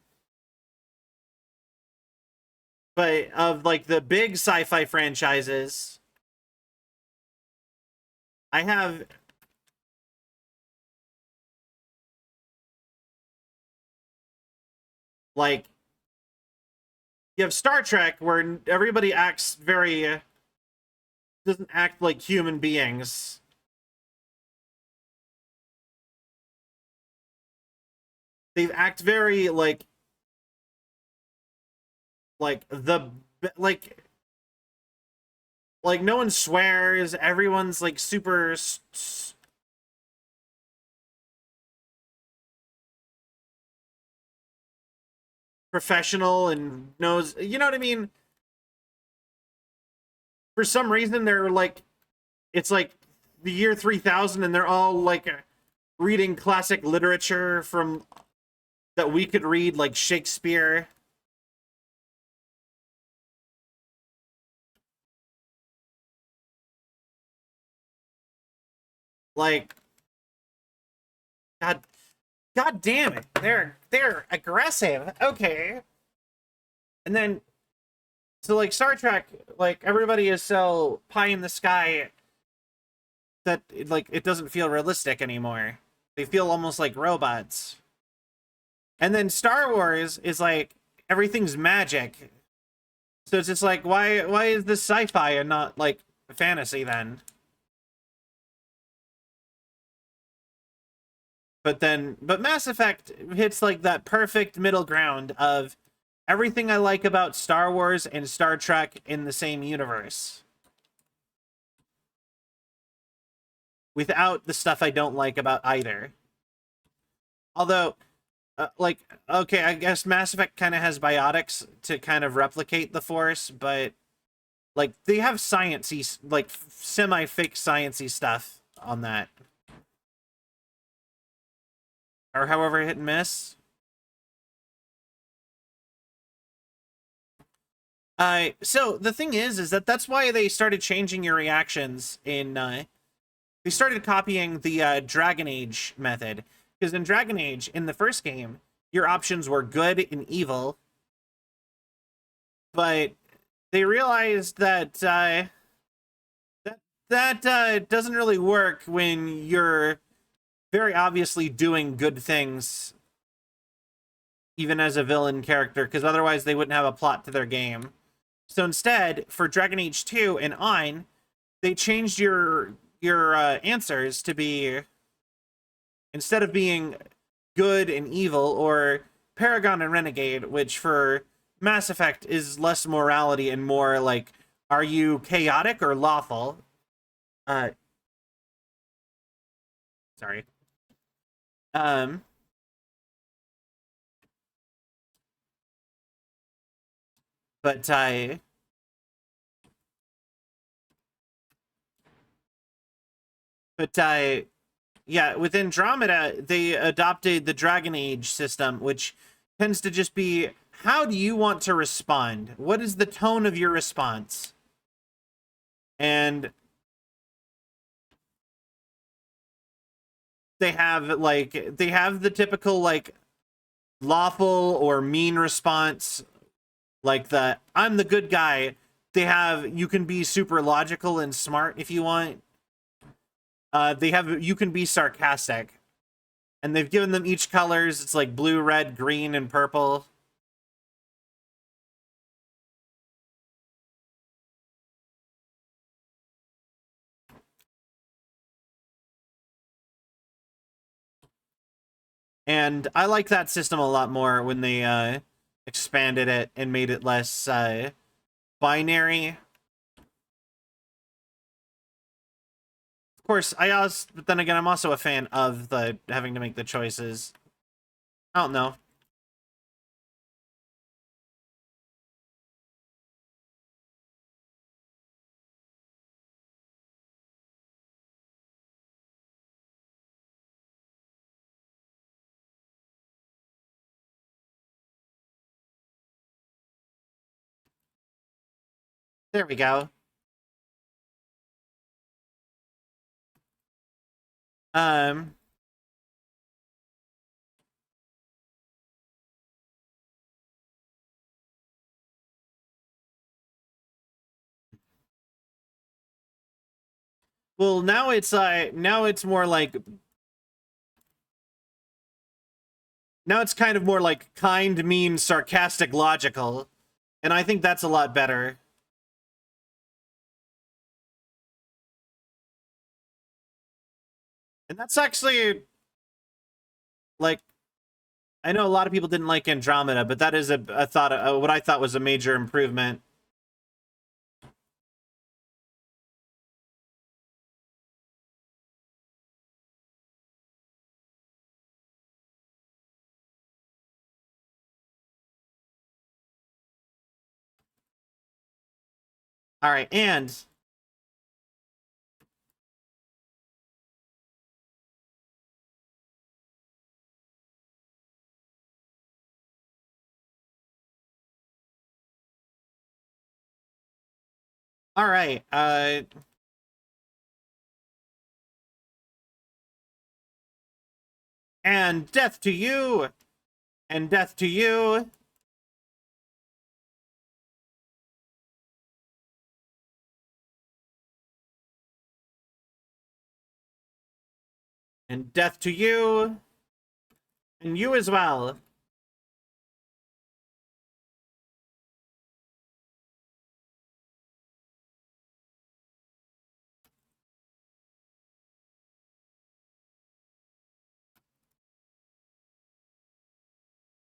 But of like the big sci-fi franchises, I have like you have Star Trek where everybody acts very doesn't act like human beings. They act very like the like Like, no one swears. Everyone's like super professional and knows, you know what I mean? For some reason, they're like, it's like the year 3000 and they're all like reading classic literature from that we could read, like Shakespeare. Like, God, God damn it. They're aggressive. Okay. And then so like Star Trek, like everybody is so pie in the sky that like it doesn't feel realistic anymore. They feel almost like robots. And then Star Wars is like everything's magic. So it's just like why is this sci-fi and not like fantasy then? But Mass Effect hits like that perfect middle ground of everything I like about Star Wars and Star Trek in the same universe, without the stuff I don't like about either. Although, like, okay, I guess Mass Effect kind of has biotics to kind of replicate the Force, but like they have sciencey, like semi-fake sciencey stuff on that, or however hit and miss. So the thing is that that's why they started changing your reactions in. They started copying the Dragon Age method, because in Dragon Age, in the first game, your options were good and evil, but they realized that doesn't really work when you're very obviously doing good things, even as a villain character, because otherwise they wouldn't have a plot to their game. So instead, for Dragon Age 2 and on, they changed your answers to be, instead of being good and evil, or Paragon and Renegade, which for Mass Effect is less morality and more like, are you chaotic or lawful? Sorry. Um, but yeah, with Andromeda, they adopted the Dragon Age system, which tends to just be, how do you want to respond? What is the tone of your response? And they have the typical like lawful or mean response, like the I'm the good guy. They have, you can be super logical and smart if you want. They have, you can be sarcastic, and they've given them each colors. It's like blue, red, green, and purple. And I like that system a lot more when they expanded it and made it less binary. Of course, but then again, I'm also a fan of the having to make the choices. I don't know. There we go. Um, well, now it's more like, now it's kind of more like kind, mean, sarcastic, logical, and I think that's a lot better. And that's actually, like, I know a lot of people didn't like Andromeda, but that is a thought, what I thought was a major improvement. All right, and all right, and death to you, and death to you. And death to you, and you as well.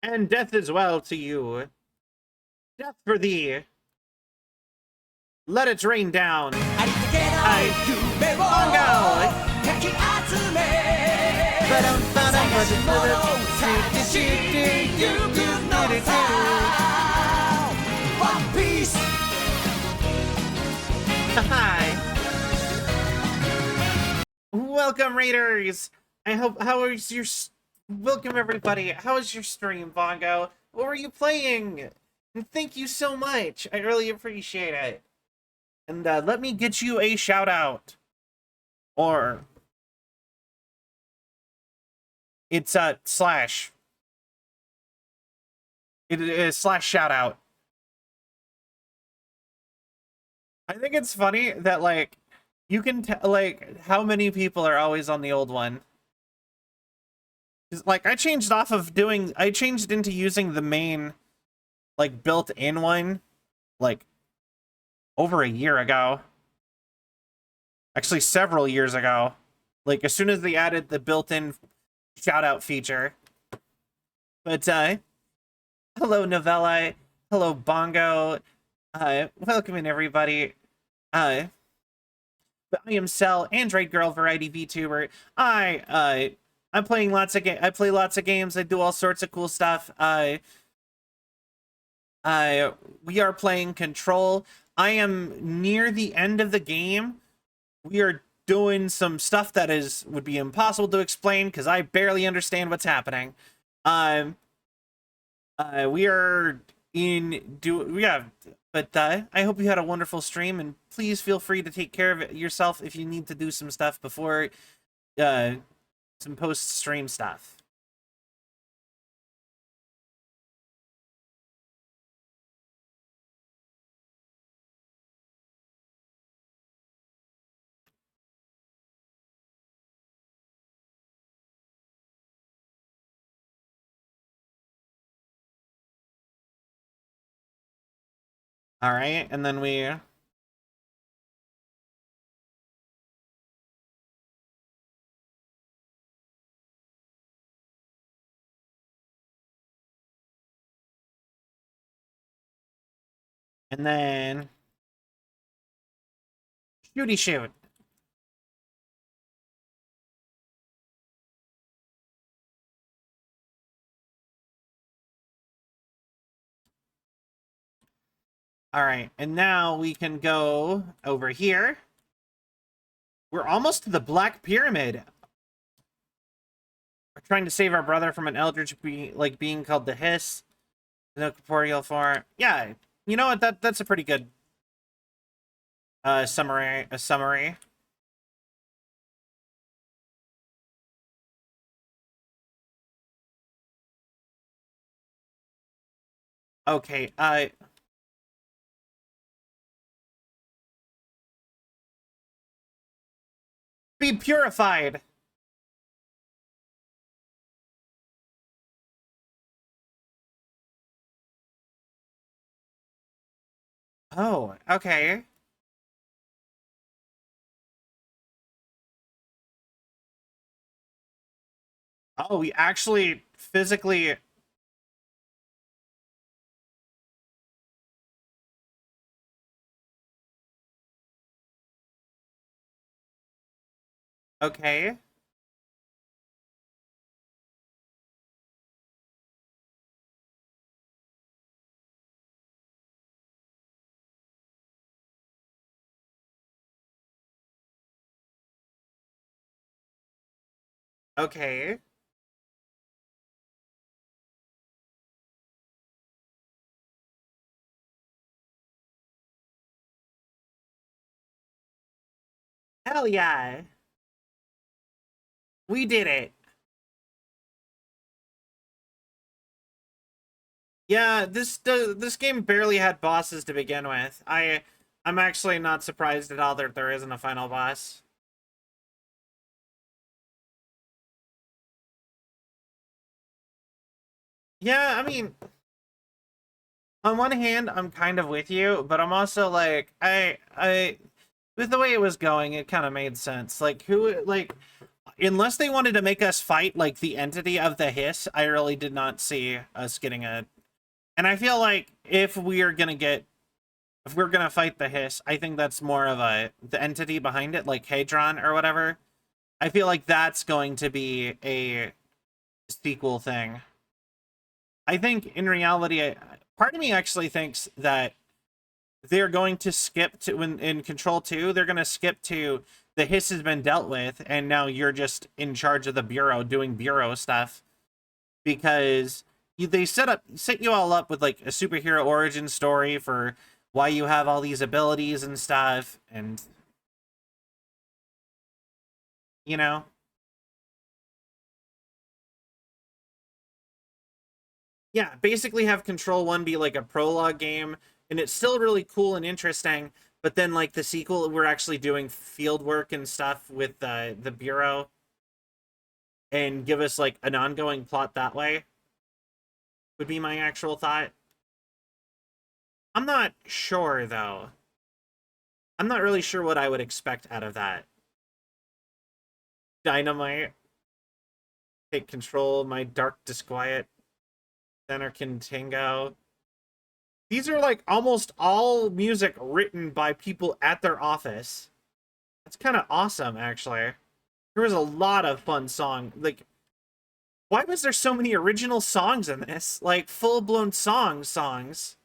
And death as well to you. Death for thee. Let it rain down. Hi. Welcome, Raiders. I hope. How is your? Welcome, everybody. How is your stream, Bongo? What were you playing? And thank you so much. I really appreciate it. And let me get you a shout out. Or it's slash. It is slash shout out. I think it's funny that like you can tell like how many people are always on the old one. Like I changed into using the main like built-in one like over a year ago. Actually several years ago. Like as soon as they added the built-in shout out feature. But hello Novella, hello Bongo. Welcome in everybody. I am Cell, Android Girl, Variety VTuber. I'm playing lots of games. I play lots of games. I do all sorts of cool stuff. We are playing Control. I am near the end of the game. We are doing some stuff that would be impossible to explain because I barely understand what's happening. We are but I hope you had a wonderful stream, and please feel free to take care of yourself if you need to do some stuff before some post-stream stuff. All right, and then we and then shooty shoot. All right, and now we can go over here. We're almost to the Black Pyramid. We're trying to save our brother from an eldritch being called the Hiss. No corporeal form. Yeah, you know what? That's a pretty good summary. Okay, be purified. Oh, okay. Oh, we actually physically. Okay. Okay. Hell yeah. We did it. Yeah, this game barely had bosses to begin with. I'm actually not surprised at all that there isn't a final boss. Yeah, I mean, on one hand, I'm kind of with you, but I'm also like, with the way it was going, it kind of made sense. Like, unless they wanted to make us fight like the entity of the hiss, I really did not see us getting a. And I feel like if we're gonna fight the hiss, I think that's more of the entity behind it, like Hadron or whatever. I feel like that's going to be a sequel thing. I think in reality, part of me actually thinks that they're going to skip to when in Control 2, they're going to skip to the hiss has been dealt with, and now you're just in charge of the bureau doing bureau stuff because they set you all up with like a superhero origin story for why you have all these abilities and stuff, and you know, yeah, basically have Control 1 be like a prologue game, and it's still really cool and interesting, but then like the sequel, we're actually doing field work and stuff with the bureau and give us like an ongoing plot that way would be my actual thought. I'm not sure though. I'm not really sure what I would expect out of that. Dynamite, take control, my dark disquiet, Anarchin Tango. These are like almost all music written by people at their office. That's kind of awesome, actually. There was a lot of fun song. Like, why was there so many original songs in this? Like full-blown songs.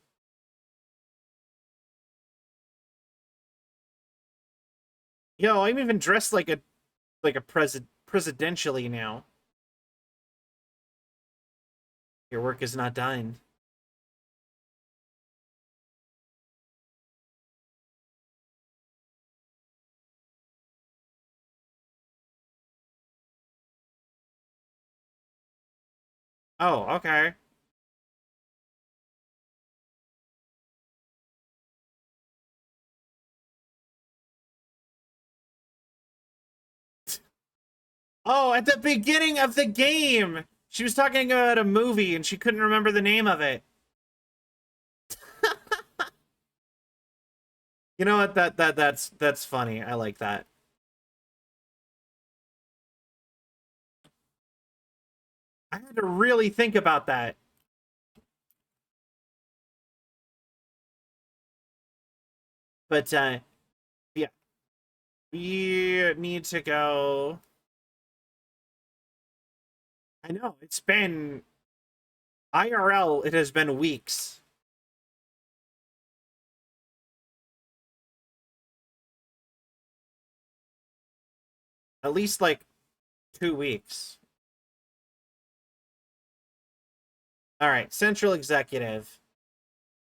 Yo, I'm even dressed like a presidentially now. Your work is not done. Oh, okay. Oh, at the beginning of the game, she was talking about a movie and she couldn't remember the name of it. You know what? That's funny. I like that. I had to really think about that. But yeah, we need to go. I know it's been IRL. It has been weeks. At least like 2 weeks. All right, Central Executive.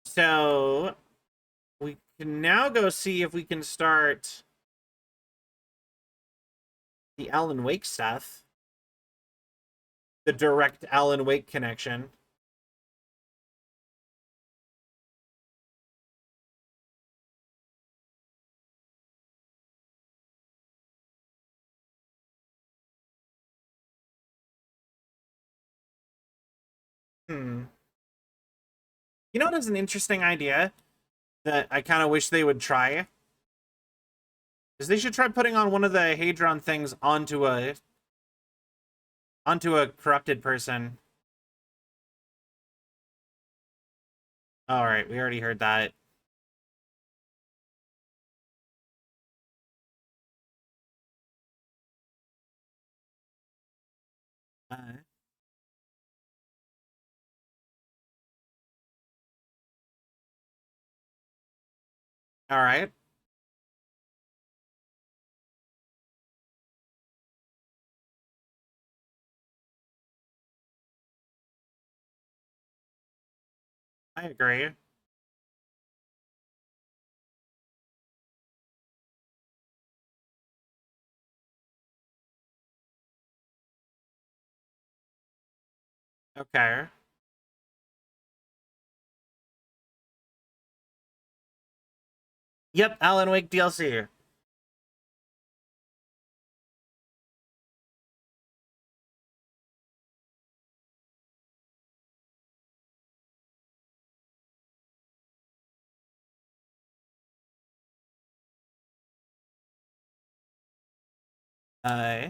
So we can now go see if we can start the Alan Wake stuff. The direct Alan Wake connection. Hmm. You know what is an interesting idea that I kind of wish they would try? Is they should try putting on one of the Hadron things onto a corrupted person. All right, we already heard that. Uh, all right. I agree. Okay. Yep, Alan Wake DLC. Uh,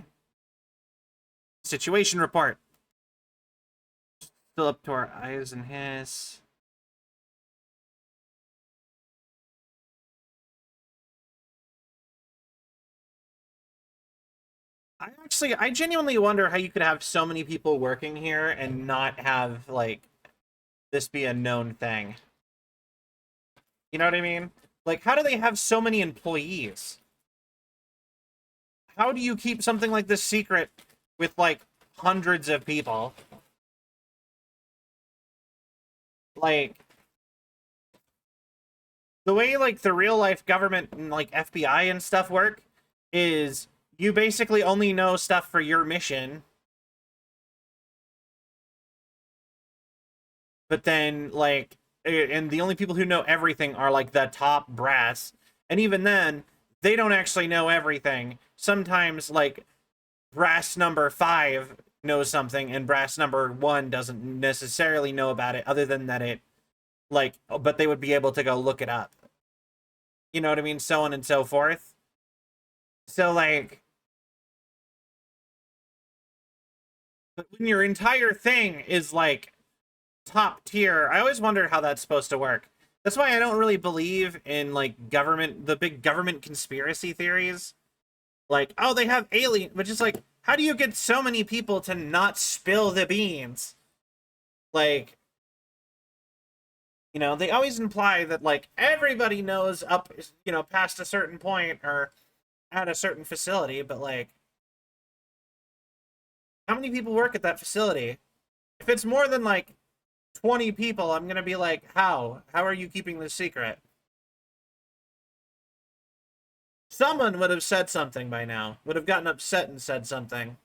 Situation report. Still up to our eyes and his. I genuinely wonder how you could have so many people working here and not have, like, this be a known thing. You know what I mean? Like, how do they have so many employees? How do you keep something like this secret with, like, hundreds of people? Like, the way, like, the real life government and, like, FBI and stuff work is you basically only know stuff for your mission. But then, like, and the only people who know everything are, like, the top brass. And even then, they don't actually know everything. Sometimes, like, brass number 5 knows something and brass number 1 doesn't necessarily know about it, other than that it, like, but they would be able to go look it up. You know what I mean? So on and so forth. So, like, but when your entire thing is, like, top tier, I always wonder how that's supposed to work. That's why I don't really believe in, like, the big government conspiracy theories. Like, oh, they have alien, but just like, how do you get so many people to not spill the beans? Like, you know, they always imply that, like, everybody knows up, you know, past a certain point or at a certain facility, but, like, how many people work at that facility? If it's more than, like, 20 people, I'm gonna be like, how? How are you keeping this secret? Someone would have said something by now. Would have gotten upset and said something.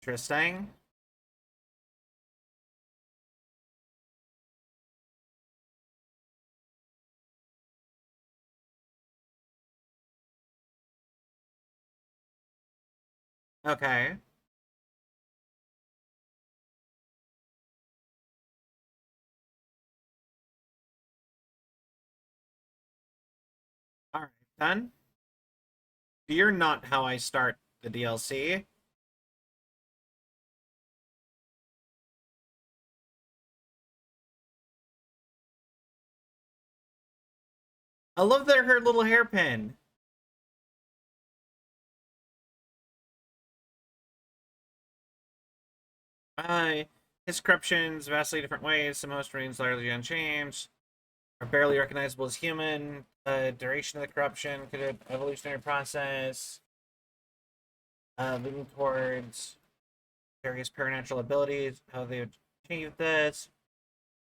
Interesting. Okay. Alright, then. You're not how I start the DLC. I love her little hairpin. His corruptions vastly different ways. Some host remains largely unchanged. Are barely recognizable as human. Duration of the corruption could have evolutionary process. Leading towards various paranatural abilities. How they achieve this.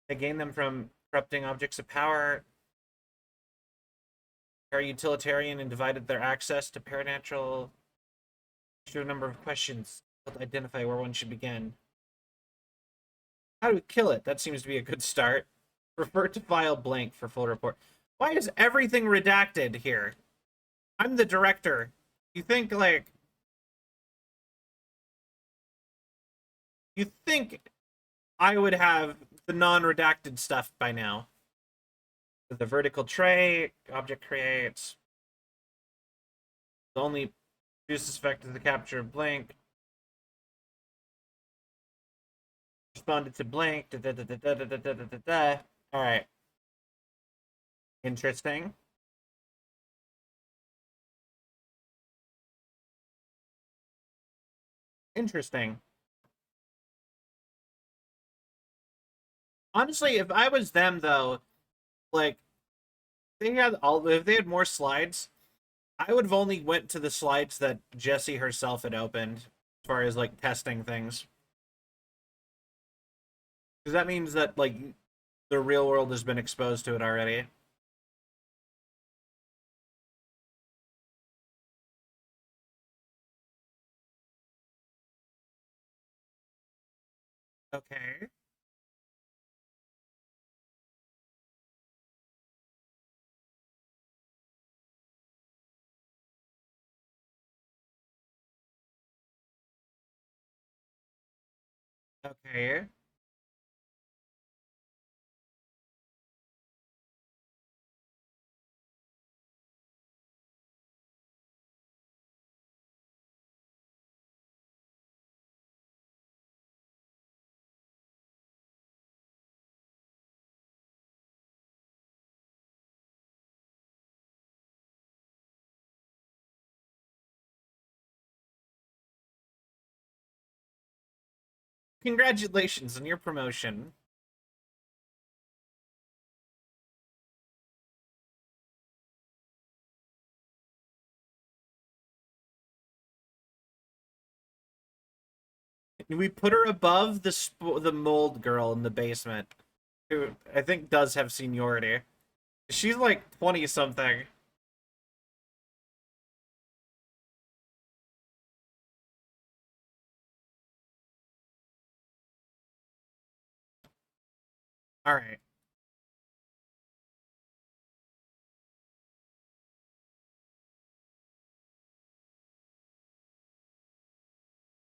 They gain them from corrupting objects of power. Are utilitarian and divided their access to paranatural to a number of questions to identify where one should begin. How do we kill it? That seems to be a good start. Refer to file blank for full report. Why is everything redacted here? I'm the director. You think, like, you think I would have the non-redacted stuff by now? The vertical tray, object creates. The only use effect is the capture of blank. responded to blank. All right. Interesting. Interesting. Honestly, if I was them though, like if they had more slides, I would have only went to the slides that Jessie herself had opened as far as like testing things. Because that means that like the real world has been exposed to it already. Okay. Okay. Congratulations on your promotion. We put her above the mold girl in the basement, who I think does have seniority. She's like 20 something. All right.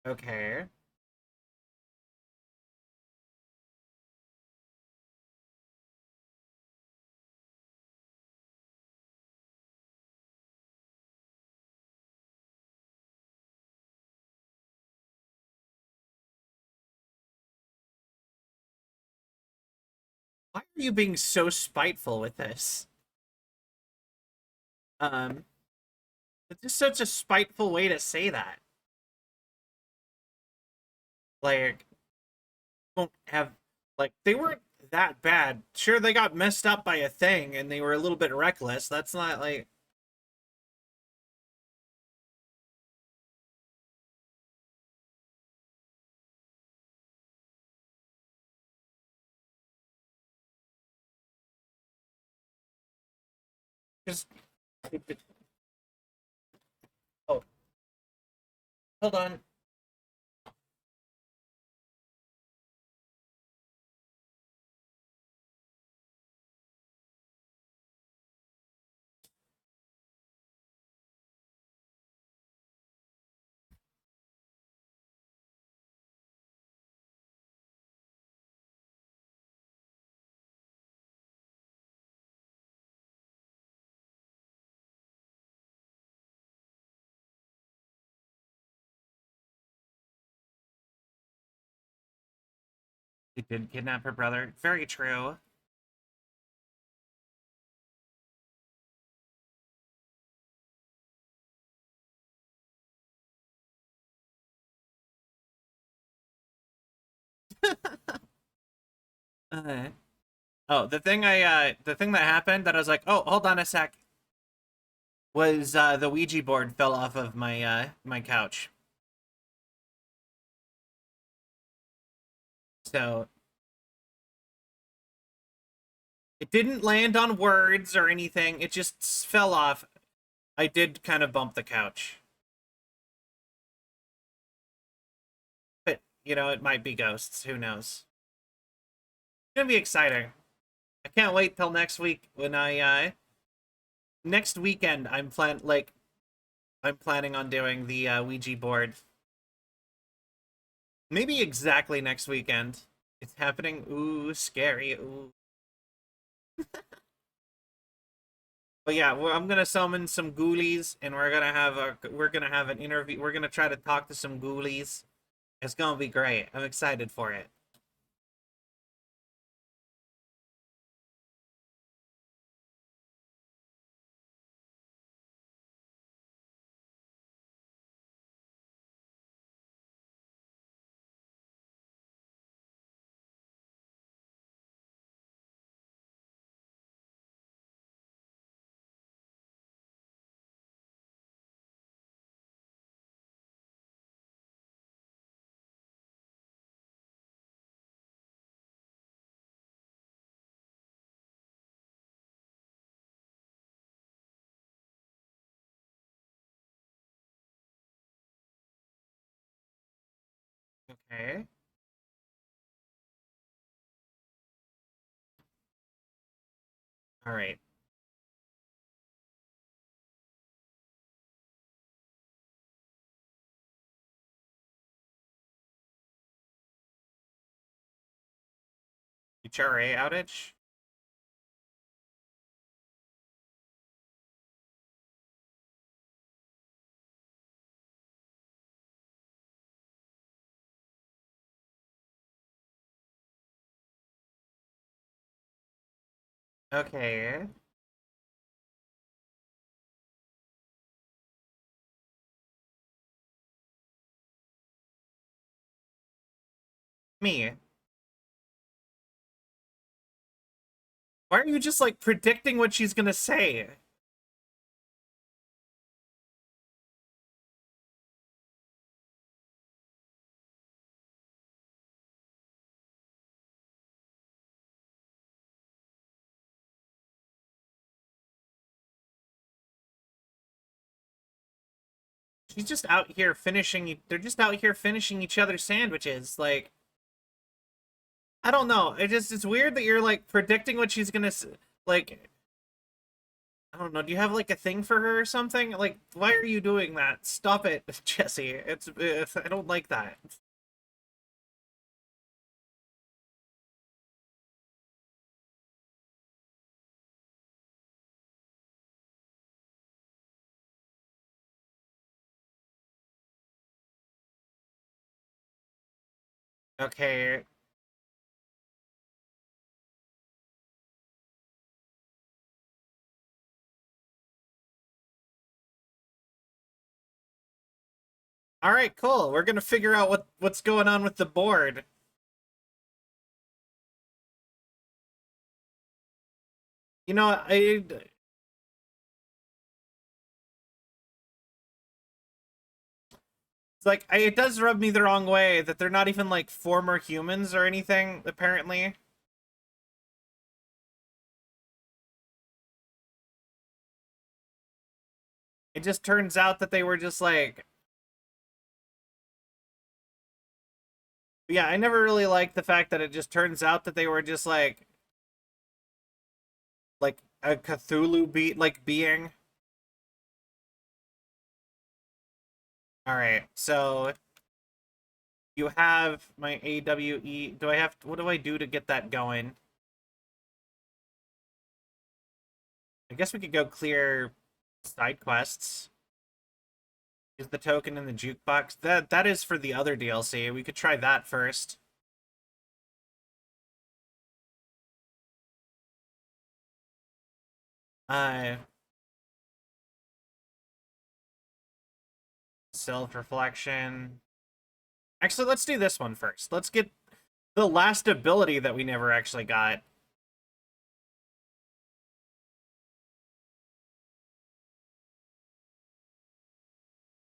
Okay. Why are you being so spiteful with this? Um, it's just such a spiteful way to say that. Like, won't have like they weren't that bad. Sure, they got messed up by a thing and they were a little bit reckless. That's not like just. Oh, hold on. They did kidnap her brother. Very true. Uh, oh, the thing that happened that I was like, oh, hold on a sec, was the Ouija board fell off of my couch. So it didn't land on words or anything. It just fell off. I did kind of bump the couch. But, you know, it might be ghosts. Who knows? It's gonna be exciting. I can't wait till next week when next weekend I'm planning on doing the Ouija board. Maybe exactly next weekend. It's happening. Ooh, scary. Ooh. But yeah, I'm gonna summon some ghoulies, and we're gonna have an interview. We're gonna try to talk to some ghoulies. It's gonna be great. I'm excited for it. Okay. All right. HRA outage. Okay. Me. Why are you just like predicting what she's gonna say? She's just out here finishing. They're just out here finishing each other's sandwiches. Like, I don't know. It's weird that you're like predicting what she's gonna like. I don't know. Do you have like a thing for her or something? Like, why are you doing that? Stop it, Jesse. I don't like that. Okay. All right, cool. We're gonna figure out what's going on with the board. You know, it's like it does rub me the wrong way that they're not even like former humans or anything. Apparently, it just turns out that they were just like, yeah. I never really liked the fact that it just turns out that they were just like a Cthulhu being. All right, so you have my AWE. Do I have? What do I do to get that going? I guess we could go clear side quests. Is the token in the jukebox? That is for the other DLC. We could try that first. Uh, self-reflection. Actually, let's do this one first. Let's get the last ability that we never actually got.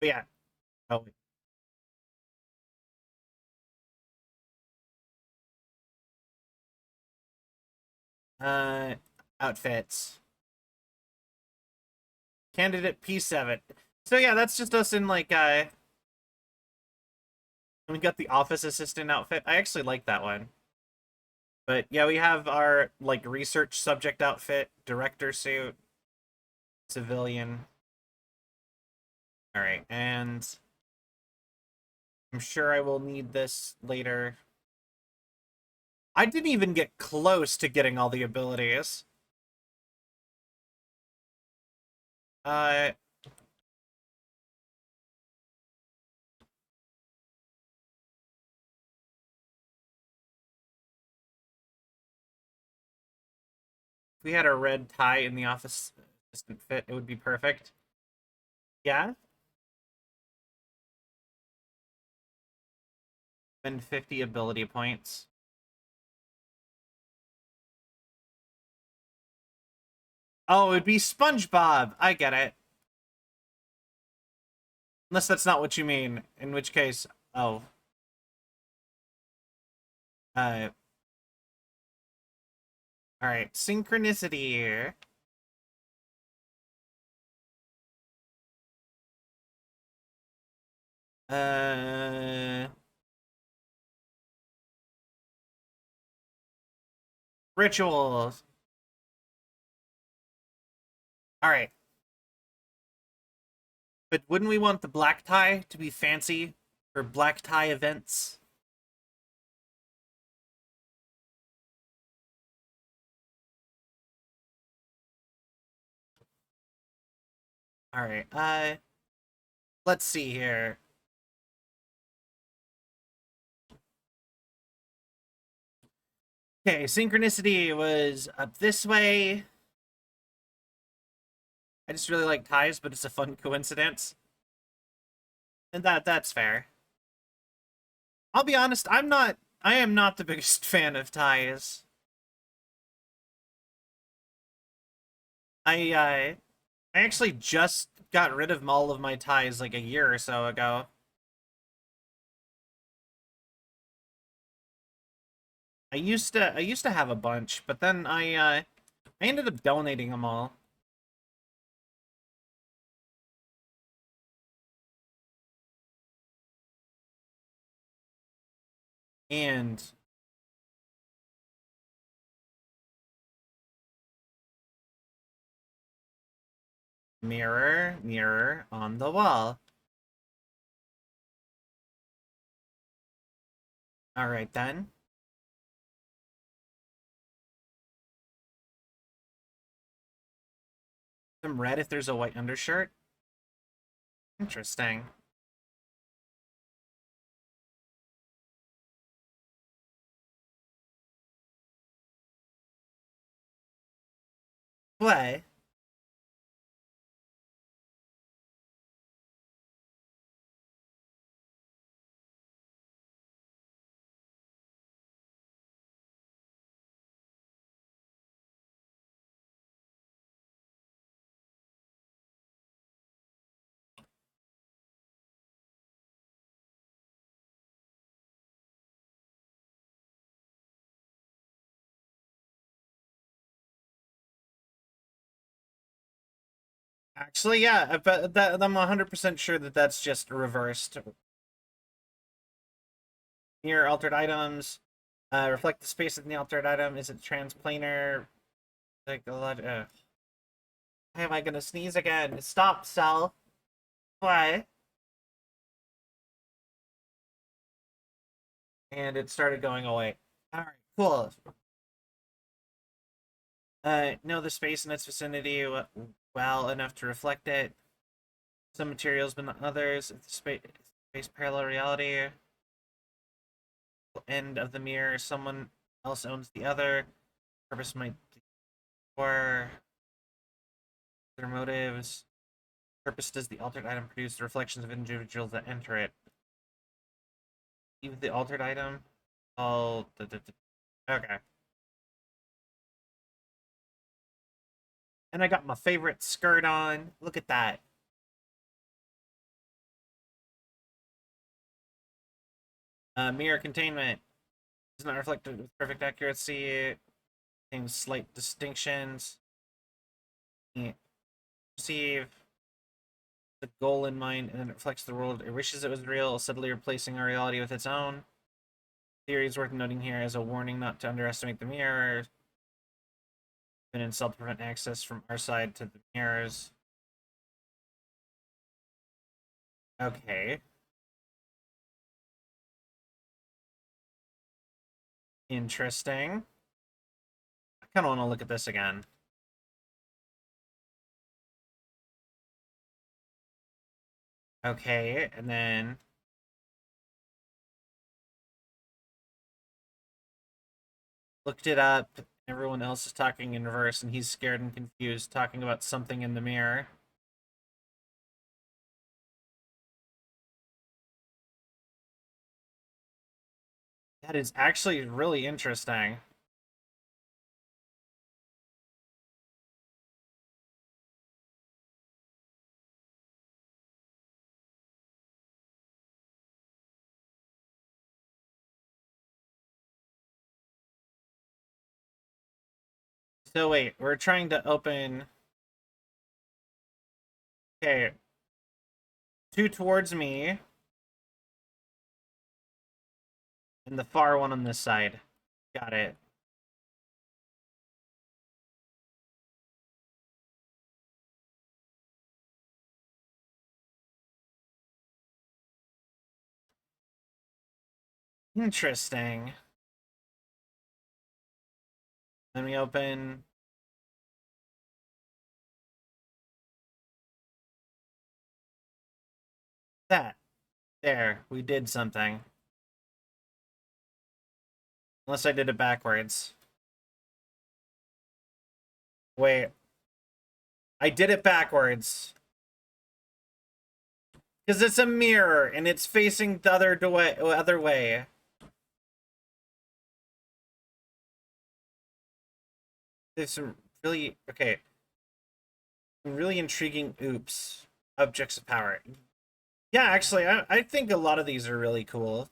But yeah. Oh, uh, outfits. Candidate P7. So yeah, that's just us in like we got the office assistant outfit. I actually like that one. But yeah, we have our like research subject outfit, director suit, civilian. All right, and I'm sure I will need this later. I didn't even get close to getting all the abilities. Uh, if we had a red tie in the office assistant fit, it would be perfect. Yeah? Spend 50 ability points. Oh, it would be SpongeBob. I get it. Unless that's not what you mean, in which case, oh. Uh, all right, synchronicity here. Uh, Rituals. All right. But wouldn't we want the black tie to be fancy for black tie events? All right. Let's see here. Okay, synchronicity was up this way. I just really like ties, but it's a fun coincidence. And that's fair. I'll be honest, I am not the biggest fan of ties. I actually just got rid of all of my ties like a year or so ago. I used to have a bunch, but then I ended up donating them all. And mirror, mirror on the wall. All right then. Some red if there's a white undershirt. Interesting. What? Actually, yeah, but that I'm 100% sure that that's just reversed. Mirror altered items. Reflect the space of the altered item. Is it transplanar? Like a lot. Why am I gonna sneeze again? Stop, Cell. Why? And it started going away. All right, cool. Know the space in its vicinity well enough to reflect it. Some materials, but not others. If the space parallel reality. End of the mirror. Someone else owns the other. Purpose might or their motives. Purpose does the altered item produce the reflections of individuals that enter it. Even the altered item. All okay. And I got my favorite skirt on. Look at that. Mirror containment is not reflected with perfect accuracy. Contains slight distinctions. Perceive the goal in mind, and then it reflects the world. It wishes it was real, subtly replacing our reality with its own. Theory is worth noting here as a warning not to underestimate the mirror. Been installed to prevent access from our side to the mirrors. Okay. Interesting. I kind of want to look at this again. Okay, and then looked it up. Everyone else is talking in reverse, and he's scared and confused, talking about something in the mirror. That is actually really interesting. So wait, we're trying to open. Okay. Two towards me. And the far one on this side. Got it. Interesting. Then we open... that. There, we did something. Unless I did it backwards. Wait. I did it backwards. Because it's a mirror, and it's facing the other way. There's some really... okay. Some really intriguing objects of power. Yeah, actually, I think a lot of these are really cool.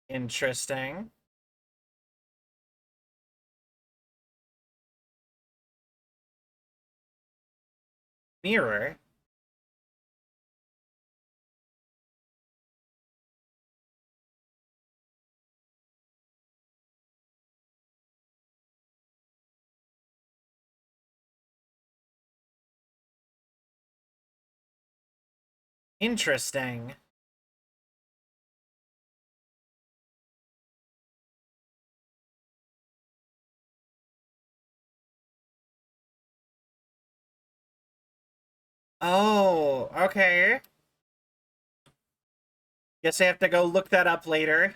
Interesting. Mirror. Interesting. Oh, okay. Guess I have to go look that up later.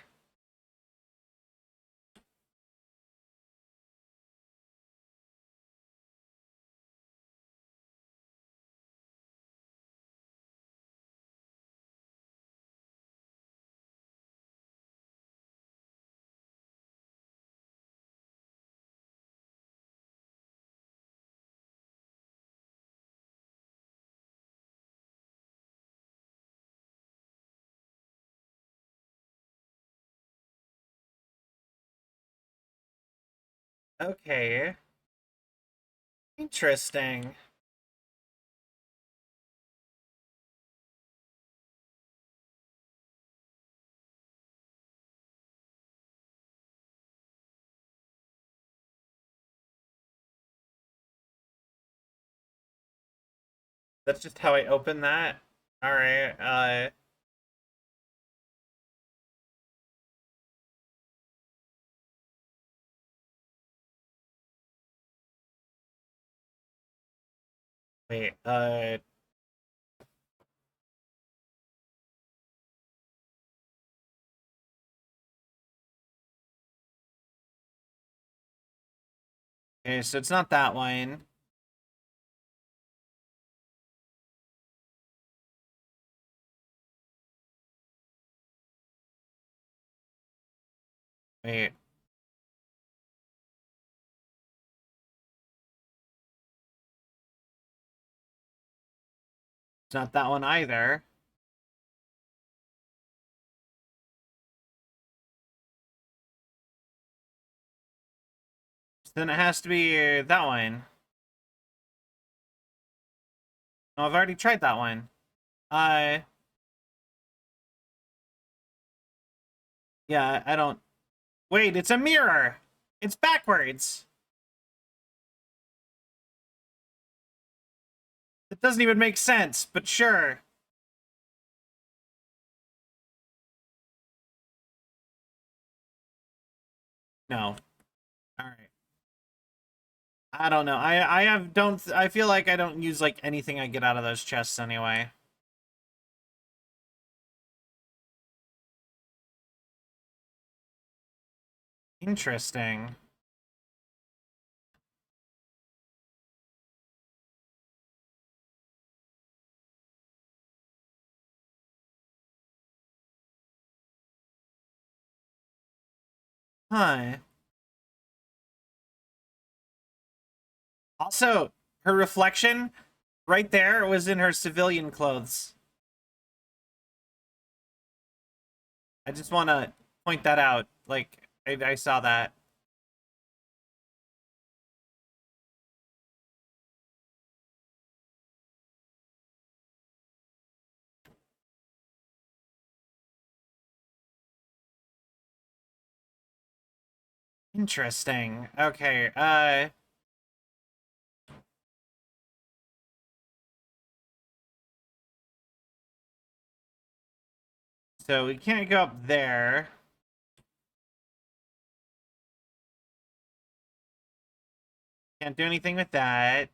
Okay. Interesting. That's just how I open that. Alright, wait, okay, so it's not that one. Wait. It's not that one either. So then it has to be that one. No, I've already tried that one. Uh, yeah, I don't... Wait, it's a mirror! It's backwards! It doesn't even make sense, but sure. No. Alright. I don't know. I feel like I don't use like anything I get out of those chests anyway. Interesting. Huh. Also, her reflection right there was in her civilian clothes. I just want to point that out. Like, I saw that. Interesting. Okay, so we can't go up there. Can't do anything with that.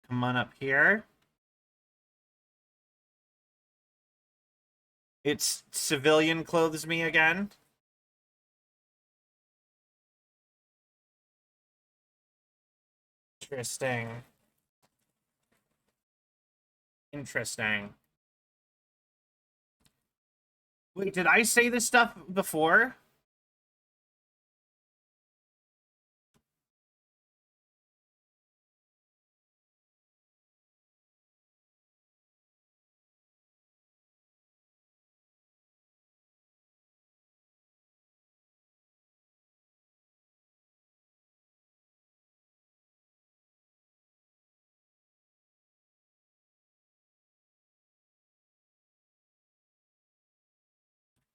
Come on up here. It's civilian clothes me again. Interesting. Interesting. Wait, did I say this stuff before?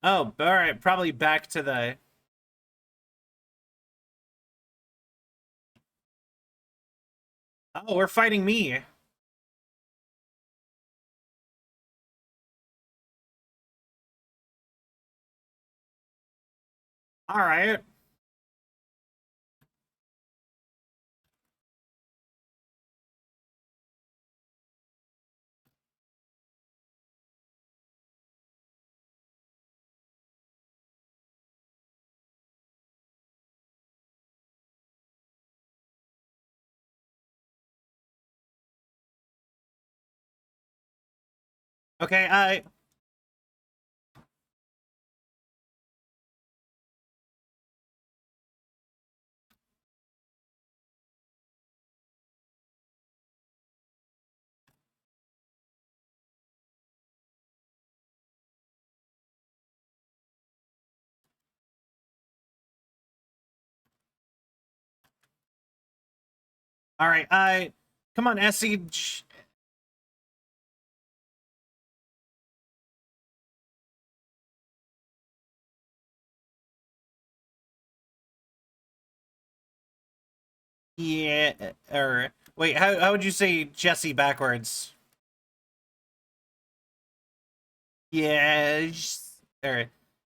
Oh, all right, probably back to the... Oh, we're fighting me. All right. Okay, all right, come on, Essie. Yeah, or wait, how would you say Jesse backwards? Yes, or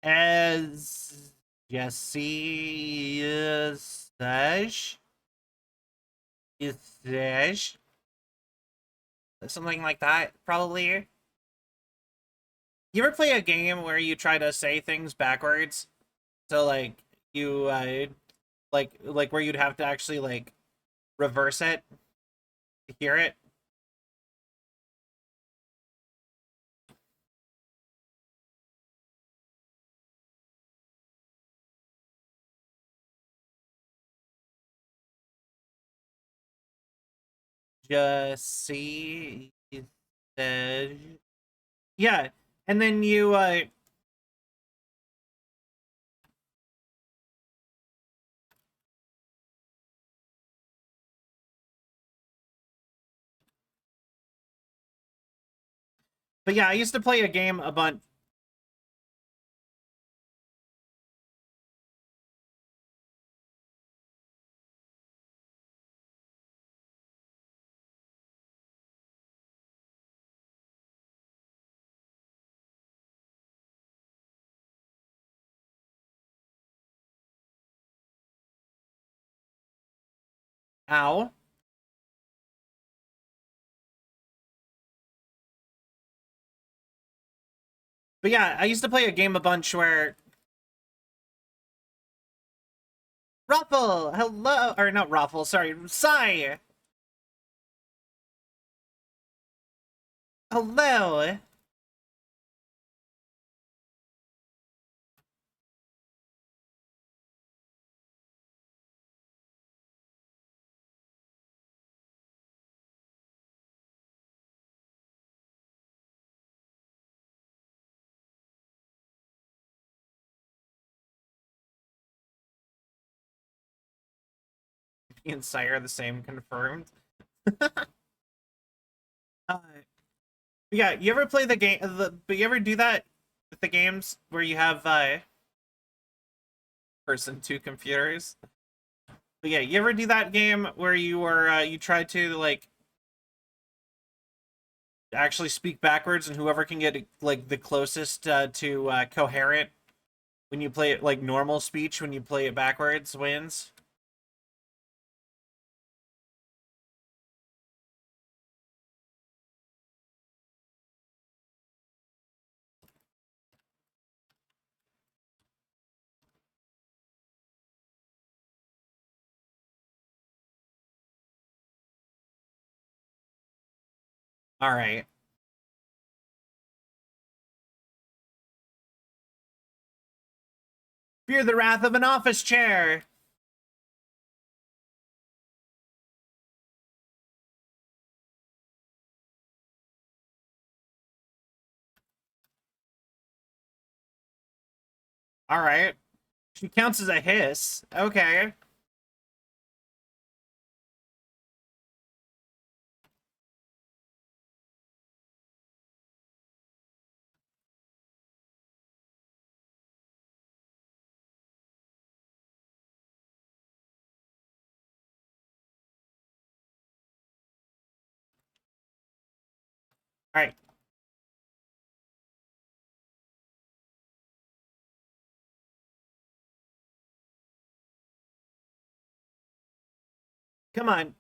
as Jesse is Dash is Dash, something like that, probably. You ever play a game where you try to say things backwards? So like you like where you'd have to actually like reverse it to hear it? Jesse said, yeah, and then you but yeah, I used to play a game a bunch. Ow. But yeah, I used to play a game a bunch where Ruffle, hello, or not Ruffle, sorry, Sai, hello. Me and Sai are the same, confirmed. Uh, Yeah, you ever play the game? But you ever do that with the games where you have person two computers? But yeah, you ever do that game where you try to like actually speak backwards, and whoever can get like the closest to coherent when you play it like normal speech when you play it backwards wins? All right. Fear the wrath of an office chair. All right. She counts as a hiss. Okay. All right. Come on.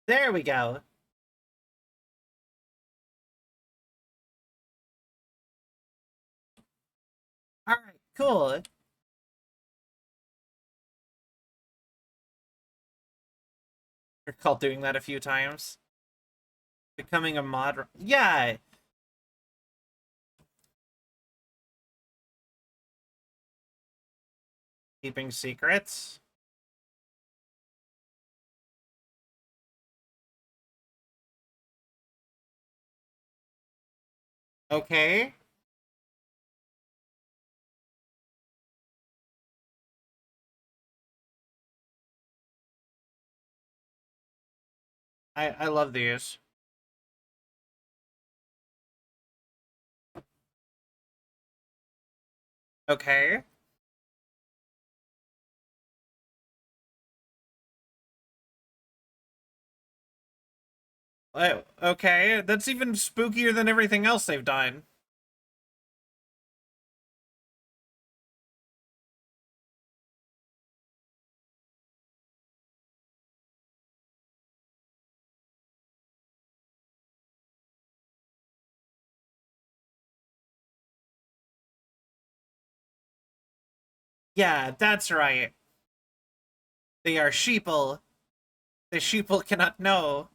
There we go. All right. Cool. Recall doing that a few times. Becoming a mod. Yeah. Keeping secrets. Okay. I love these. Okay. Okay. That's even spookier than everything else they've done. Yeah, that's right. They are sheeple. The sheeple cannot know.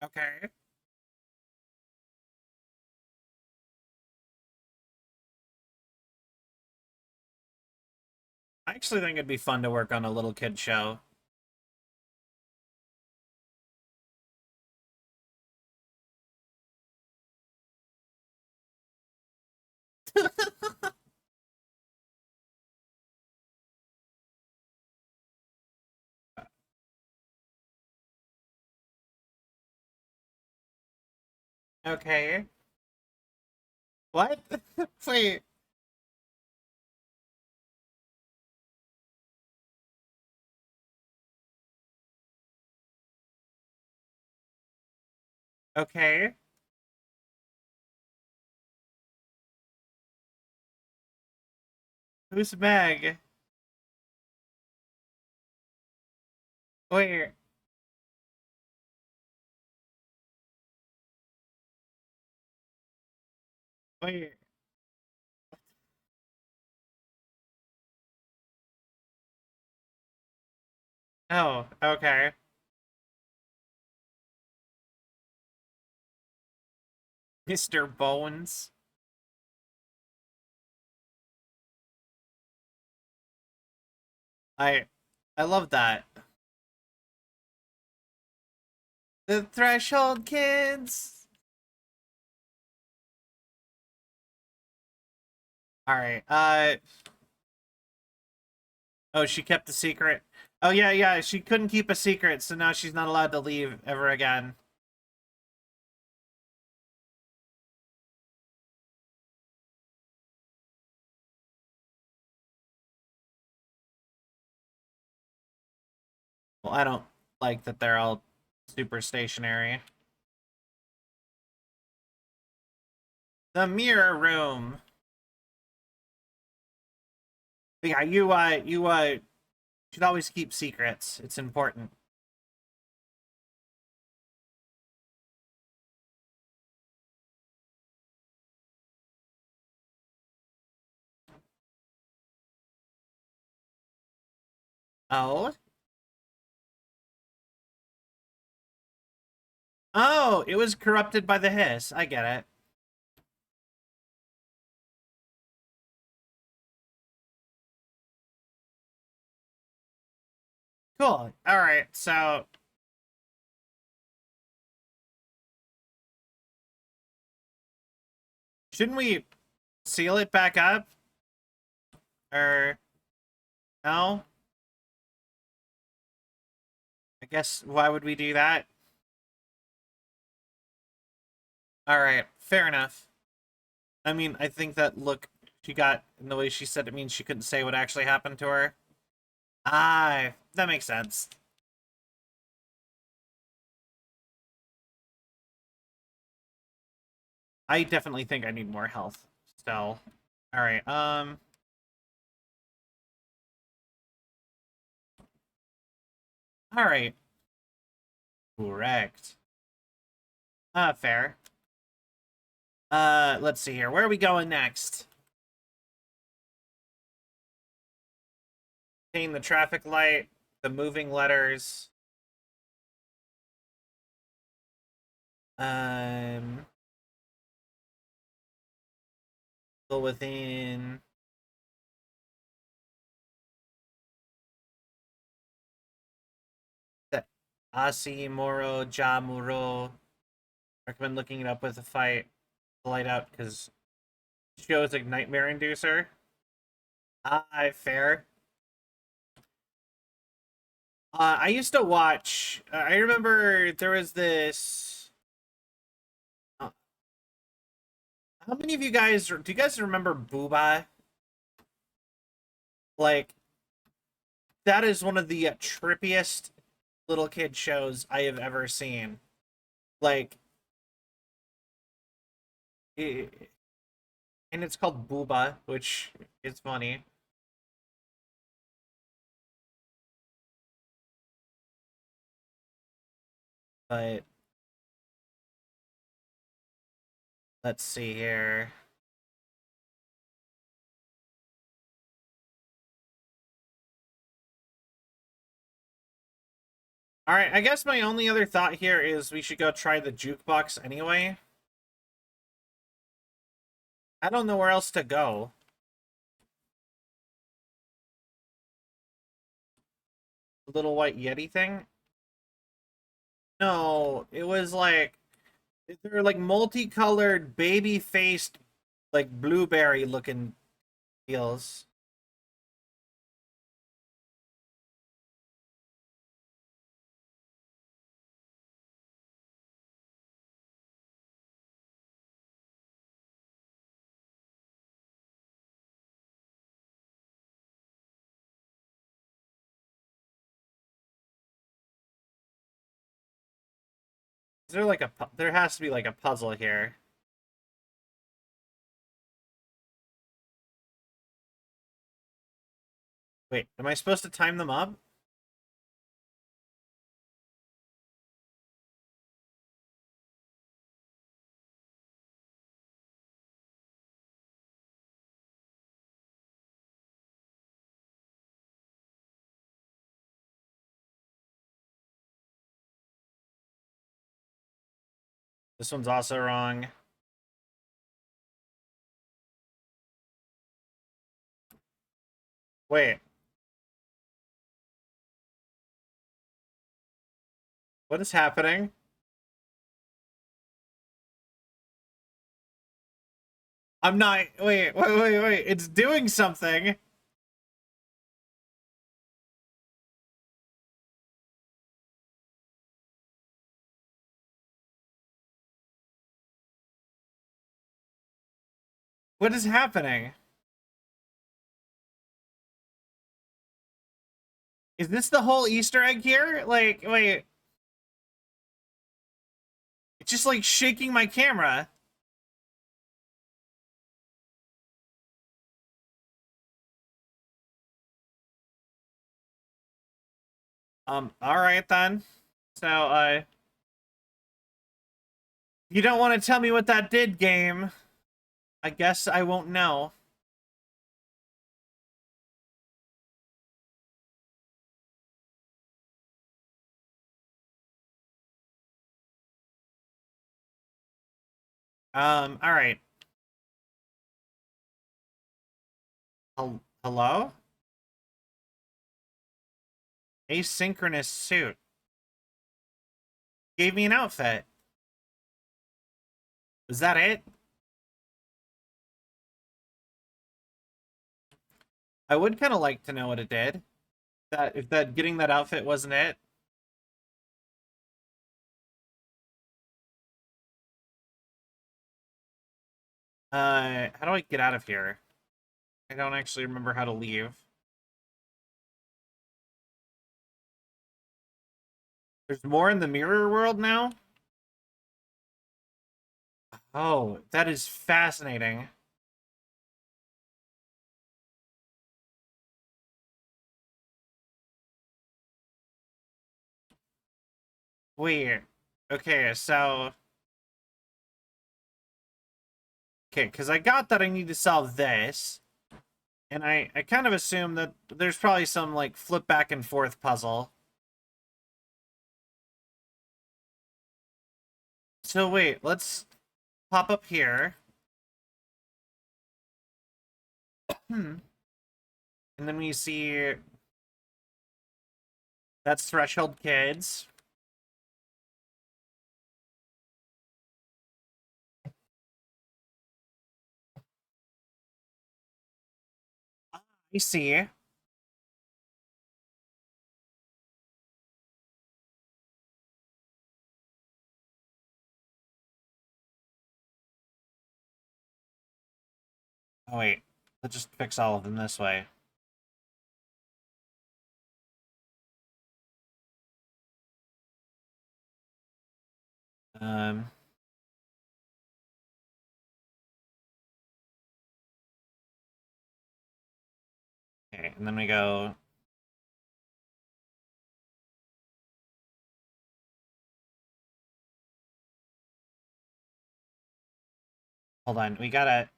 Okay. I actually think it'd be fun to work on a little kid show. Okay. What? Wait. Okay. Who's Meg? Wait. Wait. Oh, okay. Mr. Bones. I I love that. The Threshold Kids. All right. Oh, she kept the secret. Oh yeah, yeah. She couldn't keep a secret, so now she's not allowed to leave ever again. Well, I don't like that they're all super stationary. The mirror room. Yeah, you should always keep secrets. It's important. Oh. Oh, it was corrupted by the hiss. I get it. Cool. All right. So, shouldn't we seal it back up? Or no? I guess why would we do that? All right. Fair enough. I mean, I think that look she got in the way she said it means she couldn't say what actually happened to her. Ah, that makes sense. I definitely think I need more health still. All right. All right. Correct. Fair. Let's see here. Where are we going next? Obtain the traffic light, the moving letters. Um, Still within. The Asi Moro Jamuro. Recommend looking it up with the fight. The light out because shows like nightmare inducer. Fair. I used to watch. I remember there was this. Uh, how many of you guys do you guys remember Booba? Like that is one of the trippiest little kid shows I have ever seen. Like, it, and it's called Booba, which is funny. But let's see here. All right, I guess my only other thought here is we should go try the jukebox anyway. I don't know where else to go. Little white Yeti thing? No, it was like they're like multicolored, baby-faced, like blueberry looking deals. Is there like there has to be like a puzzle here. Wait, am I supposed to time them up? This one's also wrong. Wait. What is happening? I'm not. Wait. It's doing something. What is happening? Is this the whole Easter egg here? Like, wait. It's just like shaking my camera. Alright then. So, you don't want to tell me what that did, game. I guess I won't know. Alright. Hello? Asynchronous suit. Gave me an outfit. Is that it? I would kind of like to know what it did. That if that getting that outfit wasn't it. How do I get out of here? I don't actually remember how to leave. There's more in the mirror world now? Oh, that is fascinating. Wait. Okay, so... Okay, because I got that I need to solve this. And I kind of assume that there's probably some, like, flip back and forth puzzle. So wait, let's pop up here. And then we see... That's Threshold Kids. I see. Oh wait, let's just fix all of them this way. Um... Okay, and then we go... Hold on, we gotta...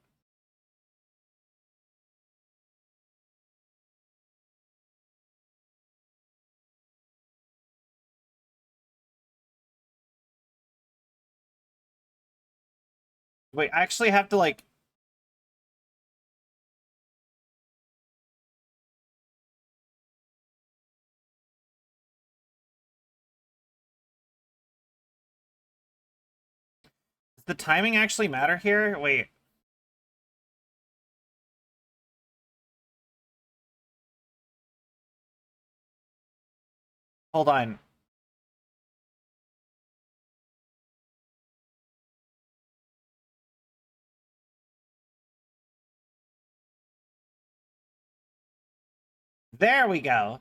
Wait, I actually have to, like... Does the timing actually matter here? Wait. Hold on. There we go.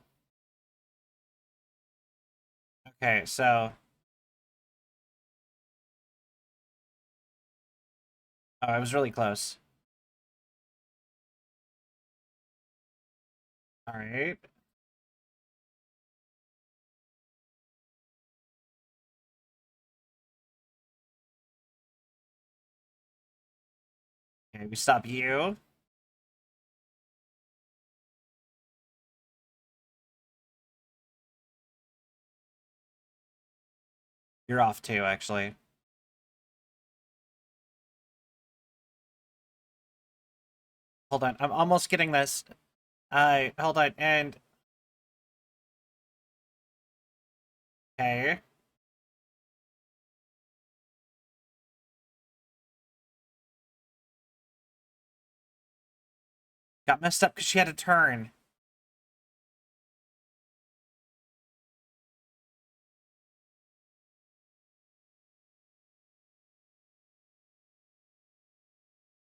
Okay, so... Oh, I was really close. Alright. Okay, we stop you. You're off too, actually. Hold on, I'm almost getting this. Hold on, and... Okay. Got messed up because she had to turn.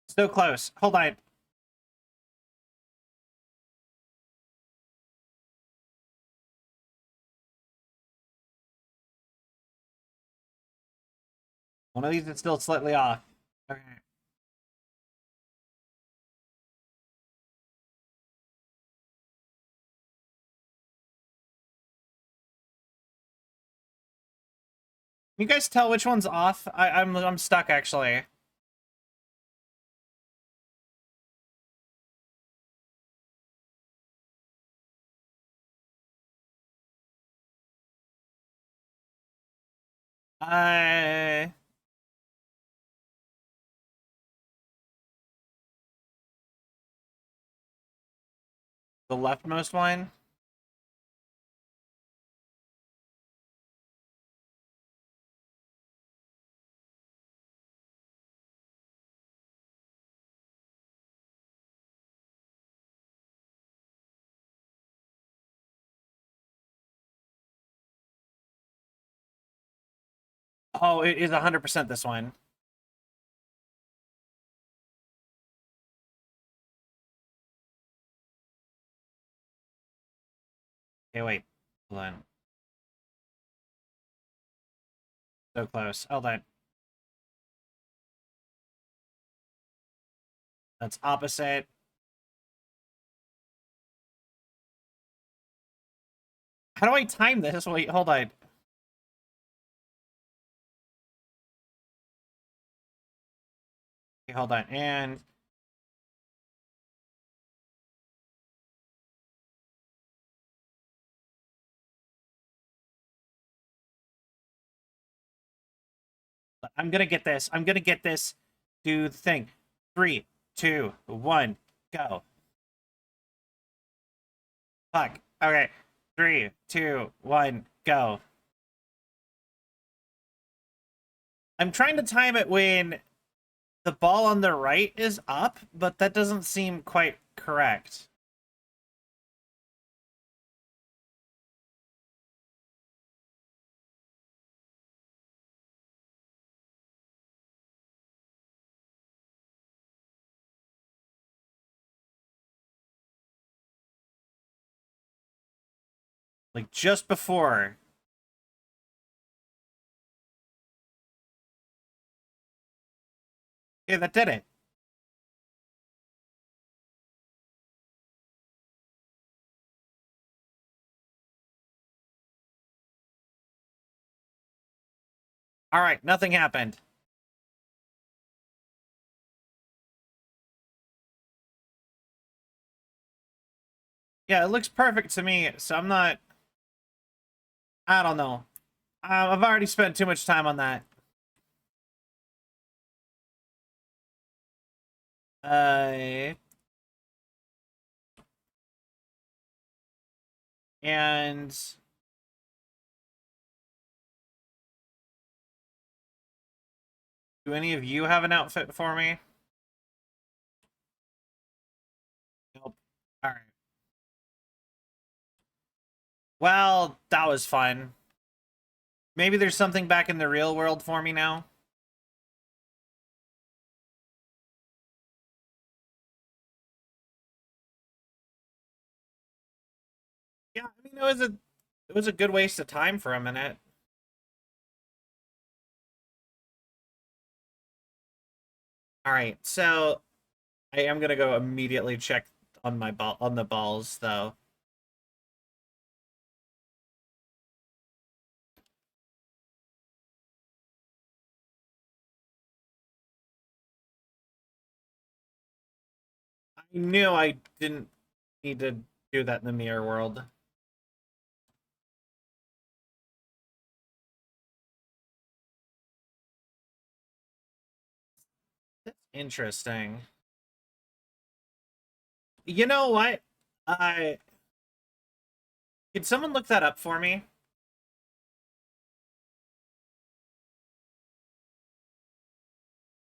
So close. Hold on. One of these is still slightly off. Okay. Can you guys tell which one's off? I'm stuck actually. I the leftmost one. Oh, it is 100% this one. Okay, wait. Hold on. So close. Hold on. That's opposite. How do I time this? Wait, hold on. Okay, hold on. And I'm gonna get this. I'm gonna get this. Do the thing. 3, 2, 1, go. Fuck. Okay. 3, 2, 1, go. I'm trying to time it when the ball on the right is up, but that doesn't seem quite correct. Like just before. Yeah, that did it. All right, nothing happened. Yeah, it looks perfect to me, so I'm not... I don't know. I've already spent too much time on that. Uh... And... Do any of you have an outfit for me? Nope. Alright. Well, that was fun. Maybe there's something back in the real world for me now. Yeah, I mean it was a good waste of time for a minute. Alright, so I am gonna go immediately check on my ball on the balls though. I knew I didn't need to do that in the mirror world. That's interesting. You know what? I Could someone look that up for me?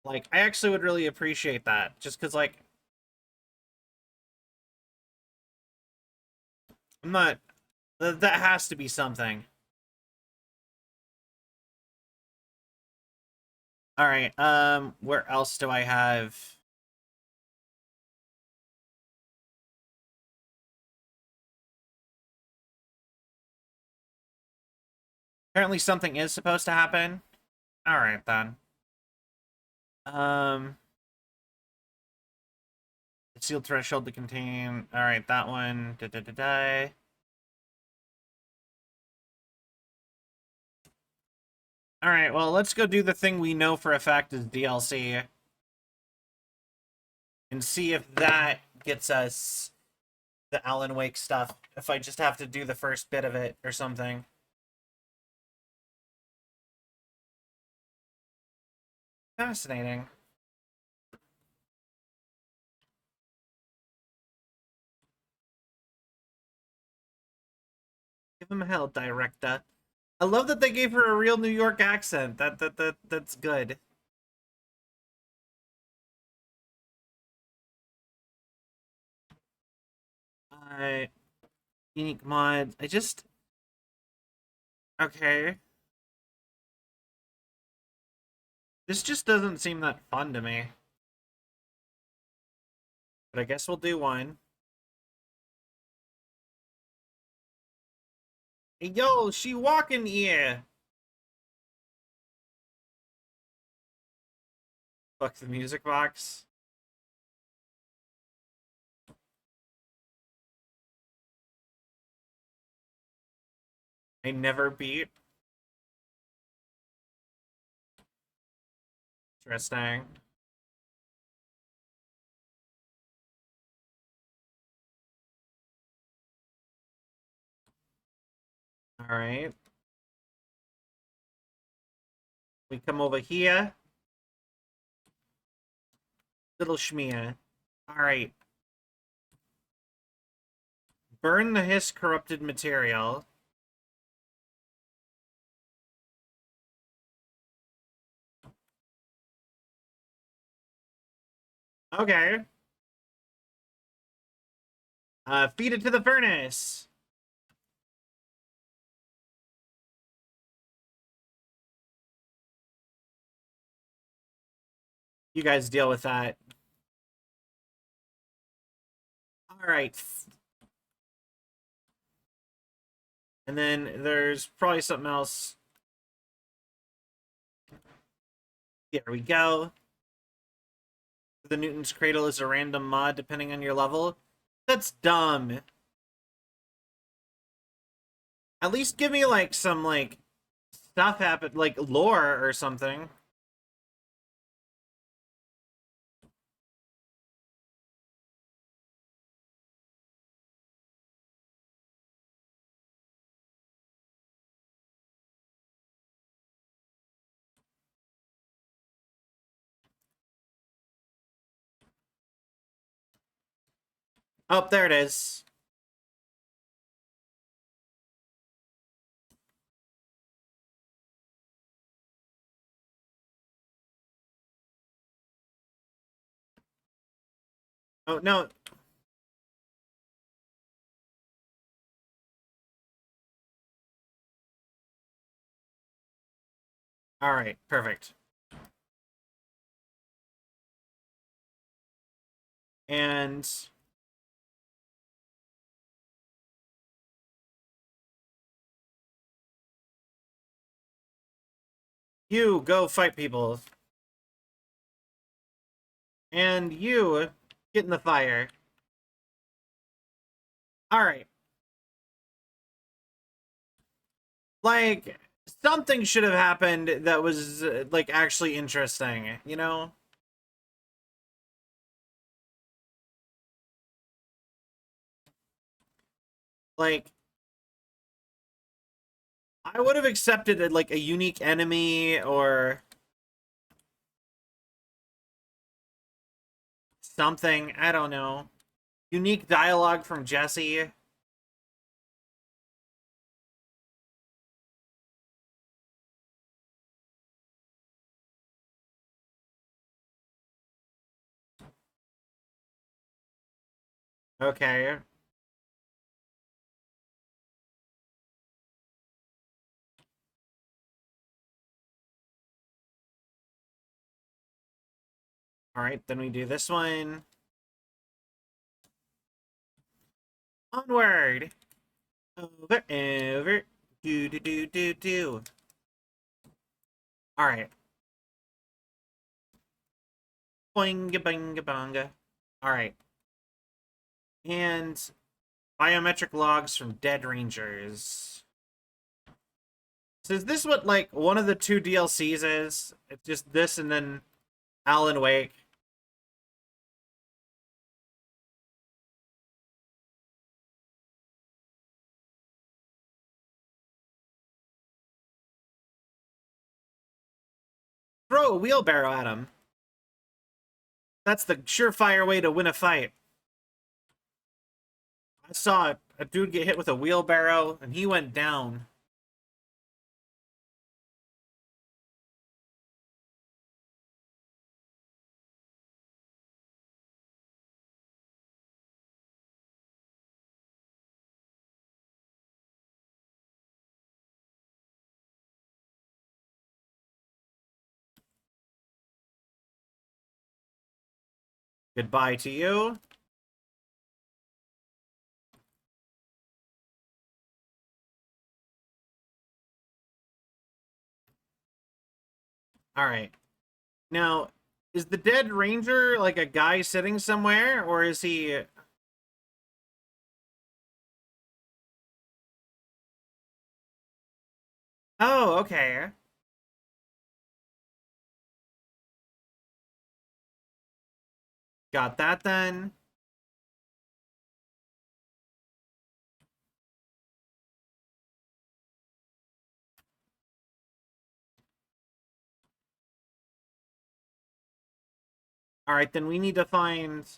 Like, I actually would really appreciate that. Just because, like, I'm not... That has to be something. Alright, where else do I have... Apparently something is supposed to happen. Alright, then. Sealed threshold to contain... Alright, that one. Da-da-da-da. Alright, well, let's go do the thing we know for a fact is DLC. And see if that gets us the Alan Wake stuff. If I just have to do the first bit of it or something. Fascinating. Give him hell, director. I love that they gave her a real New York accent. That's good. Alright. Unique mod. I just... Okay. This just doesn't seem that fun to me. But I guess we'll do one. Hey, yo, she walking here. Fuck the music box. I never beat. Interesting. Alright. We come over here. Little schmear. Alright. Burn the hiss corrupted material. Okay. Feed it to the furnace. You guys deal with that. Alright. And then there's probably something else. There we go. The Newton's Cradle is a random mod depending on your level. That's dumb. At least give me, like, some, like, stuff happen, like, lore or something. Oh, there it is. Oh, no. Alright, perfect. And... you go fight people. And you get in the fire. Alright. Like, something should have happened that was, like, actually interesting, you know? Like, I would have accepted, like, a unique enemy or... something, I don't know. Unique dialogue from Jesse. Okay. Alright, then we do this one. Onward! Over, over. Do, do, do, do, do. Alright. Boinga, boinga, bonga. Alright. And biometric logs from dead rangers. So is this what, like, one of the two DLCs is? It's just this and then Alan Wake. Throw a wheelbarrow at him. That's the surefire way to win a fight. I saw a dude get hit with a wheelbarrow, and he went down. Goodbye to you. Alright. Now, is the dead ranger like a guy sitting somewhere, or is he... Oh, okay. Got that then. Alright, then we need to find...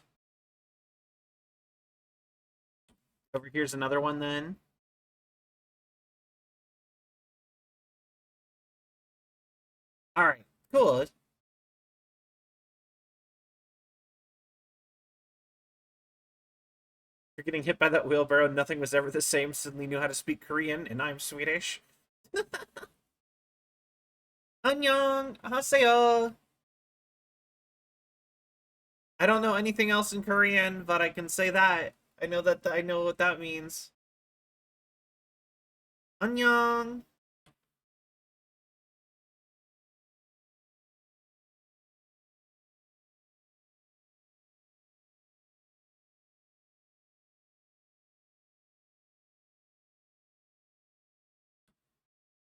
Over here's another one then. Alright, cool. You're getting hit by that wheelbarrow. Nothing was ever the same. Suddenly knew how to speak Korean, and I'm Swedish. Annyeong! Haseyo! I don't know anything else in Korean, but I can say that. I know what that means. Annyeong!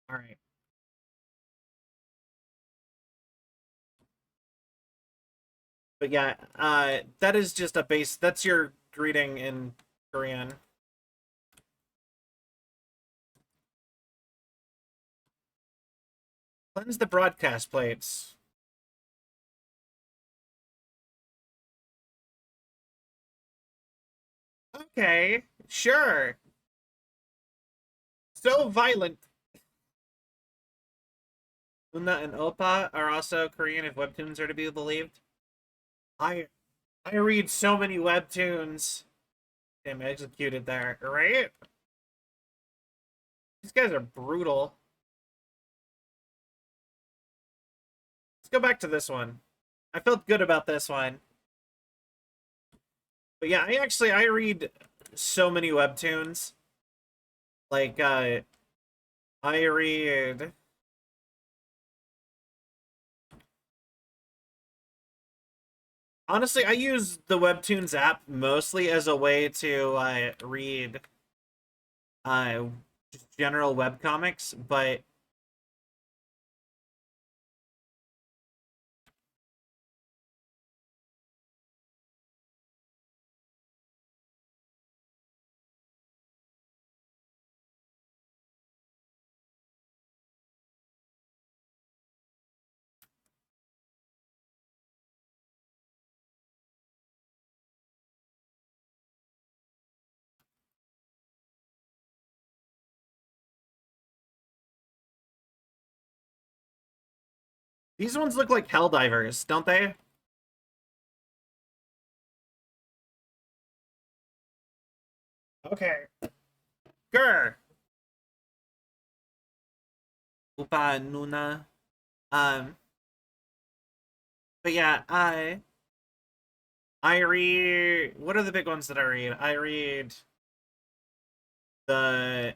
Alright. But yeah, that is just a base. That's your greeting in Korean. Cleanse the broadcast plates. Okay, sure. So violent. Una and Oppa are also Korean if webtoons are to be believed. I read so many webtoons. Damn, executed there, right? These guys are brutal. Let's go back to this one. I felt good about this one. But yeah, I read so many webtoons. Like, I read... Honestly, I use the Webtoons app mostly as a way to read just general webcomics, but these ones look like Helldivers, don't they? Okay. Grr. Upa Nuna. Um, but yeah, I read... What are the big ones that I read? I read the...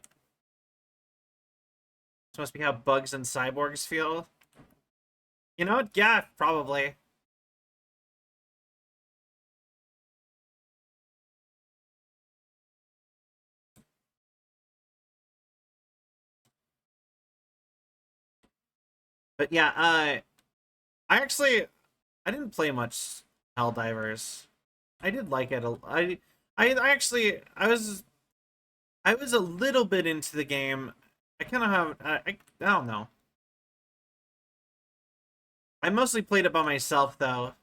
This must be how bugs and cyborgs feel. You know what? Yeah, probably. But yeah, I didn't play much Helldivers. I did like it. I was a little bit into the game. I kind of have, I don't know. I mostly played it by myself, though.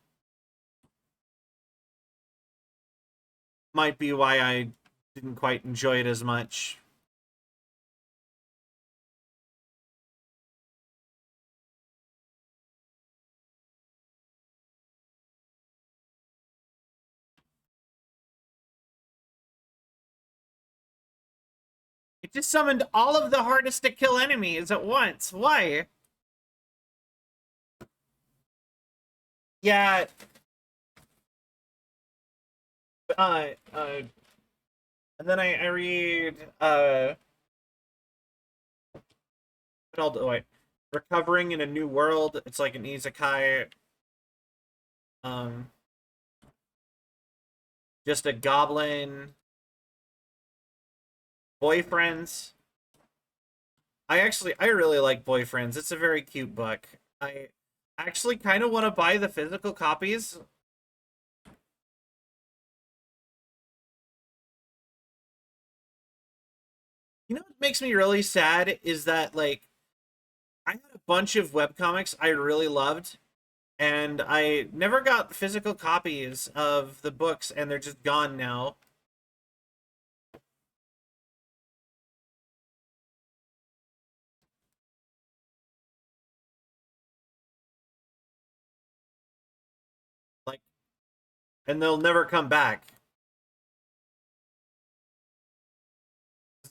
Might be why I didn't quite enjoy it as much. It just summoned all of the hardest to kill enemies at once. Why? Yeah, uh, uh, and then I read, what else do I, Recovering in a New World. It's like an isekai. Um, just a goblin. Boyfriends. I really like Boyfriends. It's a very cute book. I actually kind of want to buy the physical copies. You know what makes me really sad is that, like, I had a bunch of webcomics I really loved, and I never got physical copies of the books, and they're just gone now. Like, and they'll never come back.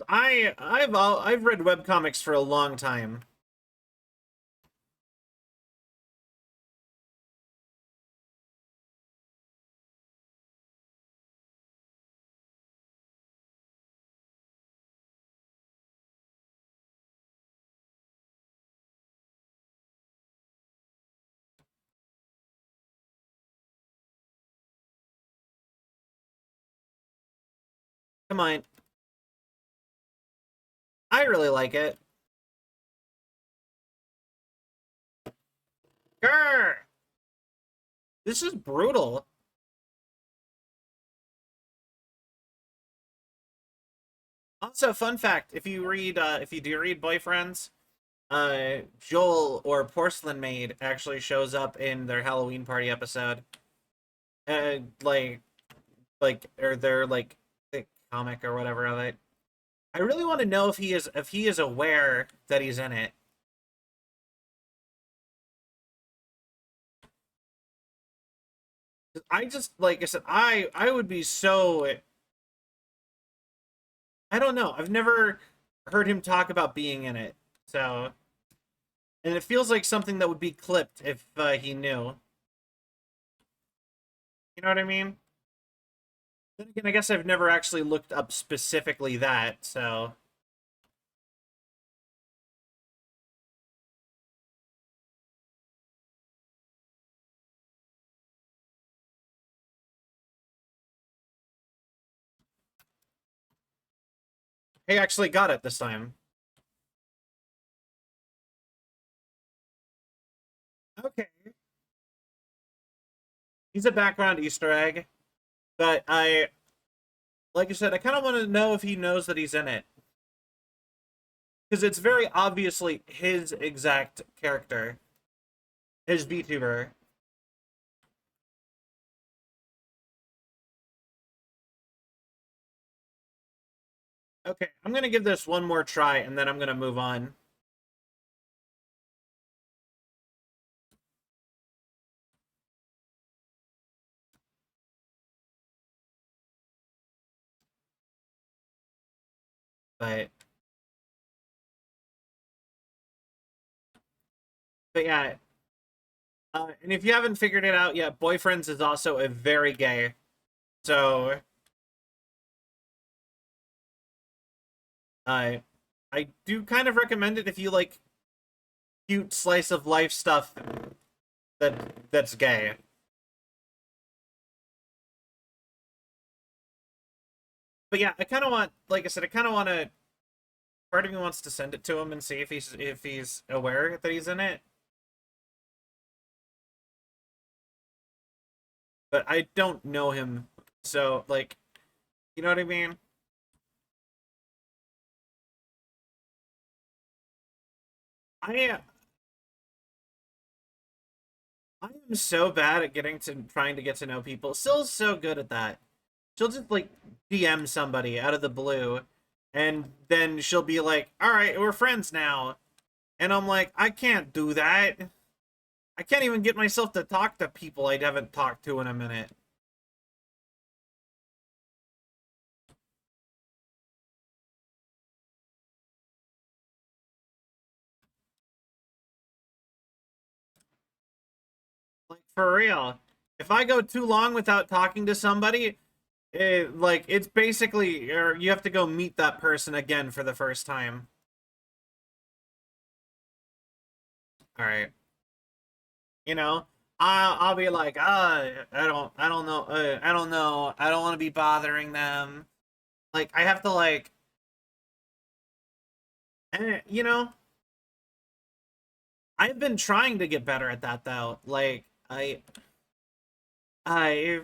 I've read webcomics for a long time. Come on. I really like it. Grr! This is brutal. Also, fun fact: if you do read Boyfriends, Joel or Porcelain Maid actually shows up in their Halloween party episode. Uh, like, or their the comic or whatever of it. I really want to know if he is aware that he's in it. I just like I said, I would be so I don't know. I've never heard him talk about being in it, so and it feels like something that would be clipped if he knew. You know what I mean? Then again, I guess I've never actually looked up specifically that, so. Hey, actually got it this time. Okay. He's a background Easter egg, but like I said, I kind of want to know if he knows that he's in it. Because it's very obviously his exact character, his VTuber. Okay, I'm gonna give this one more try, and then I'm gonna move on. But but yeah, And if you haven't figured it out yet, Boyfriends is also a very gay. So, I I do kind of recommend it if you like cute slice of life stuff that's gay. But yeah, I kind of want, like I said, I kind of want to. Part of me wants to send it to him and see if he's aware that he's in it. But I don't know him, so like, you know what I mean? I I am so bad at getting to trying to get to know people. Syl's so good at that. She'll just like DM somebody out of the blue, and then she'll be like, "All right, we're friends now," and I'm like, "I can't do that. I can't even get myself to talk to people I haven't talked to in a minute." Like for real. If I go too long without talking to somebody, like it's basically, or you have to go meet that person again for the first time. All right, you know, I'll be like, I don't know, I don't know, I don't want to be bothering them. Like I have to like, you know, I've been trying to get better at that though. Like I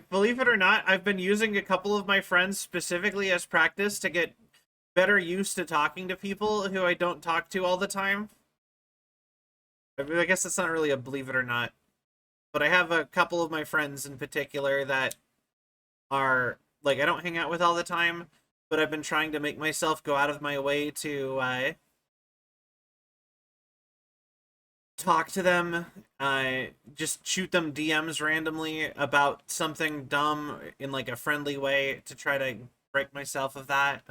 believe it or not, I've been using a couple of my friends specifically as practice to get better used to talking to people who I don't talk to all the time. I mean, I guess that's not really a believe it or not, but I have a couple of my friends in particular that are like I don't hang out with all the time, but I've been trying to make myself go out of my way to talk to them, just shoot them DMs randomly about something dumb in like a friendly way to try to break myself of that.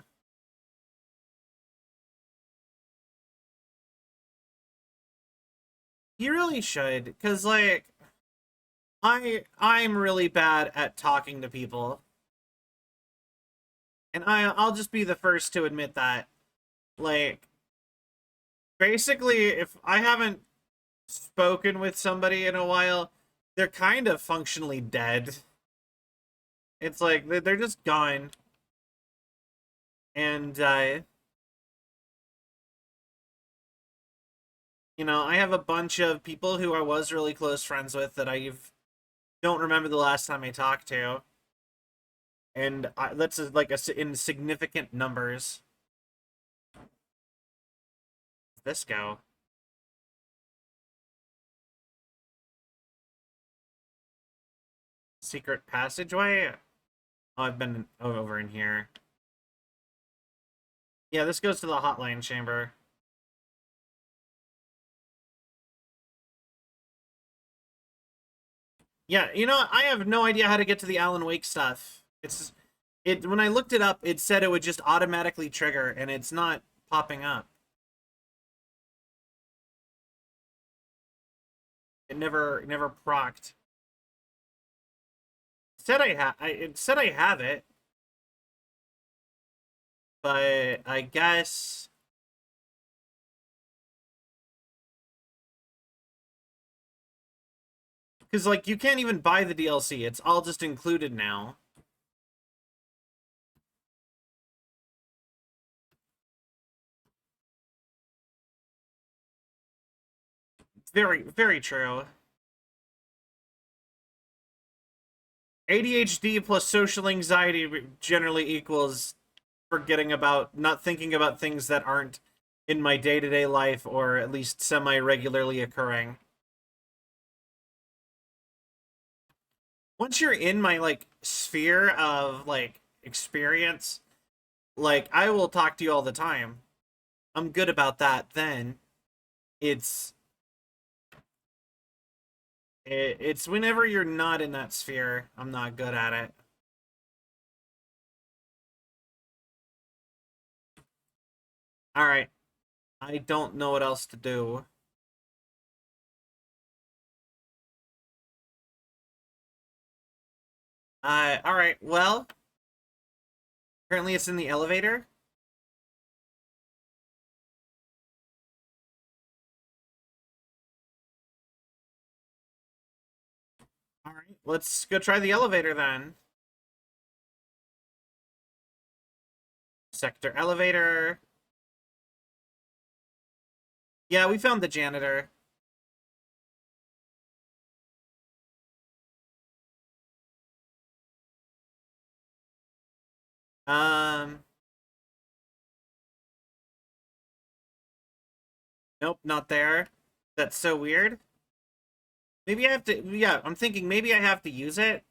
You really should, because like I'm really bad at talking to people, and I'll just be the first to admit that. Like basically, if I haven't spoken with somebody in a while, they're kind of functionally dead. It's like they're just gone, and you know, I have a bunch of people who I was really close friends with that I don't remember the last time I talked to, and that's like in significant numbers. This go secret passageway. Oh, I've been over in here. Yeah, this goes to the hotline chamber. Yeah, you know, I have no idea how to get to the Alan Wake stuff. It when I looked it up, it said it would just automatically trigger, and it's not popping up. It never procced. It said I have it, but I guess because like you can't even buy the DLC. It's all just included now. Very, very true. ADHD plus social anxiety generally equals forgetting about, not thinking about things that aren't in my day-to-day life or at least semi-regularly occurring. Once you're in my like sphere of like experience, like I will talk to you all the time. I'm good about that. Then it's it's whenever you're not in that sphere, I'm not good at it. All right, I don't know what else to do. All right. Well, currently it's in the elevator. All right. Let's go try the elevator then. Sector elevator. Yeah, we found the janitor. Um, nope, not there. That's so weird. Maybe I have to, yeah, I'm thinking maybe I have to use it.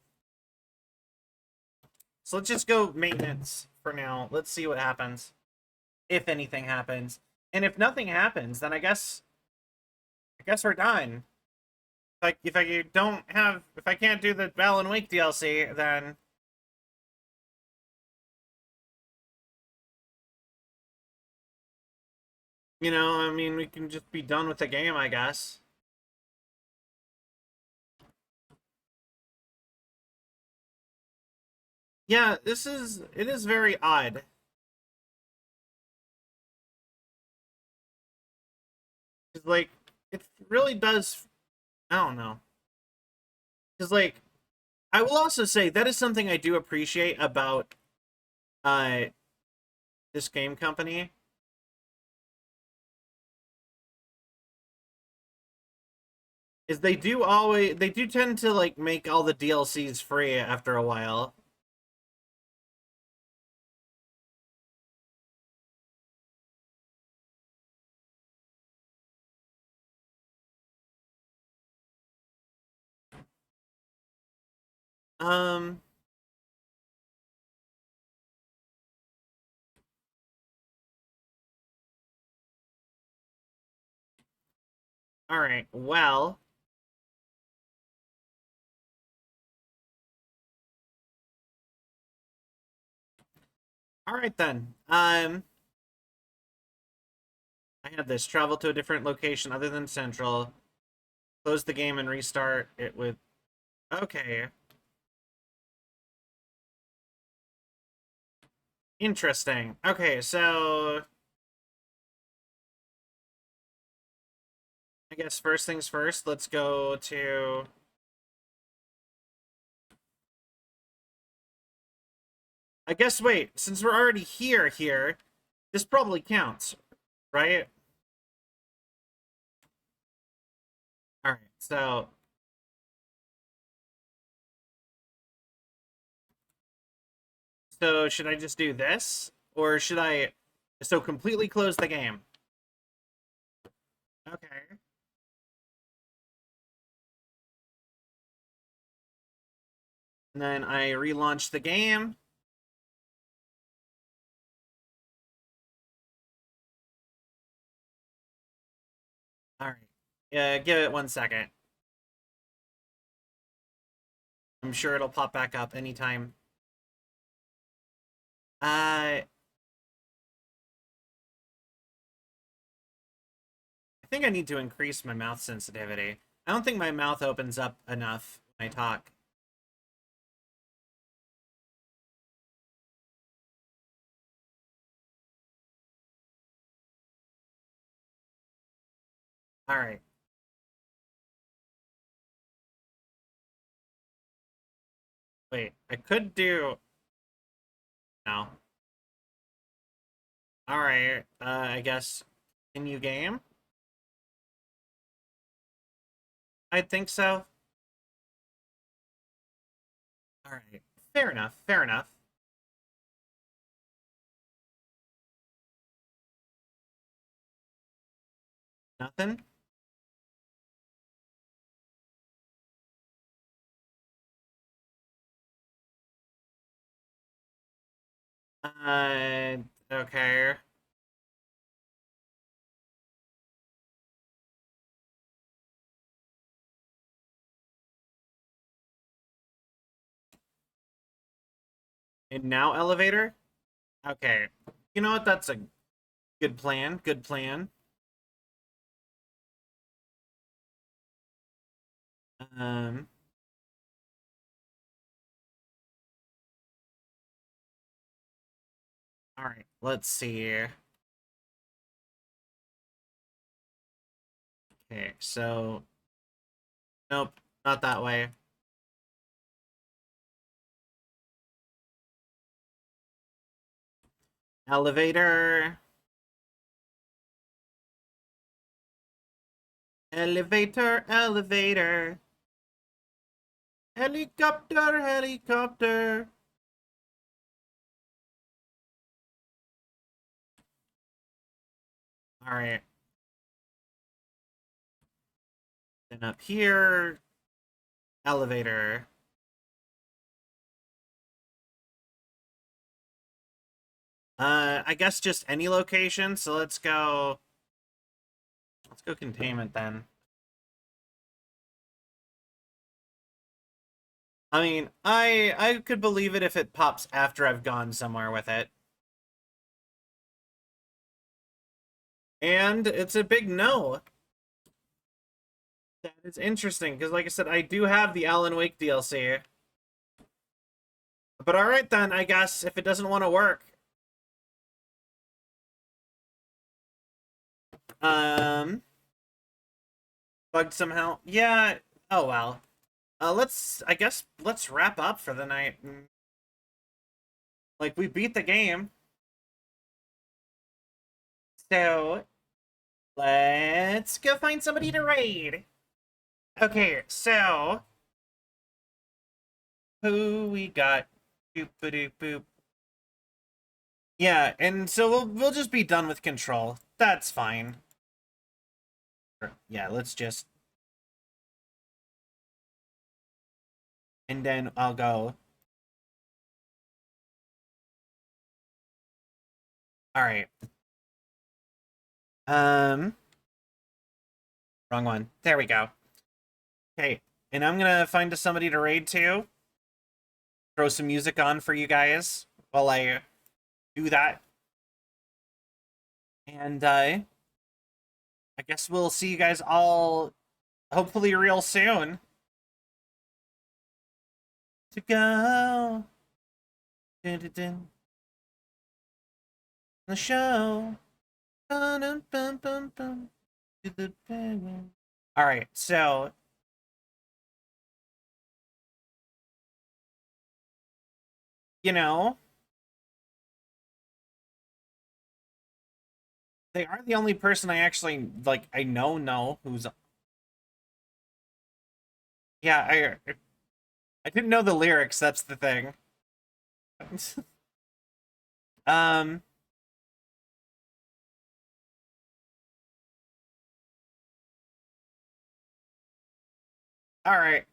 So let's just go maintenance for now. Let's see what happens. If anything happens. And if nothing happens, then I guess we're done. Like if I don't have if I can't do the Alan Wake DLC, then I mean we can just be done with the game, I guess. Yeah, it is very odd. 'Cause, like it really does I don't know. Cuz like I will also say that is something I do appreciate about uh this game company is they do tend to like make all the DLCs free after a while. Um all right. Well, all right then. I had this travel to a different location other than Central, close the game and restart it with. Okay, interesting. Okay, so I guess first things first, let's go to. I guess, wait, since we're already here, this probably counts, right? All right, so should I just do this? Or should I. So completely close the game? Okay. And then I relaunch the game. All right. Give it 1 second. I'm sure it'll pop back up anytime. I think I need to increase my mouth sensitivity. I don't think my mouth opens up enough when I talk. All right. Wait, I could do. No. All right. I guess. Continue game? I think so. All right. Fair enough. Fair enough. Nothing? Okay. And now elevator? Okay. You know what? That's a good plan. Good plan. Um. All right, let's see. Okay, so nope, not that way. Elevator. Elevator, elevator. Helicopter, helicopter. All right. Then up here, elevator. I guess just any location. So let's go containment then. I mean, I could believe it if it pops after I've gone somewhere with it. And it's a big no. That is interesting, because like I said, I do have the Alan Wake DLC. But alright then, I guess, if it doesn't want to work. Bugged somehow. Yeah, oh well. I guess, let's wrap up for the night. Like, we beat the game. So, let's go find somebody to raid. Okay, so who we got? Boop doop boop. Yeah, and so we'll just be done with control. That's fine. Yeah, let's just. And then I'll go. All right. Wrong one. There we go. Okay, and I'm gonna find somebody to raid to. Throw some music on for you guys while I do that. And I guess we'll see you guys all hopefully real soon. To go. Dun, dun, dun. The show. Dun, dun, dun, dun, dun. All right, so you know, they are the only person I actually like. I know who's. Yeah, I didn't know the lyrics. That's the thing. um. All right.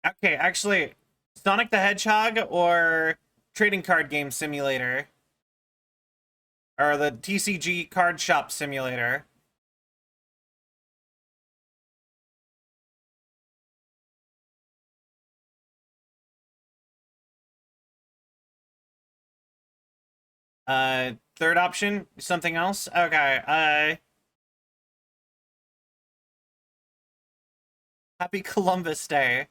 Okay, actually, Sonic the Hedgehog or Trading Card Game Simulator, or the TCG Card Shop Simulator. Third option, something else. Okay. Happy Columbus Day.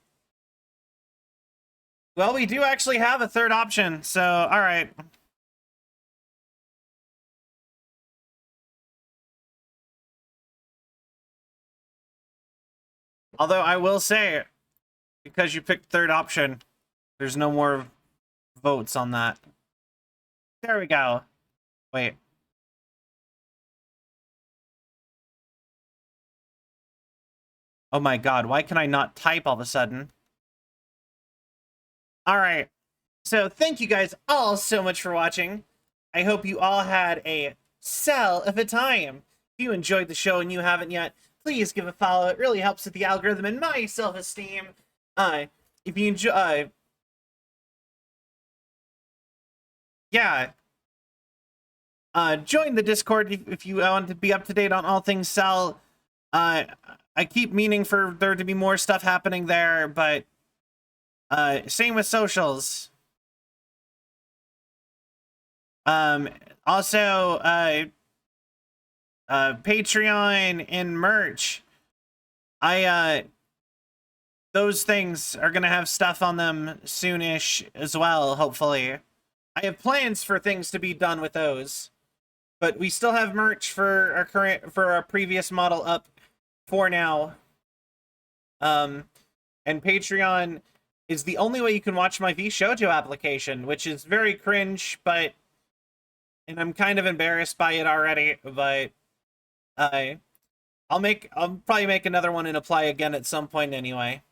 Well, we do actually have a third option, so all right. Although I will say, because you picked third option, there's no more votes on that. There we go. Wait. Oh my god, why can I not type all of a sudden? Alright. So thank you guys all so much for watching. I hope you all had a sell of a time. If you enjoyed the show and you haven't yet, please give a follow. It really helps with the algorithm and my self-esteem. If you enjoy, yeah. Join the Discord if you want to be up to date on all things Cell. I keep meaning for there to be more stuff happening there, but same with socials. Also, Patreon and merch. those things are gonna have stuff on them soonish as well, hopefully. I have plans for things to be done with those, but we still have merch for our previous model up for now. And Patreon is the only way you can watch my VShojo application, which is very cringe, and I'm kind of embarrassed by it already, but I'll probably make another one and apply again at some point anyway.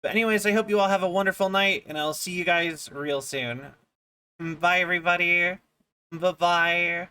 But anyways, I hope you all have a wonderful night, and I'll see you guys real soon. Bye, everybody. Bye-bye.